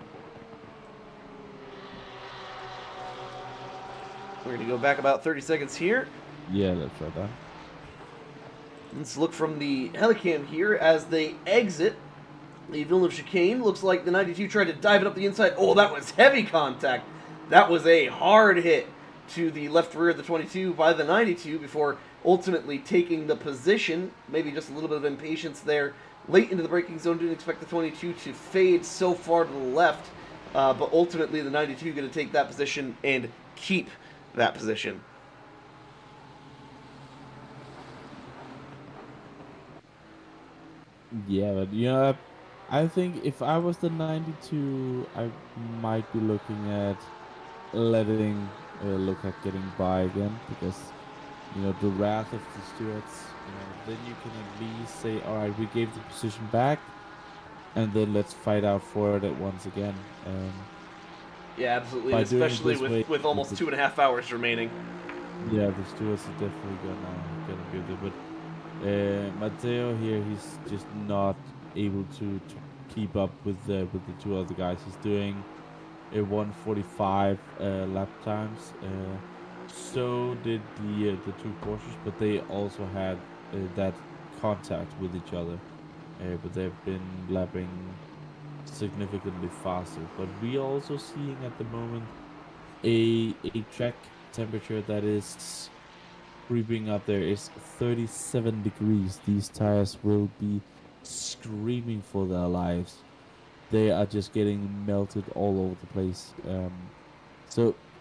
We're going to go back about 30 seconds here. Yeah, let's try that. Let's look from the helicam here as they exit the Villeneuve chicane. Looks like the 92 tried to dive it up the inside. Oh, that was heavy contact. That was a hard hit to the left rear of the 22 by the 92 before ultimately taking the position. Maybe just a little bit of impatience there. Late into the braking zone, didn't expect the 22 to fade so far to the left. But ultimately the 92 going to take that position and keep that position. Yeah, but you know, I think if I was the 92, I might be looking at letting look at getting by again, because you know the wrath of the stewards. You know, then you can at least say, all right, we gave the position back, and then let's fight out for it once again. Yeah, absolutely, and especially with almost 2.5 hours remaining. Yeah, the stewards are definitely gonna be there, but Matteo here, he's just not able to keep up with the two other guys. He's doing a 145 lap times. So did the two Porsches, but they also had that contact with each other. But they've been lapping significantly faster. But we are also seeing at the moment a track temperature that is creeping up. There is 37 degrees. These tires will be screaming for their lives. They are just getting melted all over the place.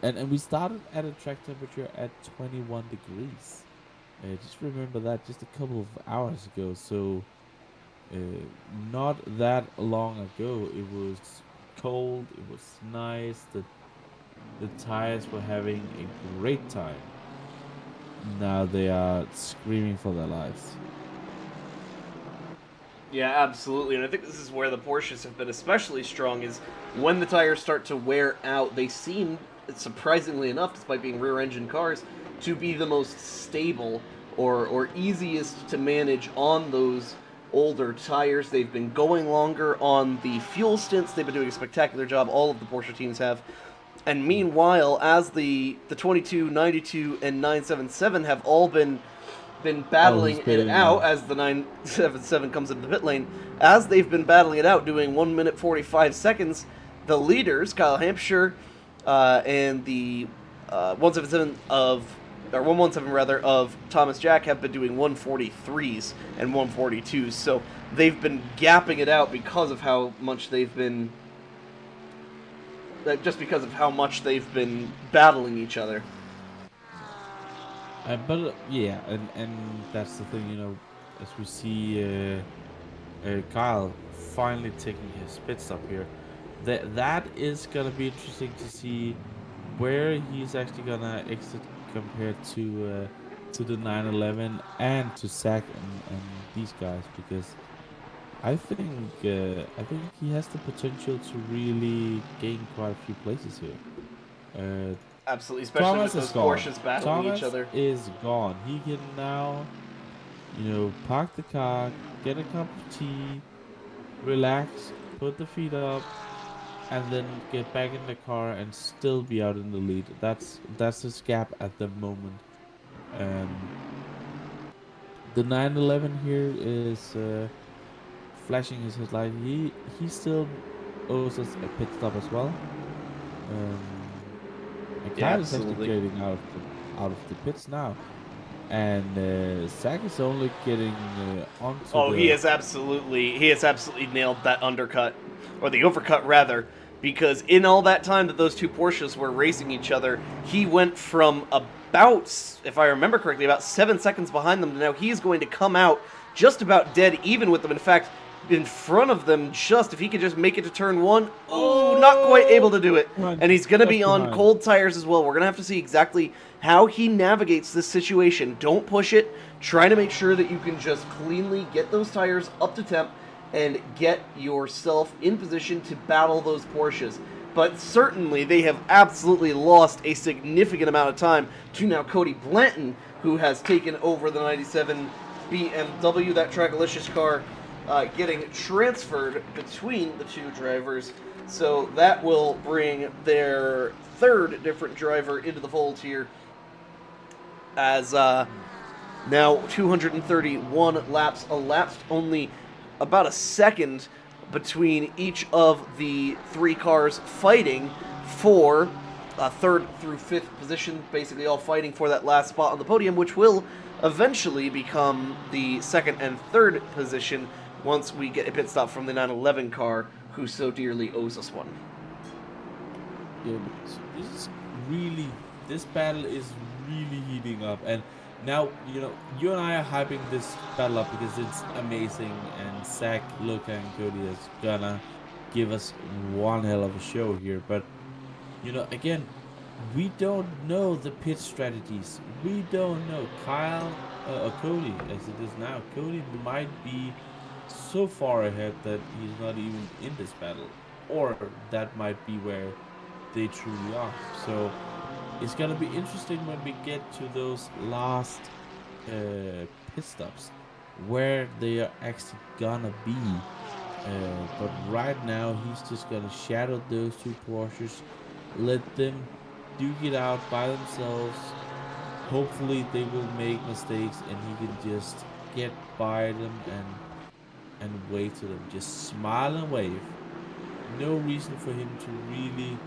And we started at a track temperature at 21 degrees. Just remember that just a couple of hours ago. So not that long ago, it was cold, it was nice, the tires were having a great time. Now they are screaming for their lives. Yeah, absolutely, and I think this is where the Porsches have been especially strong, is when the tires start to wear out, they seem, surprisingly enough, despite being rear-engine cars, to be the most stable or easiest to manage on those older tires. They've been going longer on the fuel stints. They've been doing a spectacular job. All of the Porsche teams have. And meanwhile, as the 22, 92, and 977 have all been battling it out, as the 977 comes into the pit lane, as they've been battling it out, doing 1 minute 45 seconds, the leaders, Kyle Hampshire and the 117 rather of Thomas Jack, have been doing 143s and 142s. So they've been gapping it out because of how much they've been, just because of how much they've been battling each other. Yeah, and that's the thing, you know, as we see Kyle finally taking his pit stop here, that is gonna be interesting to see where he's actually gonna exit compared to the 911 and to Zach and these guys, because I think he has the potential to really gain quite a few places here. Absolutely, especially Thomas with those Porsches battling Thomas each other. is gone. He can now, you know, park the car, get a cup of tea, relax, put the feet up, and then get back in the car and still be out in the lead. That's his gap at the moment. The 911 here is flashing his headlight. He still owes us a pit stop as well. And Yeah, Kyle is actually absolutely. getting out of the pits now, and Zach is only getting onto Oh, the. he has absolutely nailed that undercut, or the overcut rather, because in all that time that those two Porsches were racing each other, he went from about, if I remember correctly, about 7 seconds behind them to now he's going to come out just about dead even with them. In fact, in front of them, just if he could just make it to turn one, oh, not quite able to do it. Behind, And he's going to just be on behind. cold tires as well. We're going to have to see exactly how he navigates this situation. Don't push it. Try to make sure that you can just cleanly get those tires up to temp and get yourself in position to battle those Porsches. But certainly they have absolutely lost a significant amount of time to now Cody Blanton, who has taken over the 97 BMW, that Trackalicious car, getting transferred between the two drivers. So that will bring their third different driver into the fold here, as now 231 laps elapsed, only about a second between each of the three cars fighting for third through fifth position, basically all fighting for that last spot on the podium, which will eventually become the second and third position once we get a pit stop from the 911 car, who so dearly owes us one. Yeah, but this is really, this battle is really heating up, and now you and I are hyping this battle up because it's amazing, and Zach, Luca, and Cody is gonna give us one hell of a show here. But again, we don't know the pit strategies. We don't know or Cody, as it is now. Cody might be so far ahead that he's not even in this battle, or that might be where they truly are. So it's gonna be interesting when we get to those last pit stops, where they are actually gonna be. But right now, he's just gonna shadow those two Porsches, let them duke it out by themselves. Hopefully, they will make mistakes, and he can just get by them and wave to them. Just smile and wave. No reason for him to really,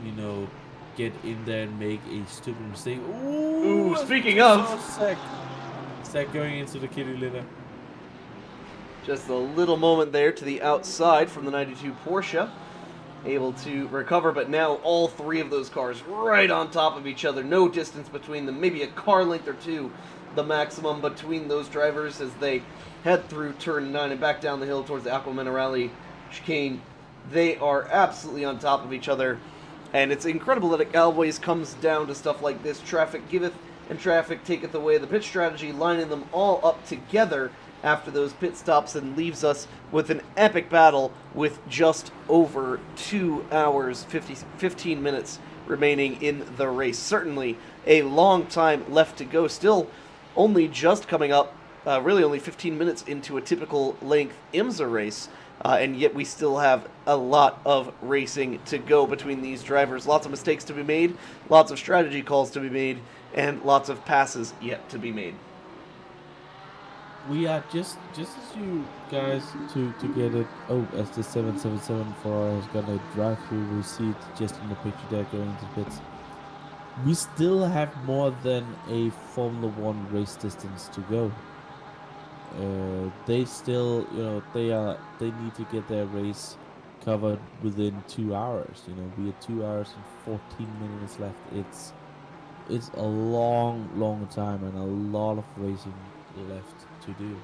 you know, get in there and make a stupid mistake. Ooh, Ooh, speaking of, Zach going into the kitty litter. just a little moment there to the outside from the 92 Porsche. Able to recover, but now all three of those cars right on top of each other. No distance between them. Maybe a car length or two, the maximum between those drivers as they head through turn 9 and back down the hill towards the Aqua Minerale chicane. They are absolutely on top of each other. And it's incredible that it always comes down to stuff like this. Traffic giveth and traffic taketh away. The pit strategy lining them all up together after those pit stops and leaves us with an epic battle with just over 2 hours, 15 minutes remaining in the race. Certainly a long time left to go. Still only just coming up, really only 15 minutes into a typical length IMSA race. And yet we still have a lot of racing to go between these drivers. Lots of mistakes to be made, lots of strategy calls to be made, and lots of passes yet to be made. We are just as you guys to get it. Oh, as the 777 is gonna drive through, we see it just in the picture there going into the pits. We still have more than a Formula One race distance to go. They still, they need to get their race covered within 2 hours. We have 2 hours and 14 minutes left. It's a long time and a lot of racing left to do.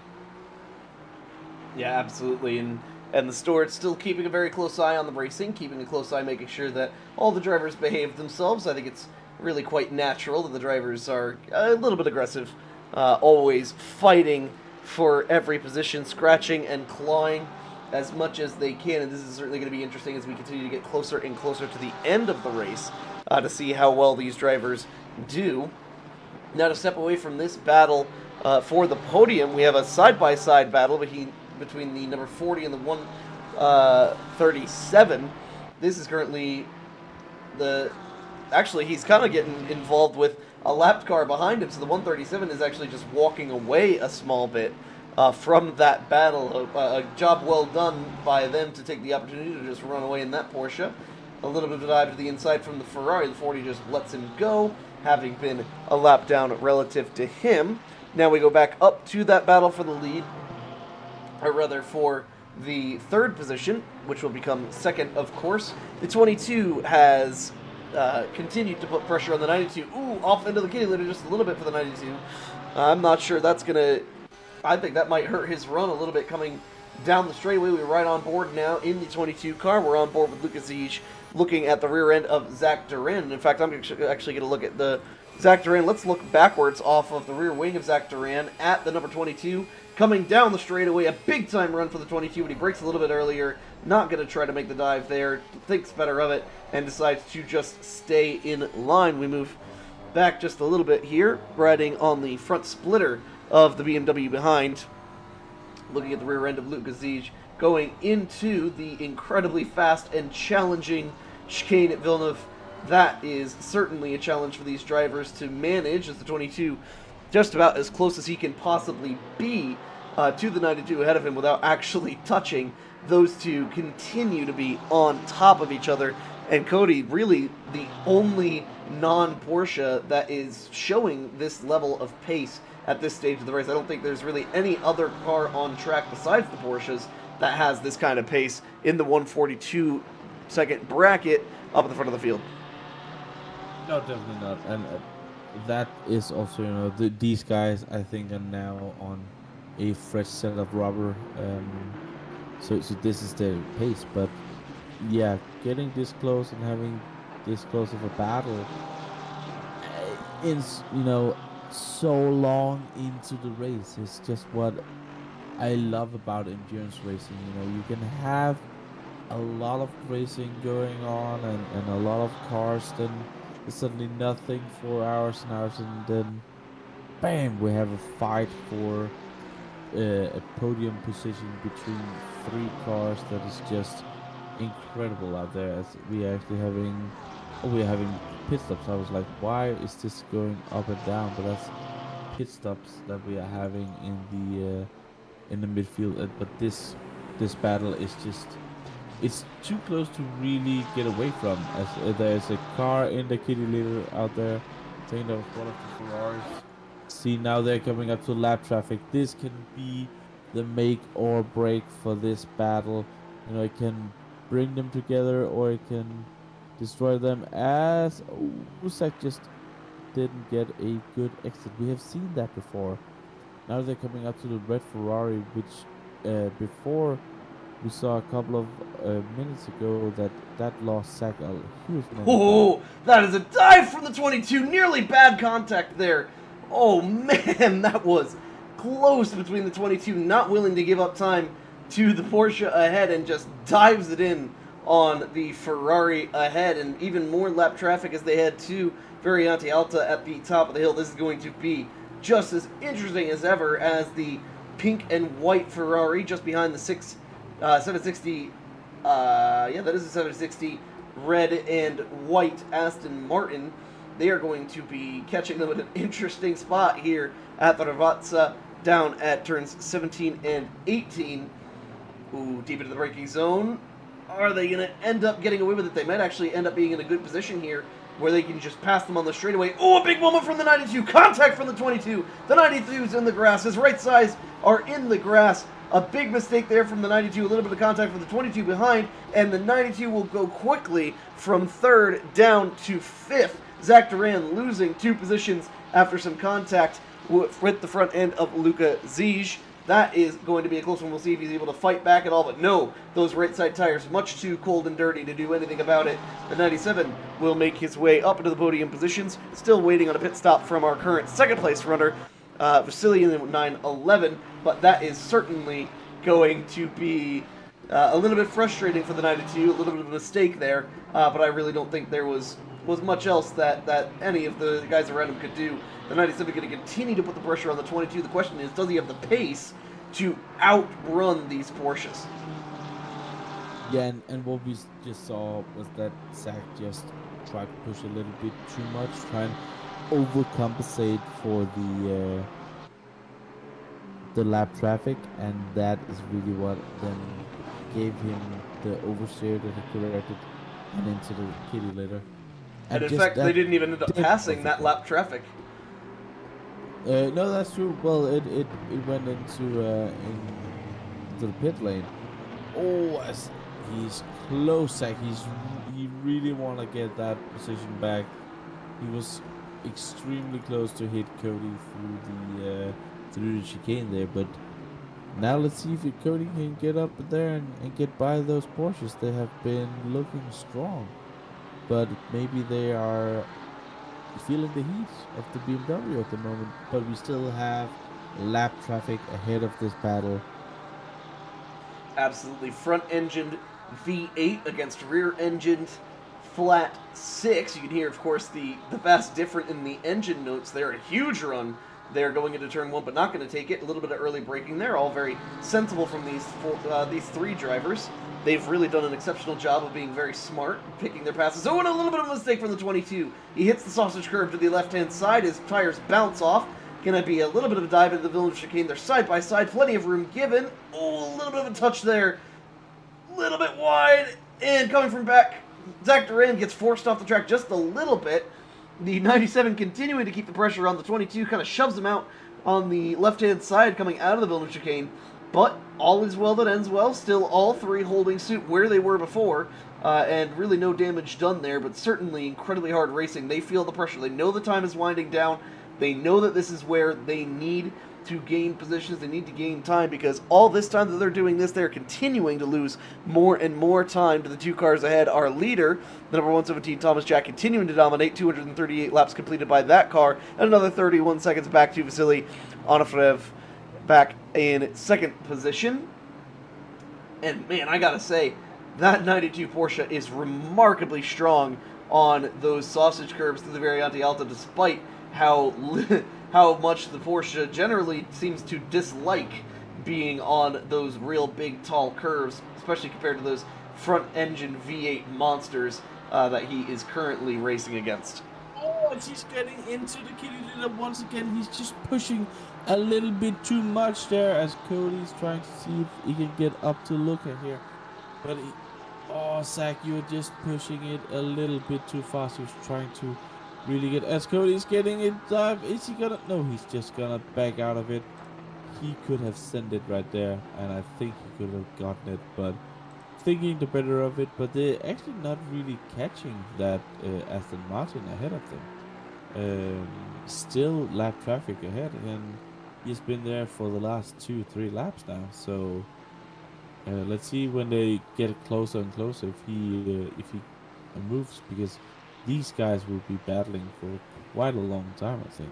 Yeah, absolutely. And the steward's still keeping a very close eye on the racing, keeping a close eye, making sure that all the drivers behave themselves. I think it's really quite natural that the drivers are a little bit aggressive, always fighting for every position, scratching and clawing as much as they can. And this is certainly going to be interesting as we continue to get closer and closer to the end of the race to see how well these drivers do. Now, to step away from this battle for the podium, we have a side-by-side battle between the number 40 and the 137. This is currently actually, he's kind of getting involved with a lapped car behind him, so the 137 is actually just walking away a small bit from that battle. A job well done by them to take the opportunity to just run away in that Porsche. A little bit of a dive to the inside from the Ferrari. The 40 just lets him go, having been a lap down relative to him. Now we go back up to that battle for the lead, or rather for the third position, which will become second, of course. The 22 has continued to put pressure on the 92. Ooh, off into the kitty litter just a little bit for the 92. I'm not sure that's going to... I think that might hurt his run a little bit coming down the straightaway. We're right on board now in the 22 car. We're on board with Lucas Ziege looking at the rear end of Zach Duran. In fact, I'm actually going to look at the Zach Duran. Let's look backwards off of the rear wing of Zach Duran at the number 22. Coming down the straightaway, a big-time run for the 22, but he breaks a little bit earlier. Not going to try to make the dive there. Thinks better of it and decides to just stay in line. We move back just a little bit here, riding on the front splitter of the BMW behind. Looking at the rear end of Lucas Ziege, going into the incredibly fast and challenging chicane at Villeneuve. That is certainly a challenge for these drivers to manage, as the 22 just about as close as he can possibly be to the 92 ahead of him without actually touching. Those two continue to be on top of each other, and Cody, really the only non-Porsche that is showing this level of pace at this stage of the race. I don't think there's really any other car on track besides the Porsches that has this kind of pace in the 142 second bracket up at the front of the field. No, definitely not. And that is also, you know, these guys, I think, are now on a fresh set of rubber. So this is their pace. But yeah, getting this close and having this close of a battle is, you know, so long into the race. It's just what I love about endurance racing. You know, you can have a lot of racing going on and a lot of cars, then suddenly nothing for hours and hours, and then bam, we have a fight for a podium position between three cars that is just incredible out there. As we're having pit stops. I was like, why is this going up and down? But that's pit stops that we are having in the midfield. But this battle is just, it's too close to really get away from, as there's a car in the kitty litter out there. I think that was one of the Ferraris. See, now they're coming up to lap traffic. This can be the make or break for this battle. You know, it can bring them together or it can destroy them, as Zach just didn't get a good exit. We have seen that before. Now they're coming up to the red Ferrari, which before we saw a couple of minutes ago that lost Zach a huge amount. Oh, that is a dive from the 22. Nearly bad contact there. Oh man, that was close between the 22, not willing to give up time to the Porsche ahead, and just dives it in on the Ferrari ahead, and even more lap traffic as they head to Variante Alta at the top of the hill. This is going to be just as interesting as ever, as the pink and white Ferrari just behind the 760, that is a 760 red and white Aston Martin. They are going to be catching them at an interesting spot here at the Ravazza down at turns 17 and 18. Ooh, deep into the braking zone. Are they going to end up getting away with it? They might actually end up being in a good position here where they can just pass them on the straightaway. Oh, a big moment from the 92. Contact from the 22. The 92's in the grass. His right sides are in the grass. A big mistake there from the 92. A little bit of contact from the 22 behind. And the 92 will go quickly from third down to fifth. Zach Duran losing 2 positions after some contact with the front end of Luca Ziege. That is going to be a close one. We'll see if he's able to fight back at all. But no, those right side tires much too cold and dirty to do anything about it. The 97 will make his way up into the podium positions. Still waiting on a pit stop from our current second place runner, Vasily in the 911. But that is certainly going to be a little bit frustrating for the 92. A little bit of a mistake there. But I really don't think there was much else that any of the guys around him could do. The 97 going to continue to put the pressure on the 22. The question is, does he have the pace to outrun these Porsches? Yeah, and what we just saw was that Zach just tried to push a little bit too much, trying to overcompensate for the lap traffic, and that is really what then gave him the oversteer that he corrected and into the kitty litter. And And in just fact, they that didn't even end up tip passing of the that cap. lap traffic. No, that's true. Well, it went into the pit lane. Oh, he's close, Zach. He really want to get that position back. He was extremely close to hit Cody through the chicane there, but now let's see if Cody can get up there and get by those Porsches. They have been looking strong, but maybe they are feeling the heat of the BMW at the moment. But we still have lap traffic ahead of this battle. Absolutely front-engined V8 against rear-engined flat 6. You can hear, of course, the vast difference in the engine notes there. A huge run there going into turn 1, but not going to take it. A little bit of early braking there. All very sensible from these three drivers. They've really done an exceptional job of being very smart, picking their passes. Oh, and a little bit of a mistake from the 22. He hits the sausage curve to the left-hand side. His tires bounce off. Gonna be a little bit of a dive into the Villeneuve chicane. They're side by side, plenty of room given. Oh, a little bit of a touch there. A little bit wide. And coming from back, Zach Duran gets forced off the track just a little bit. The 97 continuing to keep the pressure on the 22, kind of shoves him out on the left-hand side coming out of the Villeneuve chicane. But all is well that ends well. Still all three holding suit where they were before. And really no damage done there, but certainly incredibly hard racing. They feel the pressure. They know the time is winding down. They know that this is where they need to gain positions. They need to gain time, because all this time that they're doing this, they're continuing to lose more and more time to the two cars ahead. Our leader, the number 117 Thomas Jack, continuing to dominate. 238 laps completed by that car, and another 31 seconds back to Vasily Onofrev back in second position. And man, I gotta say, that 92 Porsche is remarkably strong on those sausage curves to the Variante Alta, despite how much the Porsche generally seems to dislike being on those real big tall curves, especially compared to those front-engine V8 monsters that he is currently racing against. Oh, and he's getting into the kitty litter once again. He's just pushing a little bit too much there, as Cody's trying to see if he can get up to look at here. But oh, Zach, you're just pushing it a little bit too fast. He was trying to really get, as Cody's getting it dive. Is he gonna? No, he's just gonna back out of it. He could have sent it right there, and I think he could have gotten it, but thinking the better of it. But they're actually not really catching that Aston Martin ahead of them. Still lap traffic ahead, and he's been there for the last 2-3 laps now. So let's see when they get closer and closer if he moves, because these guys will be battling for quite a long time, I think.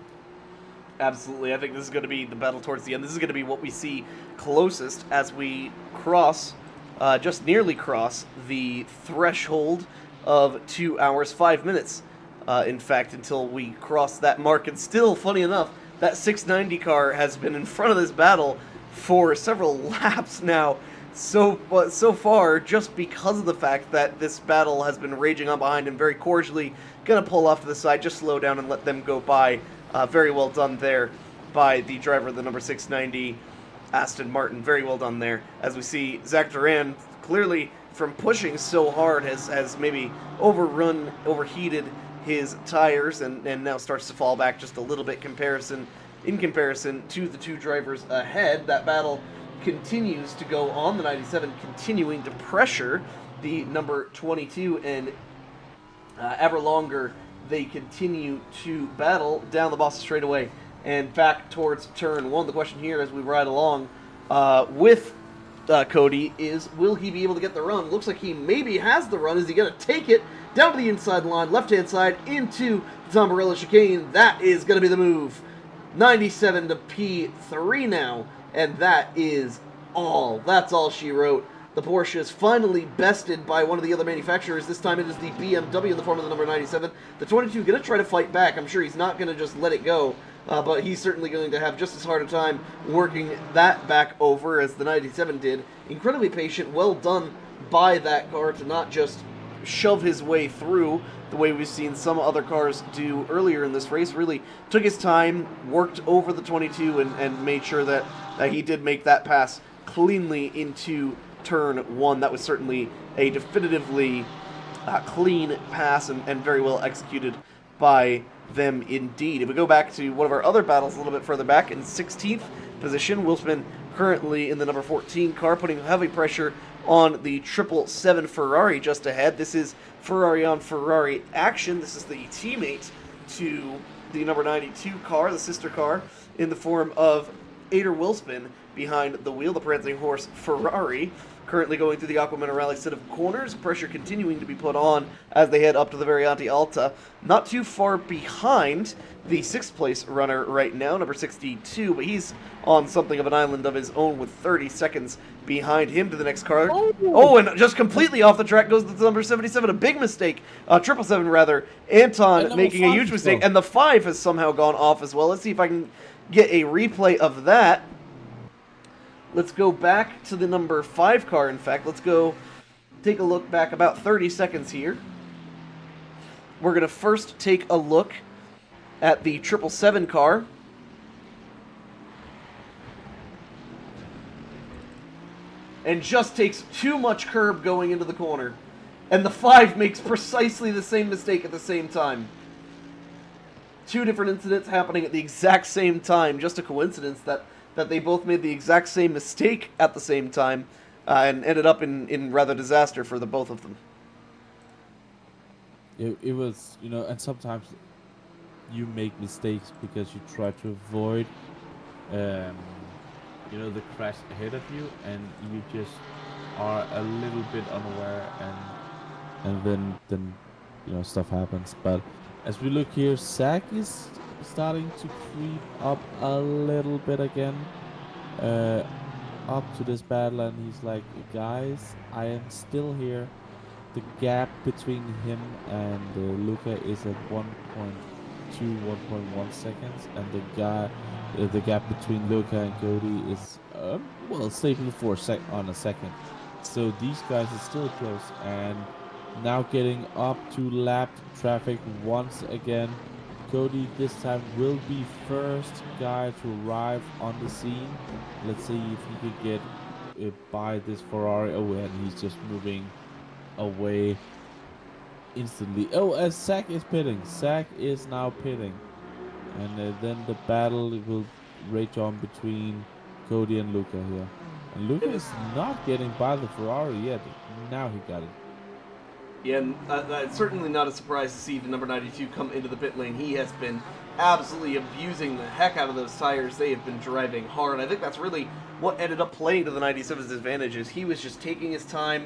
Absolutely. I think this is going to be the battle towards the end. This is going to be what we see closest as we cross, just nearly cross, the threshold of 2 hours, 5 minutes. In fact, until we cross that mark. And still, funny enough, that 690 car has been in front of this battle for several laps now. So far, just because of the fact that this battle has been raging on behind him, very cordially gonna pull off to the side, just slow down and let them go by. Very well done there by the driver of the number 690 Aston Martin. Very well done there. As we see Zach Duran, clearly from pushing so hard, has maybe overheated his tires, and now starts to fall back just a little bit in comparison to the two drivers ahead. That battle continues to go on. The 97 continuing to pressure the number 22, and ever longer they continue to battle down the Boston straightaway and back towards turn 1. The question here as we ride along with Cody is, will he be able to get the run? Looks like he maybe has the run. Is he going to take it down to the inside line, left-hand side, into the Tombarella chicane? That is going to be the move. 97 to P3 now. And that is all. That's all she wrote. The Porsche is finally bested by one of the other manufacturers. This time it is the BMW in the form of the number 97. The 22 going to try to fight back. I'm sure he's not going to just let it go. But he's certainly going to have just as hard a time working that back over as the 97 did. Incredibly patient. Well done by that car to not just shove his way through the way we've seen some other cars do earlier in this race. Really took his time, worked over the 22, and made sure that he did make that pass cleanly into turn 1. That was certainly a definitively clean pass and very well executed by them indeed. If we go back to one of our other battles a little bit further back, in 16th position, Wilsman currently in the number 14 car, putting heavy pressure on the 777 Ferrari just ahead. This is Ferrari on Ferrari action. This is the teammate to the number 92 car, the sister car, in the form of Ader Wilsman behind the wheel, the prancing horse Ferrari. Currently going through the Aqua Minerale set of corners. Pressure continuing to be put on as they head up to the Variante Alta. Not too far behind the 6th place runner right now, number 62, but he's on something of an island of his own with 30 seconds behind him to the next car. Oh, and just completely off the track goes the number 77. A big mistake. 777 rather. Anton making a huge mistake. And the 5 has somehow gone off as well. Let's see if I can get a replay of that. Let's go back to the number 5 car, in fact. Let's go take a look back about 30 seconds here. We're going to first take a look at the 777 car. And just takes too much curb going into the corner. And the 5 makes precisely the same mistake at the same time. 2 different incidents happening at the exact same time. Just a coincidence that they both made the exact same mistake at the same time and ended up in rather disaster for the both of them. It was, and sometimes you make mistakes because you try to avoid, the crash ahead of you, and you just are a little bit unaware, and then stuff happens. But as we look here, Zach is starting to creep up a little bit again, up to this battle, and he's like, guys, I am still here. The gap between him and Luca is at 1.2, 1.1 seconds, and the gap between Luca and Cody is stable for on a second. So these guys are still close, and now getting up to lap traffic once again. Cody this time will be first guy to arrive on the scene. Let's see if he could get by this Ferrari. Oh, and he's just moving away instantly. Oh, as Zach is pitting. Zach is now pitting. And then the battle will rage on between Cody and Luca here. And Luca is not getting by the Ferrari yet. Now he got it. Yeah, and it's certainly not a surprise to see the number 92 come into the pit lane. He has been absolutely abusing the heck out of those tires. They have been driving hard. I think that's really what ended up playing to the 97's advantage, is he was just taking his time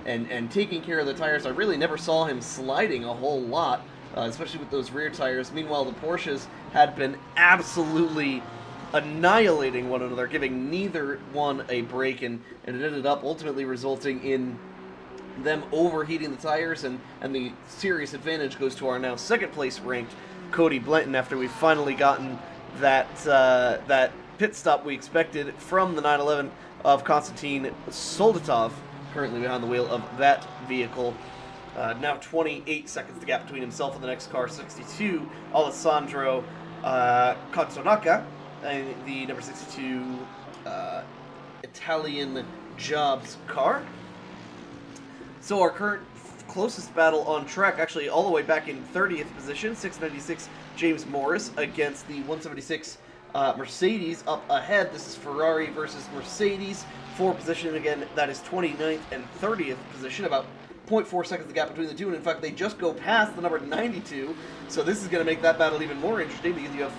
and taking care of the tires. I really never saw him sliding a whole lot, especially with those rear tires. Meanwhile, the Porsches had been absolutely annihilating one another, giving neither one a break, and it ended up ultimately resulting in them overheating the tires, and the serious advantage goes to our now 2nd place ranked Cody Blenton, after we've finally gotten that pit stop we expected from the 911 of Konstantin Soldatov, currently behind the wheel of that vehicle. Now 28 seconds the gap between himself and the next car, 62, Alessandro Katsonaka, and the number 62 Italian Jobs car. So our current closest battle on track, actually all the way back in 30th position, 696 James Morris against the 176 Mercedes up ahead. This is Ferrari versus Mercedes for position. Again, that is 29th and 30th position, about 0.4 seconds the gap between the two, and in fact they just go past the number 92, so this is going to make that battle even more interesting, because you have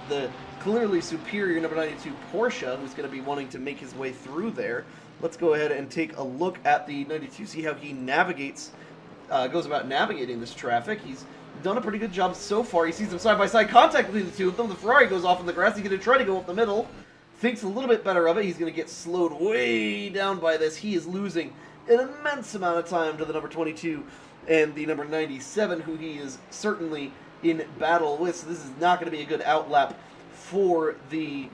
the clearly superior number 92 Porsche, who's going to be wanting to make his way through there. Let's go ahead and take a look at the 92, see how he navigates, goes about navigating this traffic. He's done a pretty good job so far. He sees them side-by-side contact between the two of them. The Ferrari goes off in the grass. He's going to try to go up the middle. Thinks a little bit better of it. He's going to get slowed way down by this. He is losing an immense amount of time to the number 22 and the number 97, who he is certainly in battle with. So this is not going to be a good outlap for the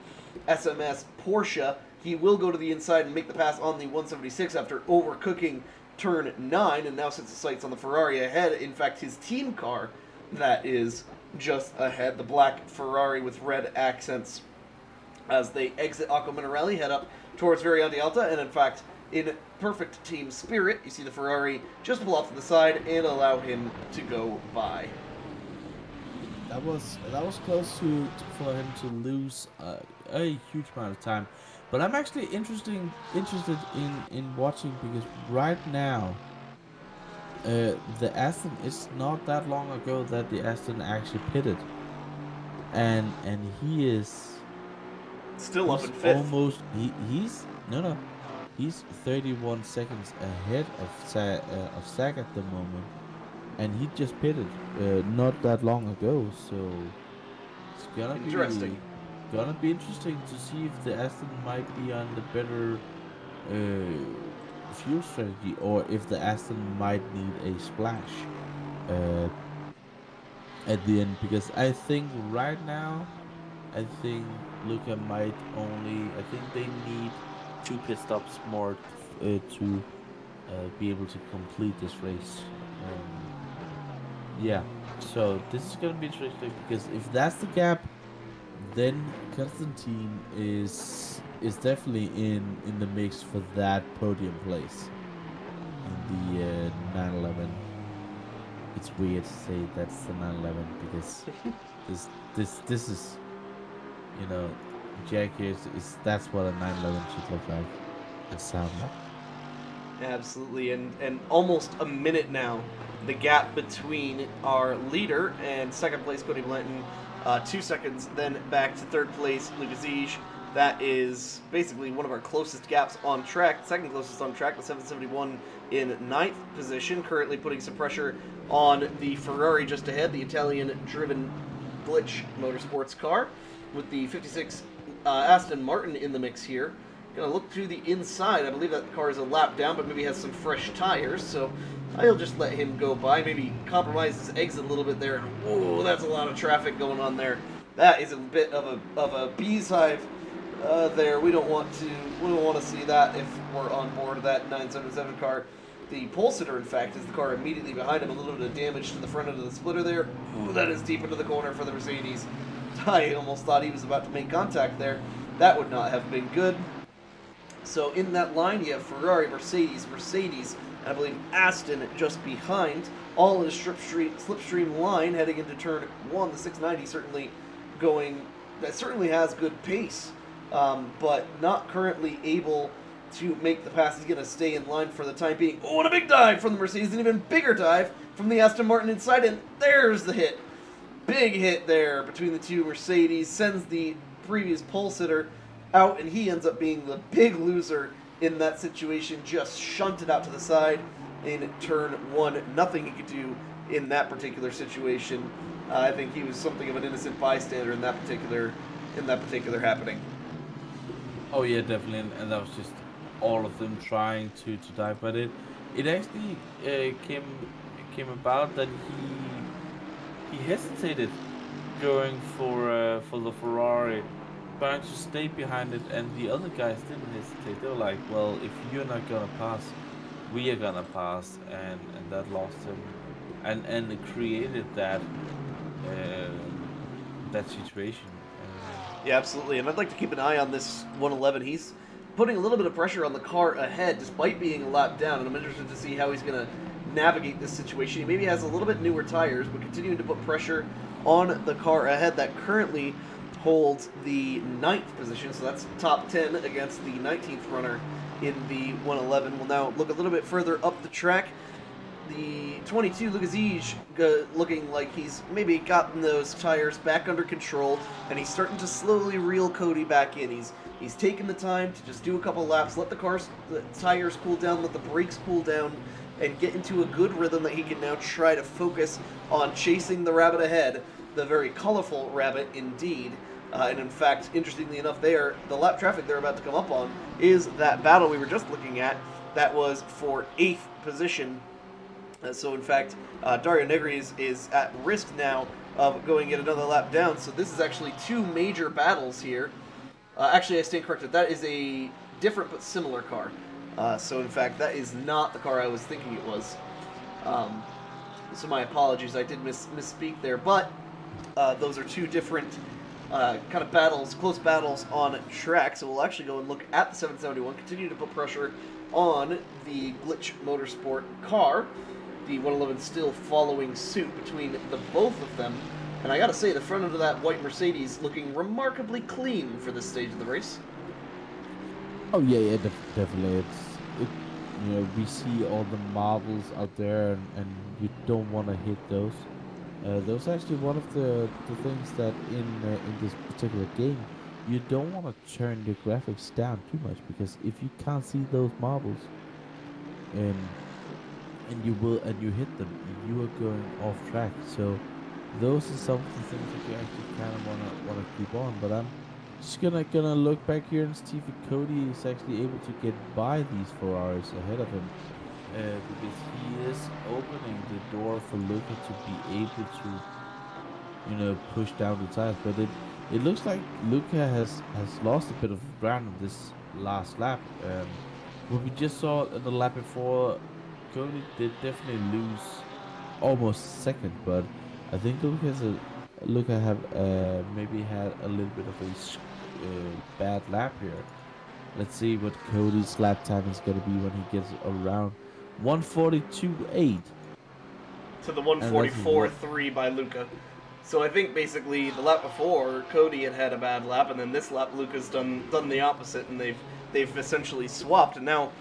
SMS Porsche. He will go to the inside and make the pass on the 176 after overcooking turn 9 and now sets his sights on the Ferrari ahead. In fact, his team car that is just ahead, the black Ferrari with red accents, as they exit Acqua Minerale, head up towards Variante Alta, and in fact, in perfect team spirit, you see the Ferrari just pull off to the side and allow him to go by. That was close for him to lose a huge amount of time, but I'm actually interested in watching, because right now the Aston, it's not that long ago that the Aston actually pitted, and he is still up in fifth. Almost he's 31 seconds ahead of Sack at the moment. And he just pitted not that long ago, so it's gonna be interesting to see if the Aston might be on the better fuel strategy, or if the Aston might need a splash at the end. Because I think right now, Luca might only. I think they need 2 pit stops more to be able to complete this race. Yeah, so this is gonna be interesting, because if that's the gap, then Constantine is definitely in the mix for that podium place in the 911. It's weird to say that's the 911, because this is, you know, Jack is that's what a 911 should look like and sound like. Absolutely, and almost a minute now, the gap between our leader and second place Cody Blanton, 2 seconds, then back to third place Lucas Ige. That is basically one of our closest gaps on track, second closest on track, with 771 in 9th position, currently putting some pressure on the Ferrari just ahead, the Italian-driven Glitch Motorsports car, with the 56 Aston Martin in the mix here. Gonna look to the inside. I believe that the car is a lap down, but maybe has some fresh tires, so I'll just let him go by. Maybe compromise his exit a little bit there. Whoa, that's a lot of traffic going on there. That is a bit of a bee's hive there. We don't want to see that if we're on board that 977 car. The pole sitter, in fact, is the car immediately behind him. A little bit of damage to the front end of the splitter there. Ooh, that is deep into the corner for the Mercedes. I almost thought he was about to make contact there. That would not have been good. So in that line, you have Ferrari, Mercedes, and I believe Aston just behind, all in a slipstream line heading into turn 1. The 690 certainly has good pace, but not currently able to make the pass. He's going to stay in line for the time being. Oh, and a big dive from the Mercedes, an even bigger dive from the Aston Martin inside, and there's the hit. Big hit there between the two Mercedes, sends the previous pole sitter out, and he ends up being the big loser in that situation, just shunted out to the side in turn 1. Nothing he could do in that particular situation. I think he was something of an innocent bystander in that particular happening. Oh yeah, definitely, and that was just all of them trying to dive, but it actually came about that he hesitated going for the Ferrari, trying to stay behind it, and the other guys didn't hesitate. They were like, well, if you're not gonna pass, we are gonna pass, and that lost him, and it created that situation. Yeah, absolutely, and I'd like to keep an eye on this 111. He's putting a little bit of pressure on the car ahead, despite being a lap down, and I'm interested to see how he's going to navigate this situation. He maybe has a little bit newer tires, but continuing to put pressure on the car ahead that currently holds the 9th position, so that's top 10 against the 19th runner in the 111. We'll now look a little bit further up the track. The 22, Lucas Ige, looking like he's maybe gotten those tires back under control, and he's starting to slowly reel Cody back in. He's taken the time to just do a couple laps, let the tires cool down, let the brakes cool down, and get into a good rhythm that he can now try to focus on chasing the rabbit ahead, the very colorful rabbit indeed. And in fact, interestingly enough, the lap traffic they're about to come up on is that battle we were just looking at. That was for 8th position. So in fact, Dario Negri is at risk now of going yet another lap down. So this is actually 2 major battles here. Actually, I stand corrected. That is a different but similar car. So in fact, that is not the car I was thinking it was. So my apologies, I did misspeak there. But those are two different kind of battles, close battles on track. So we'll actually go and look at the 771, continue to put pressure on the Glitch Motorsport car. The 111 still following suit between the both of them. And I gotta say, the front end of that white Mercedes looking remarkably clean for this stage of the race. Oh yeah, definitely. You know, we see all the marbles out there, and you don't want to hit those. Those are actually one of the things that in this particular game, you don't want to turn the graphics down too much, because if you can't see those marbles, and you hit them, you are going off track. So those are some of the things that you actually kind of wanna keep on. But I'm just gonna look back here and see if Cody is actually able to get by these Ferraris ahead of him, because he is opening the door for Luca to be able to, you know, push down the tires. But it looks like Luca has lost a bit of ground on this last lap. What we just saw in the lap before, Cody did definitely lose almost a second, but I think Luca have maybe had a little bit of a bad lap here. Let's see what Cody's lap time is going to be when he gets around 142.8 to the 144.3 by Luca. So I think basically the lap before Cody had a bad lap, and then this lap Luca's done the opposite, and they've essentially swapped. And now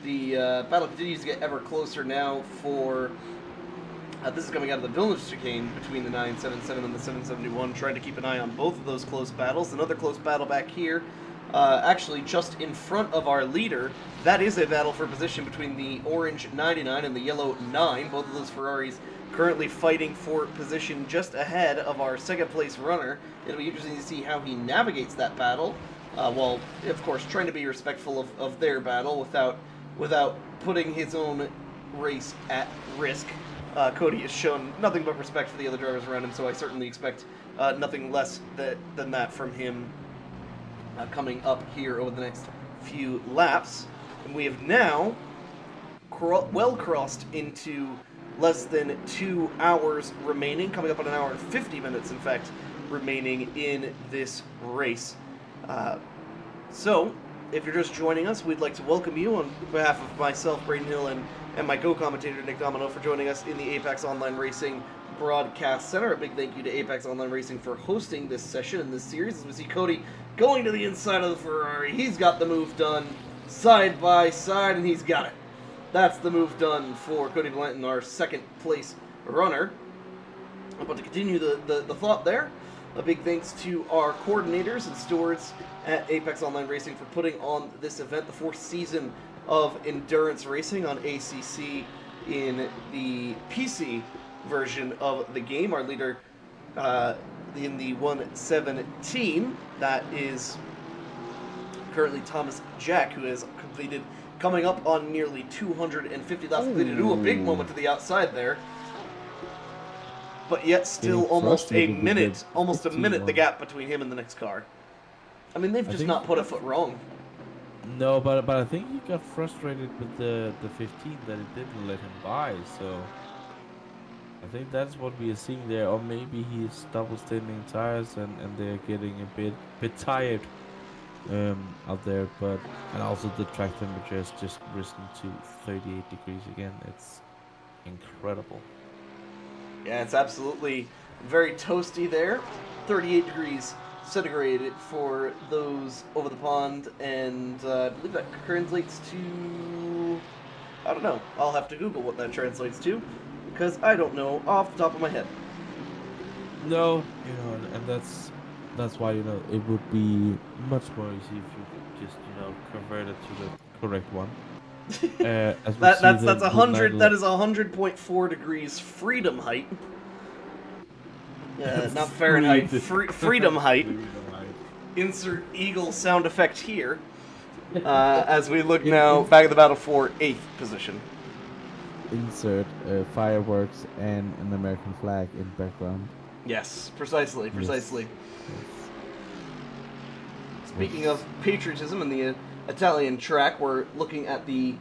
the battle continues to get ever closer now for. This is coming out of the Vilnius chicane between the 977 and the 771, trying to keep an eye on both of those close battles. Another close battle back here, actually just in front of our leader. That is a battle for position between the orange 99 and the yellow 9. Both of those Ferraris currently fighting for position just ahead of our second place runner. It'll be interesting to see how he navigates that battle, while, of course, trying to be respectful of their battle without putting his own race at risk. Cody has shown nothing but respect for the other drivers around him, so I certainly expect nothing less than that from him coming up here over the next few laps. And we have now well crossed into less than 2 hours remaining, coming up on 1 hour and 50 minutes, in fact, remaining in this race. So, if you're just joining us, we'd like to welcome you on behalf of myself, Brayden Hill, and my co-commentator, Nick Domino, for joining us in the Apex Online Racing Broadcast Center. A big thank you to Apex Online Racing for hosting this session in this series. As we see Cody going to the inside of the Ferrari, he's got the move done side by side, and he's got it. That's the move done for Cody Blanton, our second place runner. But to continue the thought there, a big thanks to our coordinators and stewards at Apex Online Racing for putting on this event, the 4th season of endurance racing on ACC in the PC version of the game. Our leader in the 117, that is currently Thomas Jack, who has completed, coming up on nearly 250 laps completed. Ooh, a big moment to the outside there. But yet still almost a minute the gap between him and the next car. I mean, they've just not put a foot wrong. No, but I think he got frustrated with the 15 that it didn't let him by, so I think that's what we are seeing there. Or maybe he's double standing tires and they're getting a bit tired out there. But and also the track temperature has just risen to 38 degrees again. It's incredible. Yeah, it's absolutely very toasty there. 38 degrees centigrade for those over the pond, and I believe that translates to, I don't know, I'll have to Google what that translates to, because I don't know off the top of my head. No, you know, and that's why, you know, it would be much more easy if you could just, you know, convert it to the correct one. That's 100. That is 100.4 degrees freedom height. Not Fahrenheit. Freedom height. Insert eagle sound effect here. As we look now back at the battle for 8th position. Insert fireworks and an American flag in background. Yes, precisely. Yes. Speaking of patriotism and the Italian track. We're looking at the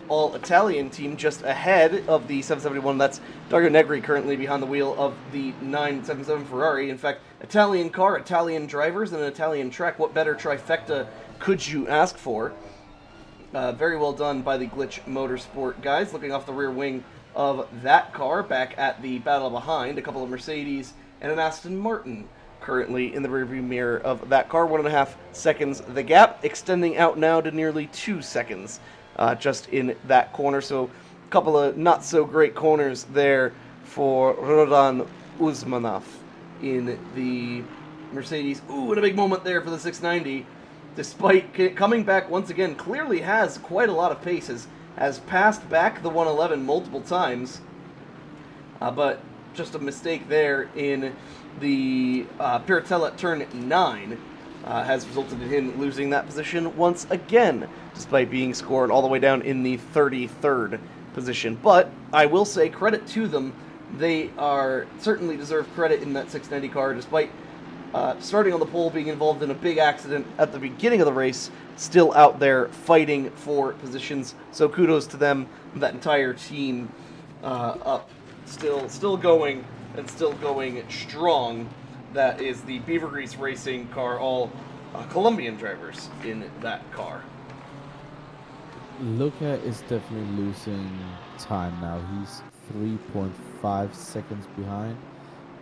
all-Italian team just ahead of the 771. That's Dario Negri currently behind the wheel of the 977 Ferrari. In fact, Italian car, Italian drivers, and an Italian track. What better trifecta could you ask for? Very well done by the Glitch Motorsport guys. Looking off the rear wing of that car, back at the battle behind, a couple of Mercedes and an Aston Martin currently in the rearview mirror of that car. 1.5 seconds the gap, extending out now to nearly 2 seconds just in that corner. So a couple of not so great corners there for Rodan Uzmanov in the Mercedes. Ooh, and a big moment there for the 690. Despite coming back once again, clearly has quite a lot of pace, has passed back the 111 multiple times, but just a mistake there in the Piratella turn 9 has resulted in him losing that position once again, despite being scored all the way down in the 33rd position. But I will say credit to them. They are certainly deserve credit in that 690 car, despite starting on the pole, being involved in a big accident at the beginning of the race, still out there fighting for positions. So kudos to them, that entire team up, still going and still going strong. That is the Beaver Grease Racing car, all Colombian drivers in that car. Luca is definitely losing time now. He's 3.5 seconds behind,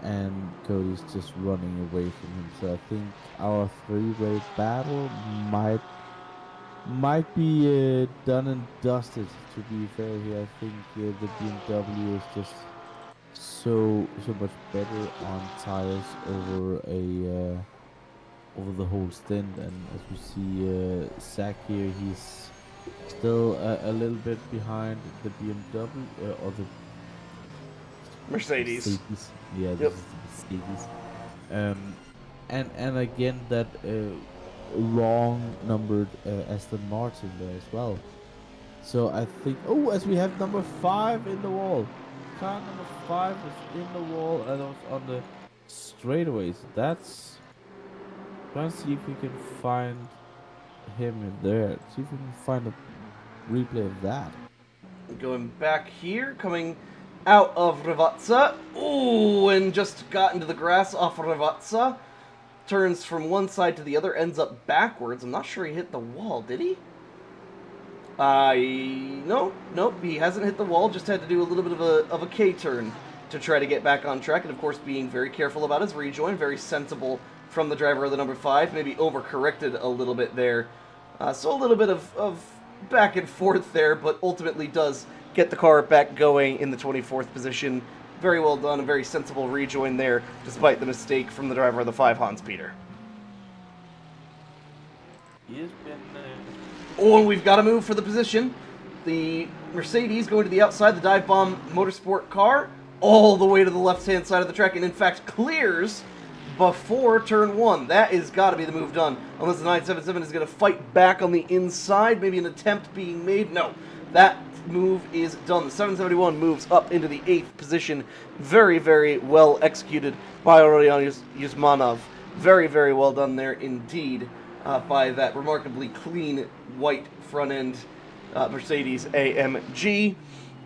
and Cody's just running away from him. So I think our three-way battle might be done and dusted. To be fair here, I think the BMW is just so much better on tires over the whole stint. And as we see, Zach here, he's still a little bit behind the BMW or the Mercedes. Yeah, this is the Mercedes. And again that wrong numbered Aston Martin there as well. So I think, as we have number 5 in the wall. Car number 5 is in the wall and on the straightaways. That's trying to see if we can find him in there. See if we can find a replay of that. Going back here, coming out of Rivazza. Ooh, and just got into the grass off Rivazza. Turns from one side to the other, ends up backwards. I'm not sure he hit the wall, did he? Nope, he hasn't hit the wall, just had to do a little bit of a K-turn to try to get back on track, and of course being very careful about his rejoin, very sensible from the driver of the number 5, maybe overcorrected a little bit there. So a little bit of back and forth there, but ultimately does get the car back going in the 24th position. Very well done, a very sensible rejoin there, despite the mistake from the driver of the 5, Hans Peter. He has been... Oh, and we've got to move for the position. The Mercedes going to the outside, the Dive Bomb Motorsport car, all the way to the left-hand side of the track, and in fact clears before turn 1. That is got to be the move done, unless the 977 is going to fight back on the inside, maybe an attempt being made. No, that move is done. The 771 moves up into the 8th position. Very, very well executed by Aurelian Yuzmanov. Very, very well done there indeed by that remarkably clean white front-end Mercedes AMG.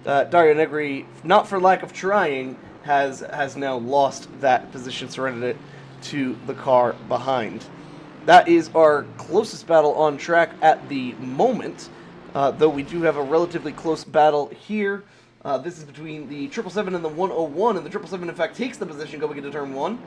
Dario Negri, not for lack of trying, has now lost that position, surrendered it to the car behind. That is our closest battle on track at the moment, though we do have a relatively close battle here. This is between the 777 and the 101, and the 777 in fact takes the position going into turn 1.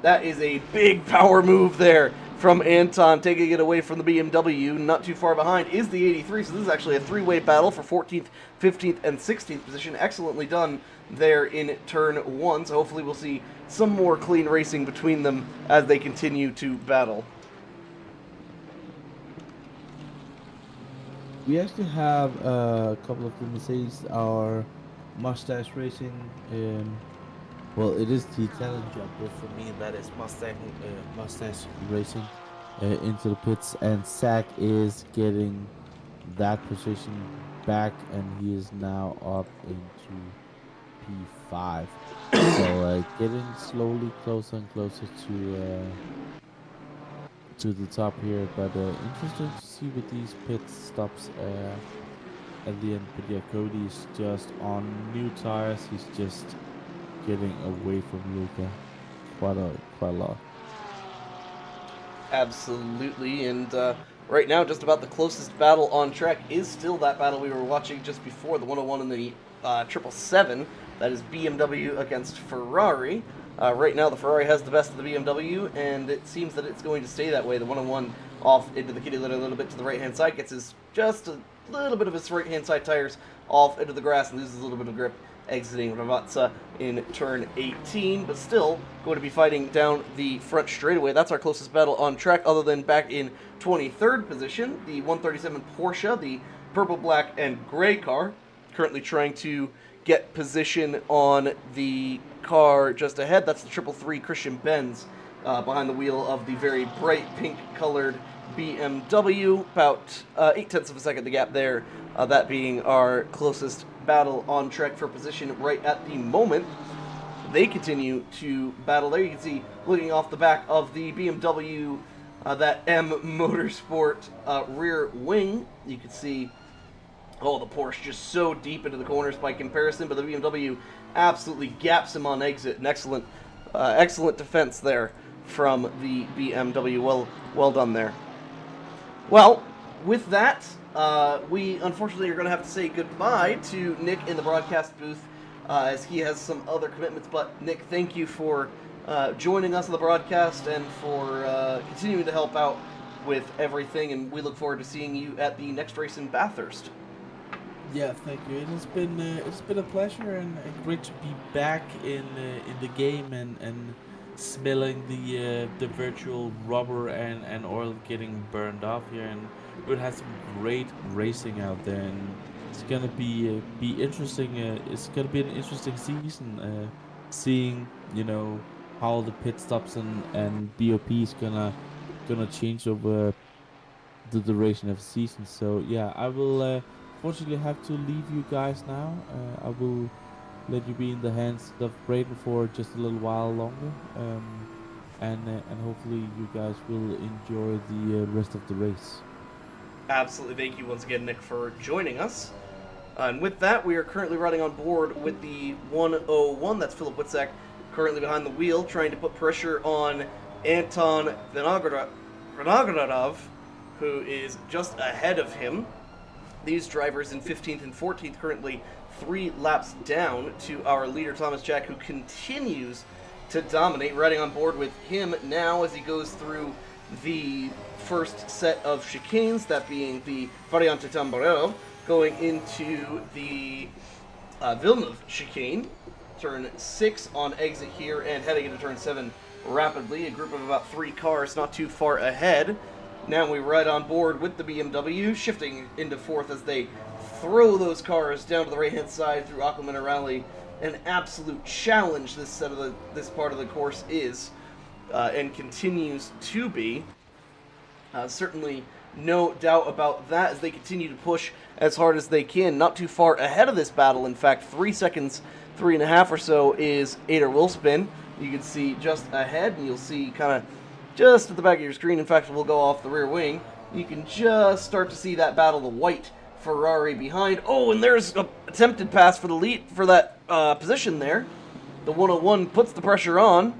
That is a big power move there from Anton, taking it away from the BMW. Not too far behind is the 83, so this is actually a three-way battle for 14th, 15th, and 16th position. Excellently done there in turn 1, so hopefully we'll see some more clean racing between them as they continue to battle. We actually have a couple of the Mercedes, our Mustache Racing. Well, it is the Italian job, but for me that is Mustache Racing into the pits, and Zach is getting that position back, and he is now up into P5. So getting slowly closer and closer to the top here. But interesting to see with these pit stops at the end. But yeah, Cody's just on new tires. He's just getting away from Luca quite a lot. Absolutely, and right now, just about the closest battle on track is still that battle we were watching just before, the 101 and the 777. That is BMW against Ferrari. Right now, the Ferrari has the best of the BMW, and it seems that it's going to stay that way. The 101 off into the kitty litter a little bit to the right-hand side, gets his just a little bit of his right-hand side tires off into the grass and loses a little bit of grip, exiting Ravazza in turn 18, but still going to be fighting down the front straightaway. That's our closest battle on track, other than back in 23rd position, the 137 Porsche, the purple, black, and gray car, currently trying to get position on the car just ahead. That's the 333 Christian Benz behind the wheel of the very bright pink-colored BMW, about 0.8 of a second the gap there, that being our closest battle on track for position right at the moment. They continue to battle there. You can see, looking off the back of the BMW, that M Motorsport rear wing, you can see, oh, the Porsche just so deep into the corners by comparison, but the BMW absolutely gaps him on exit. An excellent defense there from the BMW. Well done there. Well, with that, we unfortunately are going to have to say goodbye to Nick in the broadcast booth, as he has some other commitments. But Nick, thank you for joining us on the broadcast and for continuing to help out with everything, and we look forward to seeing you at the next race in Bathurst. Yeah, thank you. It's been a pleasure and great to be back in the game and smelling the virtual rubber and oil getting burned off here, and we'll have some great racing out there, and it's gonna be interesting. It's gonna be an interesting season. Seeing how the pit stops and BOP is gonna change over the duration of the season. So yeah, I will fortunately have to leave you guys now. I will let you be in the hands of Brayden for just a little while longer, and hopefully you guys will enjoy the rest of the race. Absolutely. Thank you once again, Nick, for joining us. And with that, we are currently riding on board with the 101. That's Philip Witzak, currently behind the wheel, trying to put pressure on Anton Vinogradov, who is just ahead of him. These drivers in 15th and 14th, currently 3 laps down to our leader, Thomas Jack, who continues to dominate. Riding on board with him now as he goes through the first set of chicanes, that being the Variante Tamburello, going into the Villeneuve chicane. Turn 6 on exit here, and heading into turn 7 rapidly. A group of about 3 cars not too far ahead. Now we ride on board with the BMW, shifting into 4th as they throw those cars down to the right-hand side through Aqua Minerale. An absolute challenge this part of the course is, and continues to be. Certainly no doubt about that as they continue to push as hard as they can. Not too far ahead of this battle, in fact, 3 seconds, 3.5 or so, is Ader Wilspin. You can see just ahead, and you'll see kind of just at the back of your screen. In fact, we'll go off the rear wing. You can just start to see that battle, the white Ferrari behind. Oh, and there's an attempted pass for the lead for that position there. The 101 puts the pressure on,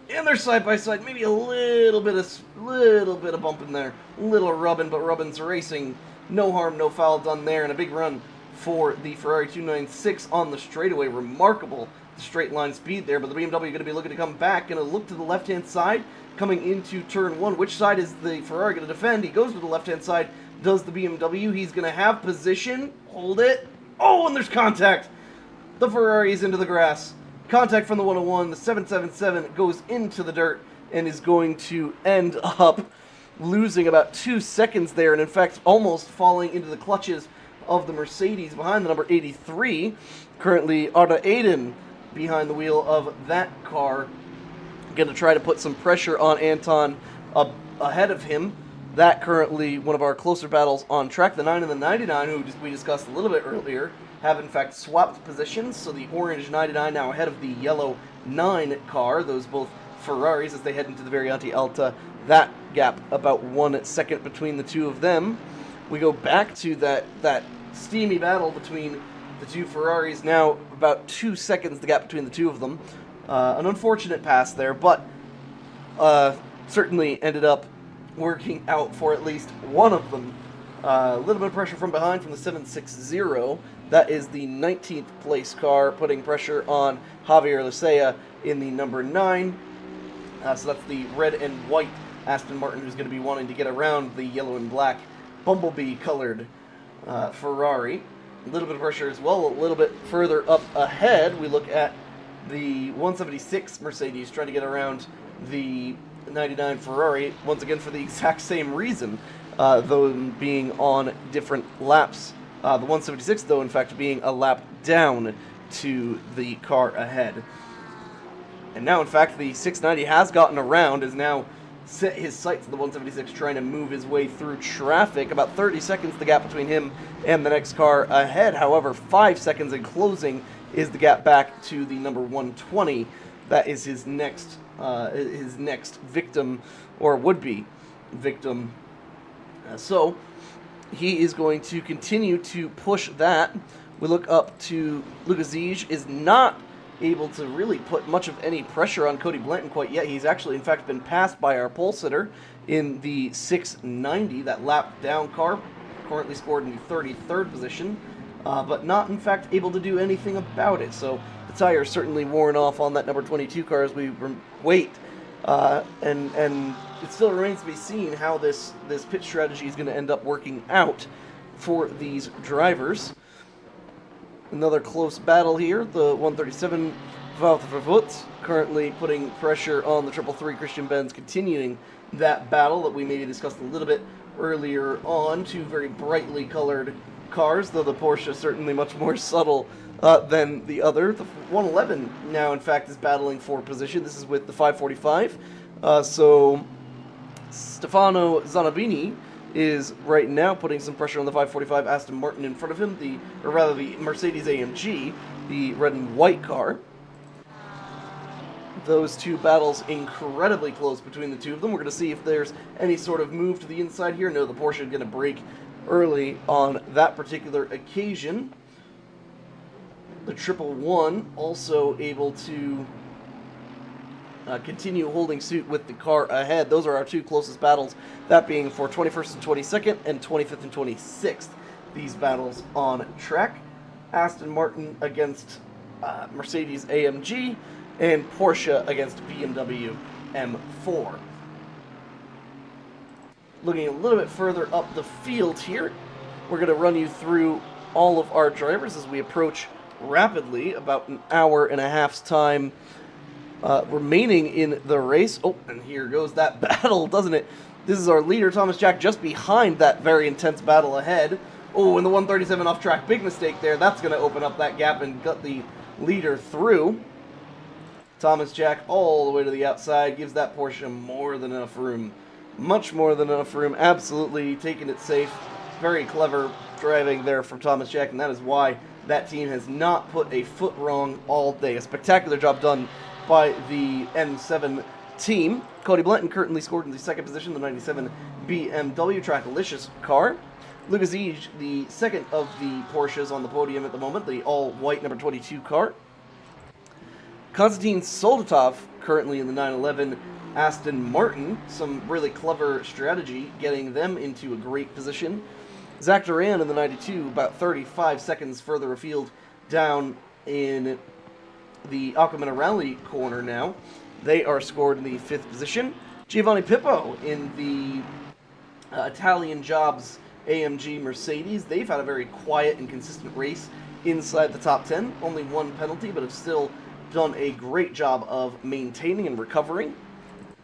and they're side by side. Maybe a little bit of bump in there, little rubbing, but Rubbin's racing. No harm, no foul done there, and a big run for the Ferrari 296 on the straightaway. Remarkable straight line speed there, but the BMW going to be looking to come back. Going to look to the left-hand side coming into turn 1. Which side is the Ferrari going to defend? He goes to the left-hand side. Does the BMW? He's going to have position. Hold it. Oh, and there's contact. The Ferrari is into the grass. Contact from the 101. The 777 goes into the dirt and is going to end up losing about 2 seconds there, and in fact almost falling into the clutches of the Mercedes behind the number 83. Currently Arda Aiden behind the wheel of that car, going to try to put some pressure on Anton ahead of him. That currently one of our closer battles on track. The 9 and the 99, who we discussed a little bit earlier, have in fact swapped positions. So the orange 99 now ahead of the yellow 9 car. Those both Ferraris as they head into the Variante Alta that gap about 1 second between the two of them. We go back to that steamy battle between the two Ferraris. Now about 2 seconds the gap between the two of them. An unfortunate pass there, but certainly ended up working out for at least one of them. A little bit of pressure from behind from the 760. That is the 19th place car, putting pressure on Javier Licea in the number 9. So that's the red and white Aston Martin, who's going to be wanting to get around the yellow and black bumblebee-colored Ferrari. A little bit of pressure as well. A little bit further up ahead, we look at the 176 Mercedes trying to get around the 99 Ferrari, once again for the exact same reason, though being on different laps. The 176, though, in fact, being a lap down to the car ahead. And now, in fact, the 690 has gotten around, is now set his sights on the 176, trying to move his way through traffic. About 30 seconds the gap between him and the next car ahead. However, 5 seconds in closing is the gap back to the number 120. That is his next victim, or would-be victim. So he is going to continue to push that. We look up to Lucas Ziege, is not able to really put much of any pressure on Cody Blanton quite yet. He's actually, in fact, been passed by our pole sitter in the 690, that lap down car, currently scored in the 33rd position, but not, in fact, able to do anything about it. So the tire is certainly worn off on that number 22 car as we wait. And it still remains to be seen how this pit strategy is going to end up working out for these drivers. Another close battle here. The 137 Wout van Aert currently putting pressure on the 333 Christian Benz, continuing that battle that we maybe discussed a little bit earlier on. Two very brightly colored cars, though the Porsche is certainly much more subtle than the other. The 111 now, in fact, is battling for position. This is with the 545. So Stefano Zanabini is right now putting some pressure on the 545 Aston Martin in front of him, the Mercedes AMG, the red and white car. Those two battles incredibly close between the two of them. We're going to see if there's any sort of move to the inside here. No, the Porsche is going to brake early on that particular occasion. The 111 also able to continue holding suit with the car ahead. Those are our two closest battles, that being for 21st and 22nd and 25th and 26th. These battles on track. Aston Martin against Mercedes AMG and Porsche against BMW M4. Looking a little bit further up the field here, we're going to run you through all of our drivers as we approach rapidly, about an hour and a half's time remaining in the race. Oh, and here goes that battle, doesn't it? This is our leader, Thomas Jack, just behind that very intense battle ahead. Oh, and the 137 off track, big mistake there. That's going to open up that gap and gut the leader through. Thomas Jack all the way to the outside, gives that Porsche more than enough room. Much more than enough room, absolutely taking it safe. Very clever driving there from Thomas Jack, and that is why that team has not put a foot wrong all day. A spectacular job done by the N7 team. Cody Blanton currently scored in the second position, the 97 BMW Tracklicious car. Lucas Ziege, the second of the Porsches on the podium at the moment, the all-white number 22 car. Konstantin Soldatov currently in the 911 Aston Martin. Some really clever strategy getting them into a great position. Zach Duran in the 92, about 35 seconds further afield down in the Aqua Minerale corner now. They are scored in the 5th position. Giovanni Pippo in the Italian Jobs AMG Mercedes. They've had a very quiet and consistent race inside the top 10. Only one penalty, but have still done a great job of maintaining and recovering.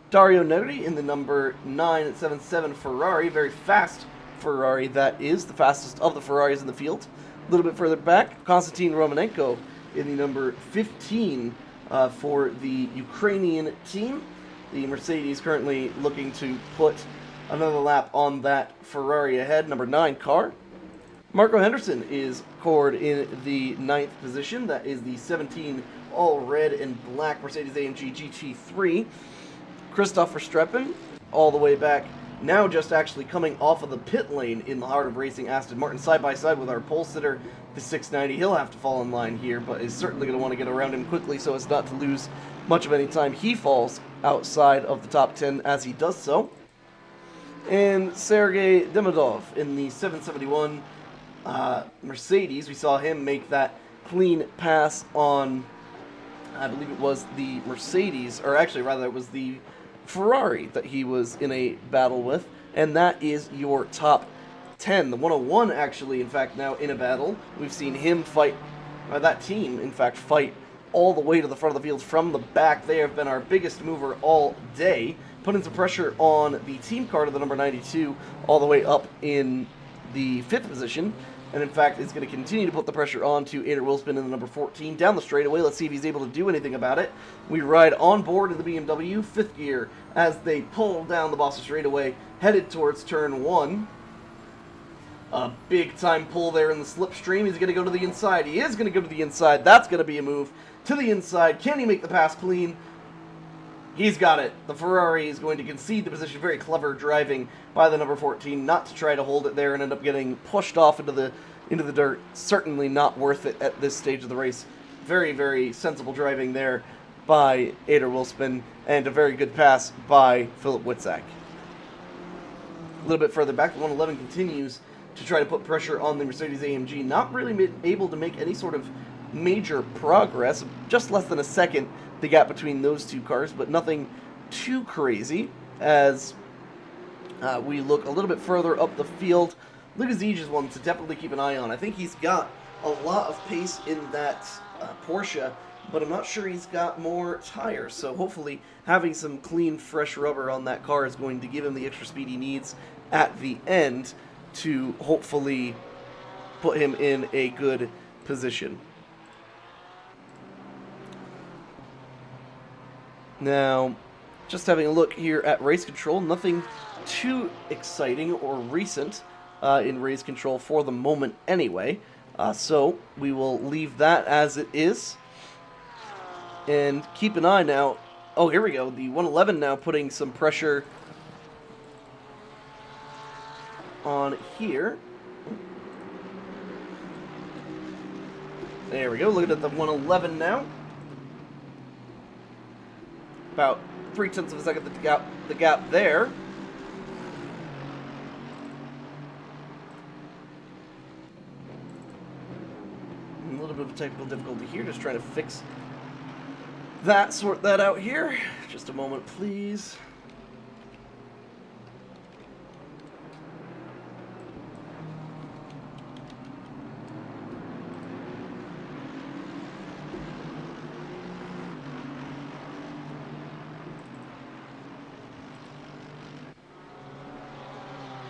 Dario Negri in the number 977 Ferrari. Very fast Ferrari, that is. The fastest of the Ferraris in the field. A little bit further back, Konstantin Romanenko in the number 15 for the Ukrainian team. The Mercedes currently looking to put another lap on that Ferrari ahead, number 9 car. Marco Henderson is scored in the 9th position. That is the 17 all red and black Mercedes AMG GT3. Christoph Verstappen all the way back. Now just actually coming off of the pit lane in the heart of racing, Aston Martin side by side with our pole sitter, the 690. He'll have to fall in line here, but is certainly going to want to get around him quickly so as not to lose much of any time. He falls outside of the top 10 as he does so. And Sergei Demidov in the 771 Mercedes, we saw him make that clean pass on, I believe it was the Mercedes, or actually rather it was the Ferrari that he was in a battle with, and that is your top 10. The 101 actually, in fact, now in a battle. We've seen him fight, that team, in fact, fight all the way to the front of the field from the back. They have been our biggest mover all day, putting some pressure on the team car to the number 92, all the way up in the 5th position. And in fact, it's going to continue to put the pressure on to Ader Wilspin in the number 14 down the straightaway. Let's see if he's able to do anything about it. We ride on board in the BMW 5th gear as they pull down the Boston straightaway, headed towards turn 1. A big time pull there in the slipstream. He's going to go to the inside. He is going to go to the inside. That's going to be a move to the inside. Can he make the pass clean? He's got it. The Ferrari is going to concede the position. Very clever driving by the number 14, not to try to hold it there and end up getting pushed off into the dirt. Certainly not worth it at this stage of the race. Very, very sensible driving there by Ader Wilspin, and a very good pass by Philip Witzak. A little bit further back, the 111 continues to try to put pressure on the Mercedes-AMG. Not really able to make any sort of major progress. Just less than a second, the gap between those two cars, but nothing too crazy as we look a little bit further up the field. Lucas Ege is one to definitely keep an eye on. I think he's got a lot of pace in that Porsche, but I'm not sure he's got more tires. So hopefully having some clean, fresh rubber on that car is going to give him the extra speed he needs at the end to hopefully put him in a good position. Now, just having a look here at race control, nothing too exciting or recent in race control for the moment anyway. So we will leave that as it is. And keep an eye now. Oh, here we go. The 111 now putting some pressure on here. There we go. Looking at the 111 now. About 0.3 of a second the gap there. A little bit of technical difficulty here, just trying to fix that, sort that out here. Just a moment, please.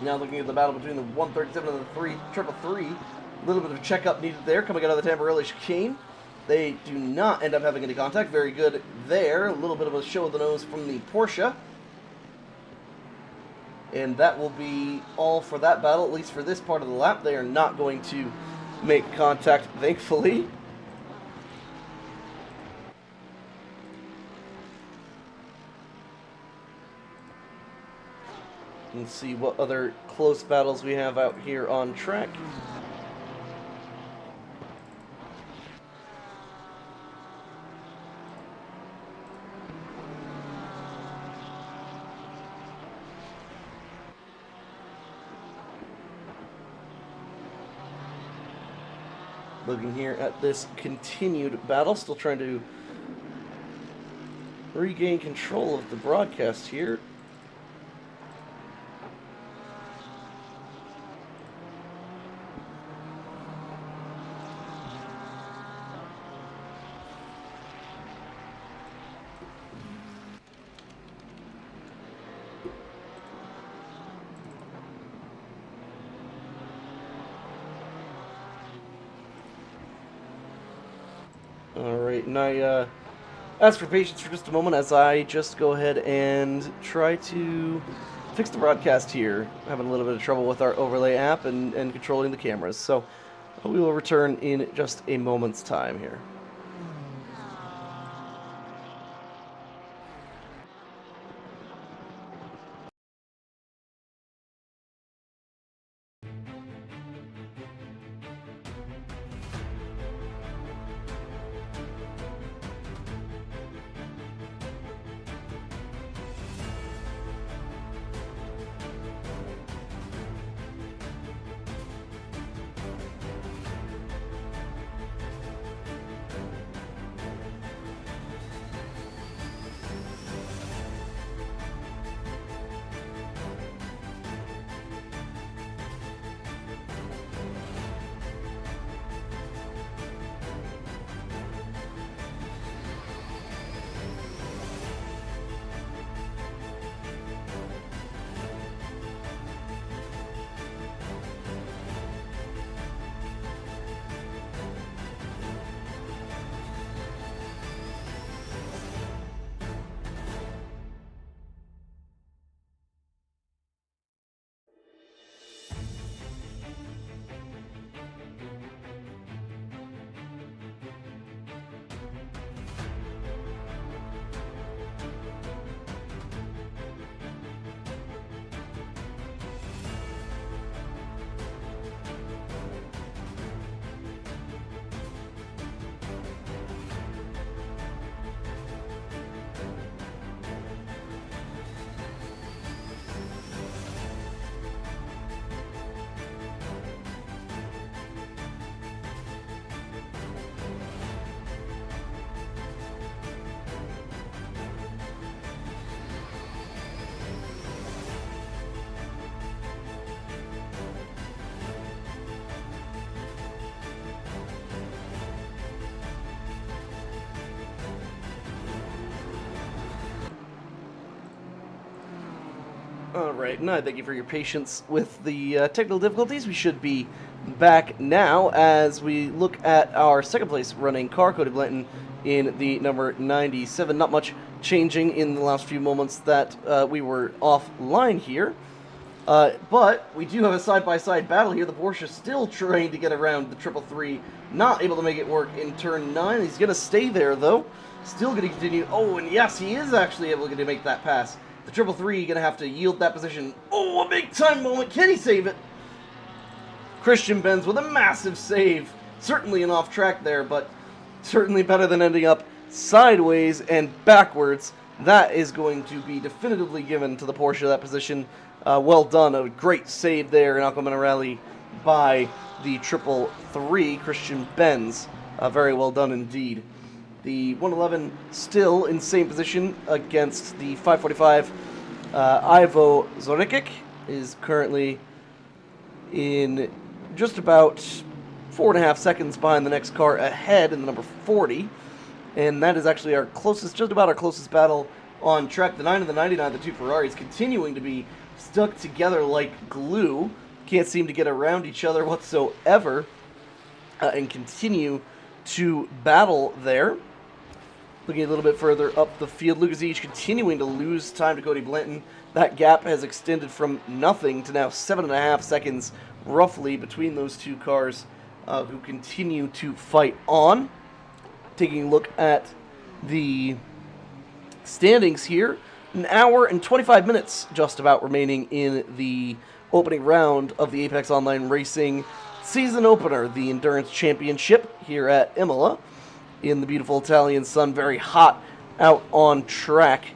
Now looking at the battle between the 137 and the 333, a little bit of checkup needed there coming out of the Tamborelli chicane. They do not end up having any contact. Very good there. A little bit of a show of the nose from the Porsche. And that will be all for that battle, at least for this part of the lap. They are not going to make contact, thankfully. Let's see what other close battles we have out here on track. Looking here at this continued battle, still trying to regain control of the broadcast here. Alright, and I ask for patience for just a moment as I just go ahead and try to fix the broadcast here. Having a little bit of trouble with our overlay app and controlling the cameras, so we will return in just a moment's time here. Alright, and I thank you for your patience with the technical difficulties. We should be back now as we look at our second place running car, Cody Blanton, in the number 97. Not much changing in the last few moments that we were offline here. But we do have a side-by-side battle here. The Porsche still trying to get around the 333, not able to make it work in turn 9. He's going to stay there, though. Still going to continue. Oh, and yes, he is actually able to make that pass. The 333 going to have to yield that position. Oh, a big-time moment. Can he save it? Christian Benz with a massive save. Certainly an off-track there, but certainly better than ending up sideways and backwards. That is going to be definitively given to the Porsche, that position. Well done. A great save there in Aqua Minerale by the 333 Christian Benz. Very well done indeed. The 111 still in same position against the 545. Ivo Zorikic is currently in just about 4.5 seconds behind the next car ahead in the number 40. And that is actually our closest, just about our closest battle on track. The 9 and the 99, the two Ferraris, continuing to be stuck together like glue. Can't seem to get around each other whatsoever. And continue to battle there. Looking a little bit further up the field, Lucas Each continuing to lose time to Cody Blanton. That gap has extended from nothing to now 7.5 seconds roughly between those two cars who continue to fight on. Taking a look at the standings here, an hour and 25 minutes just about remaining in the opening round of the Apex Online Racing season opener, the Endurance Championship here at Imola in the beautiful Italian sun, very hot out on track.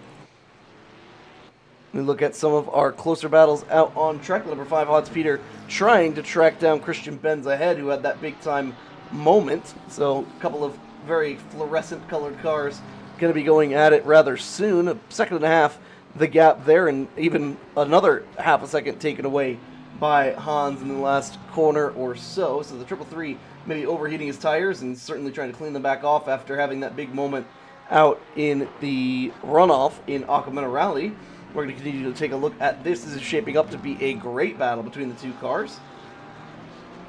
We look at some of our closer battles out on track. Number 5, Hans Peter, trying to track down Christian Benz ahead, who had that big-time moment. So a couple of very fluorescent colored cars going to be going at it rather soon. A second and a half the gap there, and even another half a second taken away by Hans in the last corner or so. So the 333 maybe overheating his tires and certainly trying to clean them back off after having that big moment out in the runoff in Aqua Minerale. We're going to continue to take a look at this. This is shaping up to be a great battle between the two cars.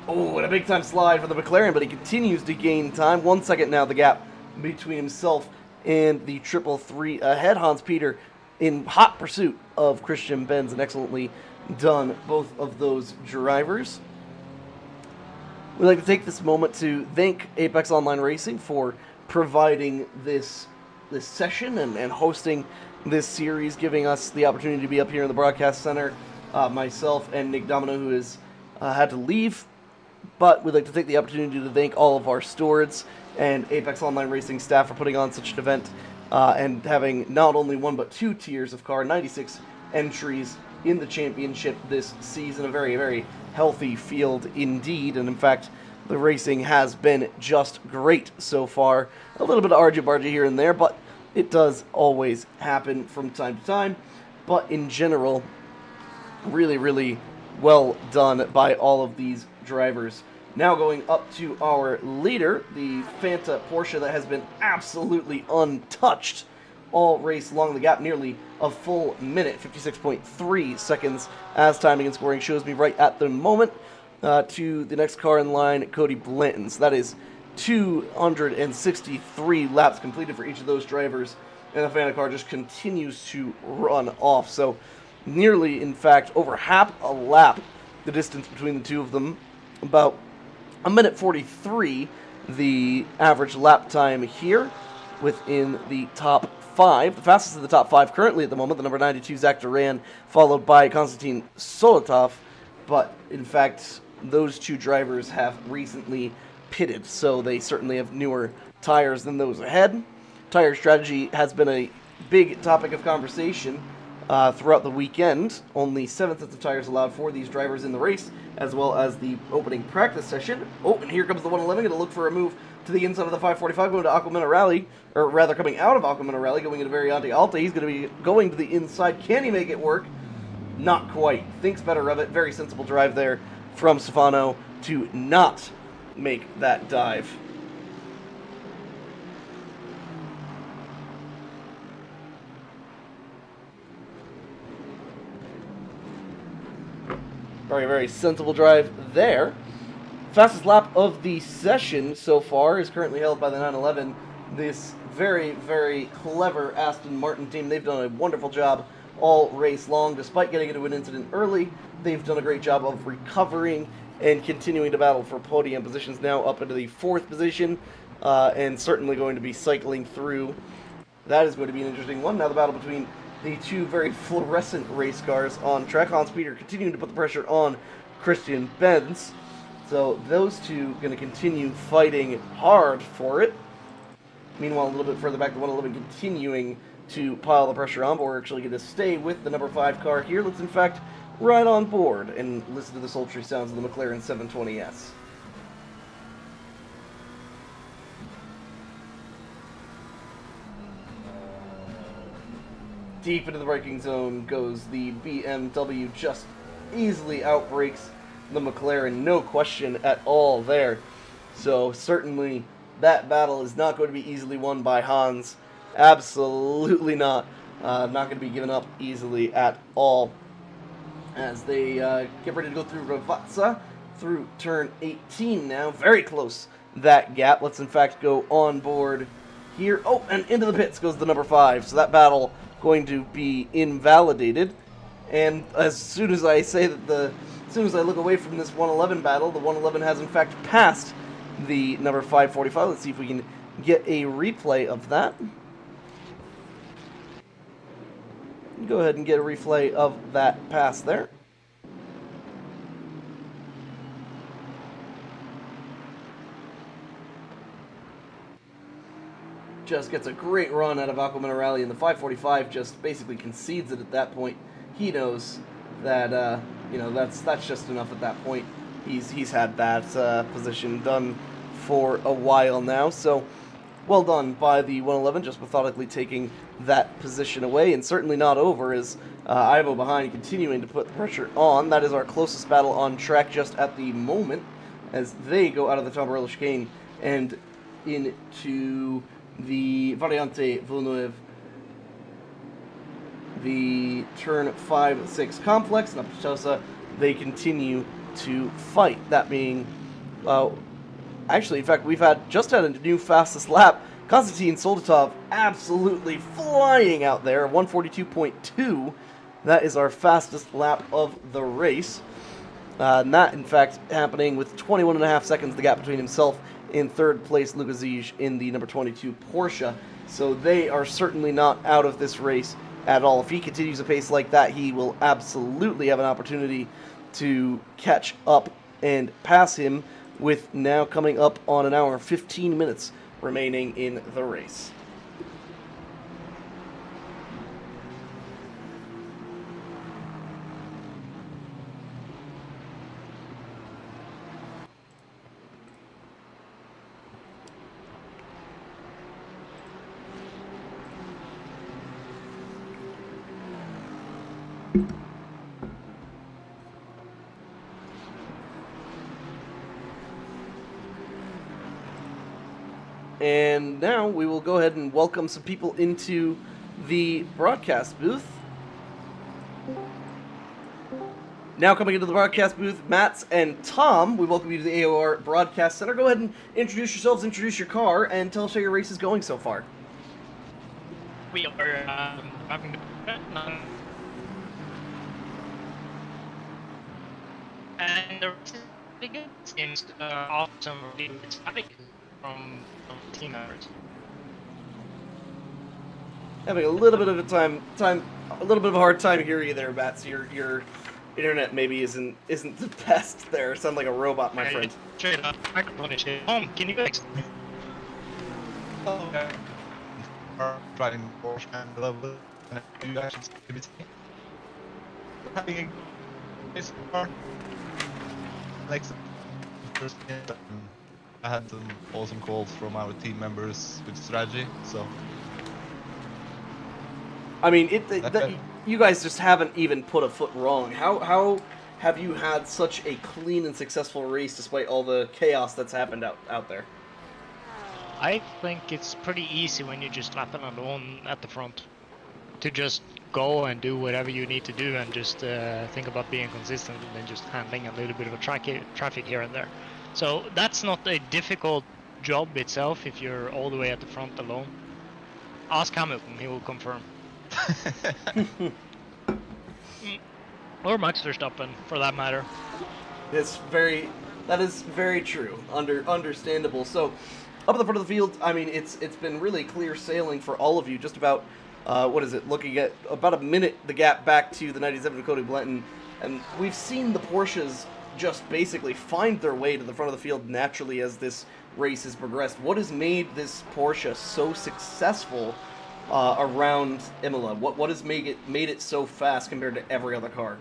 Oh, and a big-time slide for the McLaren, but he continues to gain time. 1 second now, the gap between himself and the 333 ahead. Hans Peter in hot pursuit of Christian Benz, and excellently done, both of those drivers. We'd like to take this moment to thank Apex Online Racing for providing this session and hosting this series, giving us the opportunity to be up here in the broadcast center. Myself and Nick Domino, who has had to leave, but we'd like to take the opportunity to thank all of our stewards and Apex Online Racing staff for putting on such an event and having not only one but two tiers of car, 96 entries in the championship this season. A very, very healthy field indeed, and in fact, the racing has been just great so far. A little bit of argy-bargy here and there, but it does always happen from time to time. But in general, really, really well done by all of these drivers. Now going up to our leader, the Fanta Porsche that has been absolutely untouched all race long. The gap nearly a full minute, 56.3 seconds as timing and scoring shows me right at the moment. To the next car in line, Cody Blanton. So that is 263 laps completed for each of those drivers, and the Fanta car just continues to run off. So nearly, in fact, over half a lap the distance between the two of them. About a minute 43 the average lap time here within the top 5. The fastest of the top 5 currently at the moment, the number 92 Zach Duran, followed by Konstantin Solotov. But in fact, those two drivers have recently pitted, so they certainly have newer tires than those ahead. Tire strategy has been a big topic of conversation throughout the weekend. Only 7 sets of tires allowed for these drivers in the race, as well as the opening practice session. Oh, and here comes the 111, going to look for a move to the inside of the 545, going to Aqua Minerale, or rather coming out of Aqua Minerale, going into Variante Alta. He's going to be going to the inside. Can he make it work? Not quite. Thinks better of it. Very sensible drive there from Stefano to not make that dive. Very, very sensible drive there. Fastest lap of the session so far is currently held by the 911. This very, very clever Aston Martin team. They've done a wonderful job all race long. Despite getting into an incident early, they've done a great job of recovering and continuing to battle for podium positions, now up into the 4th position, and certainly going to be cycling through. That is going to be an interesting one. Now the battle between the two very fluorescent race cars on track. Hans Peter continuing to put the pressure on Christian Benz. So those two going to continue fighting hard for it. Meanwhile, a little bit further back, the 111 continuing to pile the pressure on, but we're actually going to stay with the number 5 car here. Let's, in fact, ride on board and listen to the sultry sounds of the McLaren 720S. Deep into the braking zone goes the BMW, just easily outbrakes the McLaren, no question at all there. So certainly that battle is not going to be easily won by Hans. Absolutely not. Not going to be given up easily at all. As they get ready to go through Ravazza, through turn 18 now. Very close, that gap. Let's in fact go on board here. Oh, and into the pits goes the number 5. So that battle going to be invalidated. And as soon as I say that as soon as I look away from this 111 battle, the 111 has in fact passed the number 545. Let's see if we can get a replay of that. Go ahead and get a replay of that pass there. Just gets a great run out of Aqua Minerale, and the 545 just basically concedes it at that point. He knows that that's just enough at that point. He's had that position done for a while now, so well done by the 111, just methodically taking that position away, and certainly not over as Ivo behind continuing to put the pressure on. That is our closest battle on track just at the moment as they go out of the Tamburello chicane and into the Variante Villeneuve, the turn 5-6 complex, and up to Tosa. They continue to fight, that being actually, in fact, we've just had a new fastest lap. Konstantin Soldatov absolutely flying out there, 142.2. That is our fastest lap of the race. And that, in fact, happening with 21.5 seconds, the gap between himself in 3rd place, Luka Zige in the number 22 Porsche. So they are certainly not out of this race at all. If he continues a pace like that, he will absolutely have an opportunity to catch up and pass him, with now coming up on an hour and 15 minutes remaining in the race. And now we will go ahead and welcome some people into the broadcast booth. Now coming into the broadcast booth, Mats and Tom, we welcome you to the AOR Broadcast Center. Go ahead and introduce yourselves, introduce your car, and tell us how your race is going so far. We are having the and the race is pretty good. Seems awesome. It's from team members. Having a little bit of a little bit of a hard time hearing you there, Bats. Your internet maybe isn't the best there. Sound like a robot, my friend. Straight up, microphone issue. Can you guys? Oh, okay. Driving Porsche and level, and you actually having a nice car. Like, I had some awesome calls from our team members with strategy, so. I mean, you guys just haven't even put a foot wrong. How have you had such a clean and successful race despite all the chaos that's happened out there? I think it's pretty easy when you're just lapping alone at the front to just go and do whatever you need to do and just think about being consistent and then just handling a little bit of a traffic here and there. So that's not a difficult job itself if you're all the way at the front alone. Ask Hamilton, he will confirm. Or Max Verstappen, for that matter. That is very true. Understandable. So, up at the front of the field, I mean, it's been really clear sailing for all of you. Just about, looking at about a minute the gap back to the 97 Cody Blanton, and we've seen the Porsches just basically find their way to the front of the field naturally as this race has progressed. What has made this Porsche so successful around Imola? What has made it so fast compared to every other car?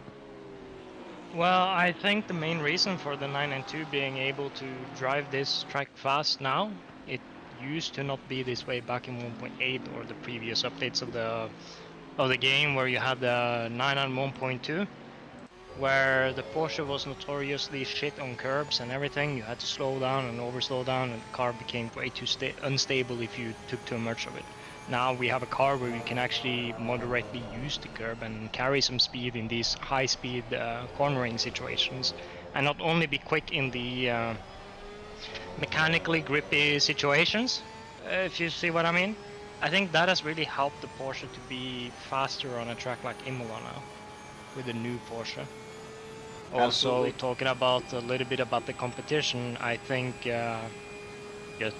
Well, I think the main reason for the 992 being able to drive this track fast now, it used to not be this way back in 1.8 or the previous updates of the game where you had the 9 and 1.2, where the Porsche was notoriously shit on curbs and everything. You had to slow down and over slow down, and the car became way too unstable if you took too much of it. Now we have a car where we can actually moderately use the curb and carry some speed in these high-speed cornering situations, and not only be quick in the mechanically grippy situations, if you see what I mean. I think that has really helped the Porsche to be faster on a track like Imola now, with the new Porsche. Absolutely. Also, talking about a little bit about the competition, I think just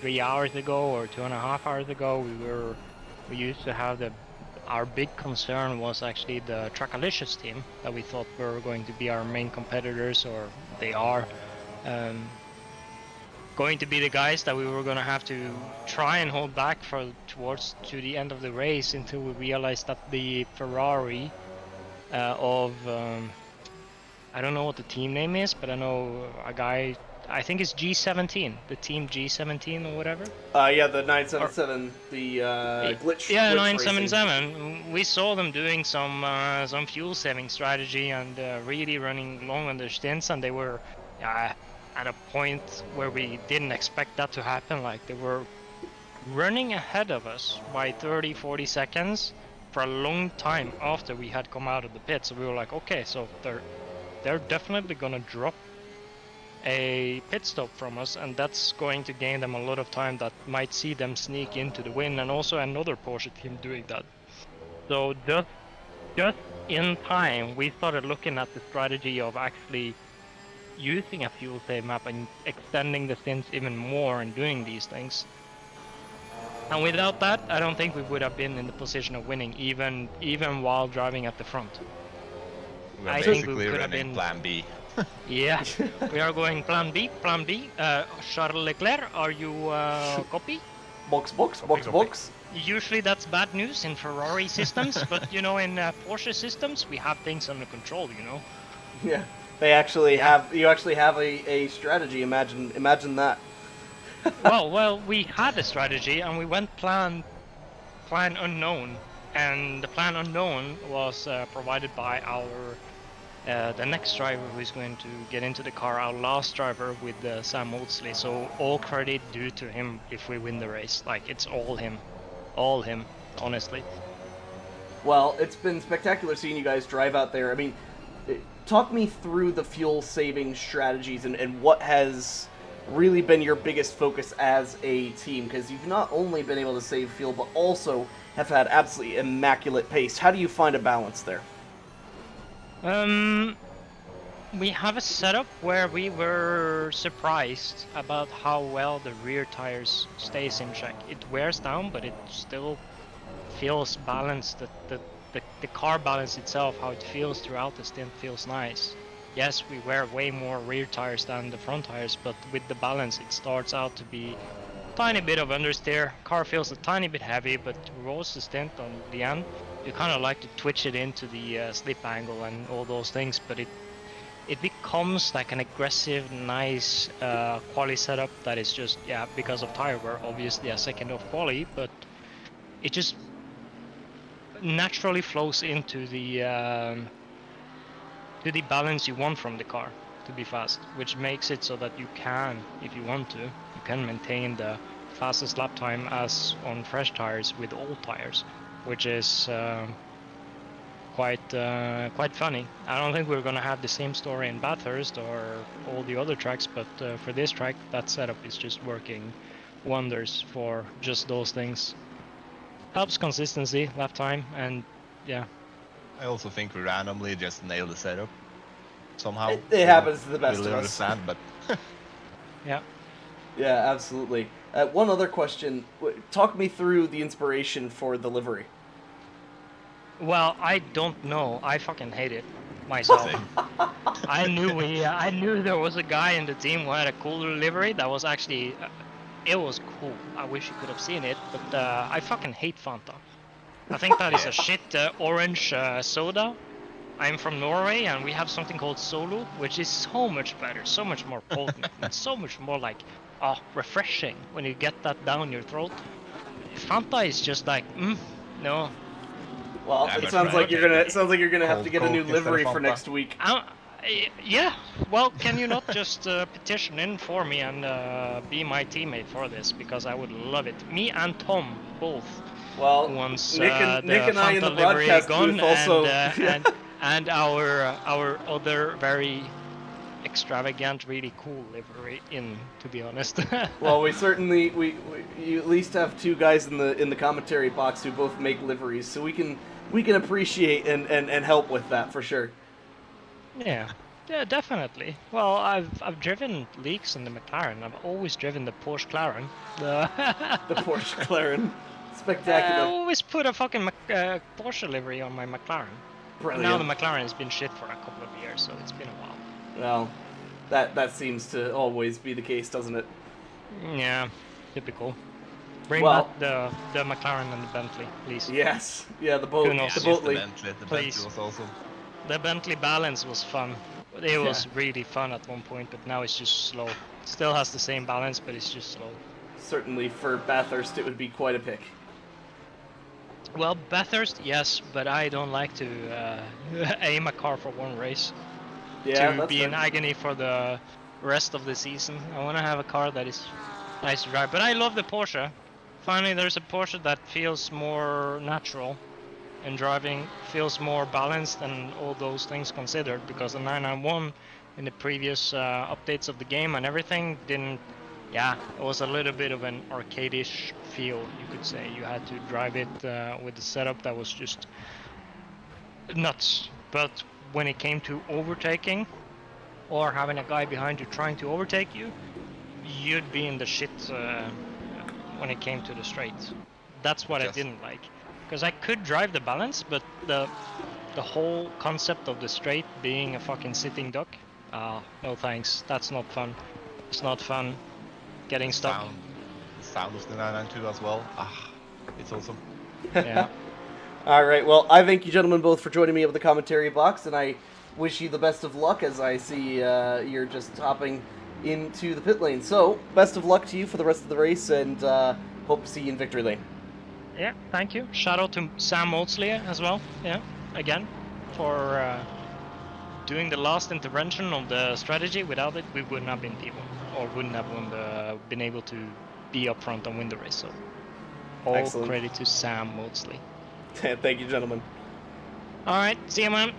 3 hours ago or 2.5 hours ago, we used to have our big concern was actually the Trackalicious team that we thought were going to be our main competitors, or they are going to be the guys that we were going to have to try and hold back to the end of the race until we realized that the Ferrari of I don't know what the team name is, but I know a guy, I think it's G17, the team G17 or whatever. Yeah, the 977, the glitch. Yeah, glitch 977. racing. We saw them doing some fuel saving strategy and really running long on their stints, and they were at a point where we didn't expect that to happen. Like, they were running ahead of us by 30-40 seconds for a long time after we had come out of the pit. So we were like, okay, so they're definitely gonna drop a pit stop from us, and that's going to gain them a lot of time that might see them sneak into the win, and also another Porsche team doing that. So just in time, we started looking at the strategy of actually using a fuel save map and extending the stints even more and doing these things. And without that, I don't think we would have been in the position of winning, even while driving at the front. We're I think we basically could have running been Plan B. Yeah, we are going Plan B. Charles Leclerc, are you copy? Box. Usually that's bad news in Ferrari systems, but you know, in Porsche systems, we have things under control, you know? Yeah, they actually have. You actually have a strategy. Imagine that. well, we had a strategy and we went plan unknown, and the plan unknown was provided by the next driver who is going to get into the car, our last driver with Sam Maudsley. So all credit due to him if we win the race. Like, it's all him, honestly. Well, it's been spectacular seeing you guys drive out there. I mean, talk me through the fuel saving strategies and what has really been your biggest focus as a team, because you've not only been able to save fuel, but also have had absolutely immaculate pace. How do you find a balance there? We have a setup where we were surprised about how well the rear tires stays in check. It wears down, but it still feels balanced. The car balance itself, how it feels throughout the stint, feels nice. Yes, we wear way more rear tires than the front tires, but with the balance, it starts out to be a tiny bit of understeer. Car feels a tiny bit heavy, but towards the stint on the end, you kind of like to twitch it into the slip angle and all those things, but it becomes like an aggressive, nice quali setup that is just, because of tire wear, obviously a second of quali, but it just naturally flows into the balance you want from the car to be fast, which makes it so that you can, if you want to, you can maintain the fastest lap time as on fresh tires with old tires, which is quite funny. I don't think we're gonna have the same story in Bathurst or all the other tracks, but for this track, that setup is just working wonders for just those things. Helps consistency, lap time, and yeah. I also think we randomly just nailed the setup somehow. It happens to the best really of us. understand, but Yeah. Yeah, absolutely. One other question. Talk me through the inspiration for the livery. Well, I don't know. I fucking hate it myself. I knew there was a guy in the team who had a cooler livery that was actually, it was cool. I wish you could have seen it, but I fucking hate Fanta. I think that is a shit orange soda. I'm from Norway, and we have something called Solo, which is so much better, so much more potent, and so much more like refreshing when you get that down your throat. Fanta is just like, no. Well, Yeah, it but sounds like you're gonna have to get a new Cold Coke livery instead of for Fanta. next week. Yeah, well, can you not just petition in for me and be my teammate for this? Because I would love it. Me and Tom both. Well, Once Nick and I in the Fanta livery broadcast gone, booth also. and our other very extravagant, really cool livery in, to be honest. Well, we certainly you at least have two guys in the commentary box who both make liveries, so we can appreciate and help with that for sure. Yeah, definitely. Well, I've driven leaks in the McLaren. I've always driven the Porsche Claren. The Porsche Claren, I spectacular. always put a fucking Porsche livery on my McLaren. Brilliant. Now the McLaren has been shit for a couple of years, so it's been a while. Well, that seems to always be the case, doesn't it? Yeah, typical. Bring Well- back the McLaren and the Bentley, please. Yes. Yeah, the boat. KUNOS. The Just boat lead. The Please. Bentley was awesome. The Bentley Balance was fun. It was really fun at one point, but now it's just slow. Still has the same balance, but it's just slow. Certainly for Bathurst, it would be quite a pick. Well, Bathurst, yes, but I don't like to aim a car for one race. Yeah, To that's be in fair. agony for the rest of the season. I want to have a car that is nice to drive. But I love the Porsche. Finally, there's a Porsche that feels more natural, and driving feels more balanced, and all those things considered. Because the 991 in the previous updates of the game and everything didn't. Yeah, it was a little bit of an arcade-ish feel, you could say. You had to drive it with the setup that was just nuts. But when it came to overtaking, or having a guy behind you trying to overtake you, you'd be in the shit when it came to the straight. That's what I Just- didn't like. Because I could drive the balance, but the whole concept of the straight being a fucking sitting duck, no thanks. That's not fun. It's not fun getting stuck. Sound of the 992 as well. It's awesome. Yeah. All right. Well, I thank you, gentlemen, both for joining me up at the commentary box, and I wish you the best of luck as I see you're just hopping into the pit lane. So, best of luck to you for the rest of the race, and hope to see you in victory lane. Yeah, thank you. Shout out to Sam Maudsley as well. Yeah, again, for doing the last intervention of the strategy. Without it, we wouldn't have been P1, or wouldn't have been able to be up front and win the race. So, all Excellent. credit to Sam Maudsley. Thank you, gentlemen. All right, see you, man.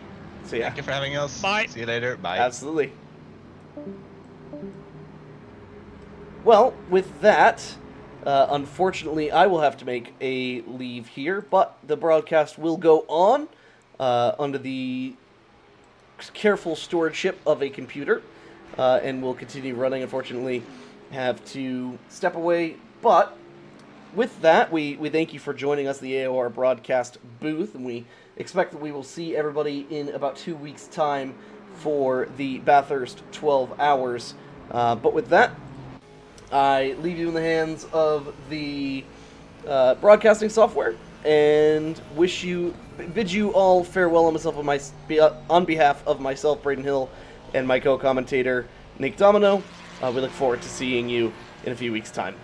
See ya. Thank you for having us. Bye. See you later. Bye. Absolutely. Well, with that, unfortunately, I will have to make a leave here, but the broadcast will go on under the careful stewardship of a computer, and will continue running. Unfortunately, have to step away, but with that, we thank you for joining us, the AOR broadcast booth, and we expect that we will see everybody in about 2 weeks' time for the Bathurst 12 hours. But with that, I leave you in the hands of the broadcasting software, and bid you all farewell on behalf of myself, Brayden Hill, and my co-commentator, Nick Domino. We look forward to seeing you in a few weeks' time.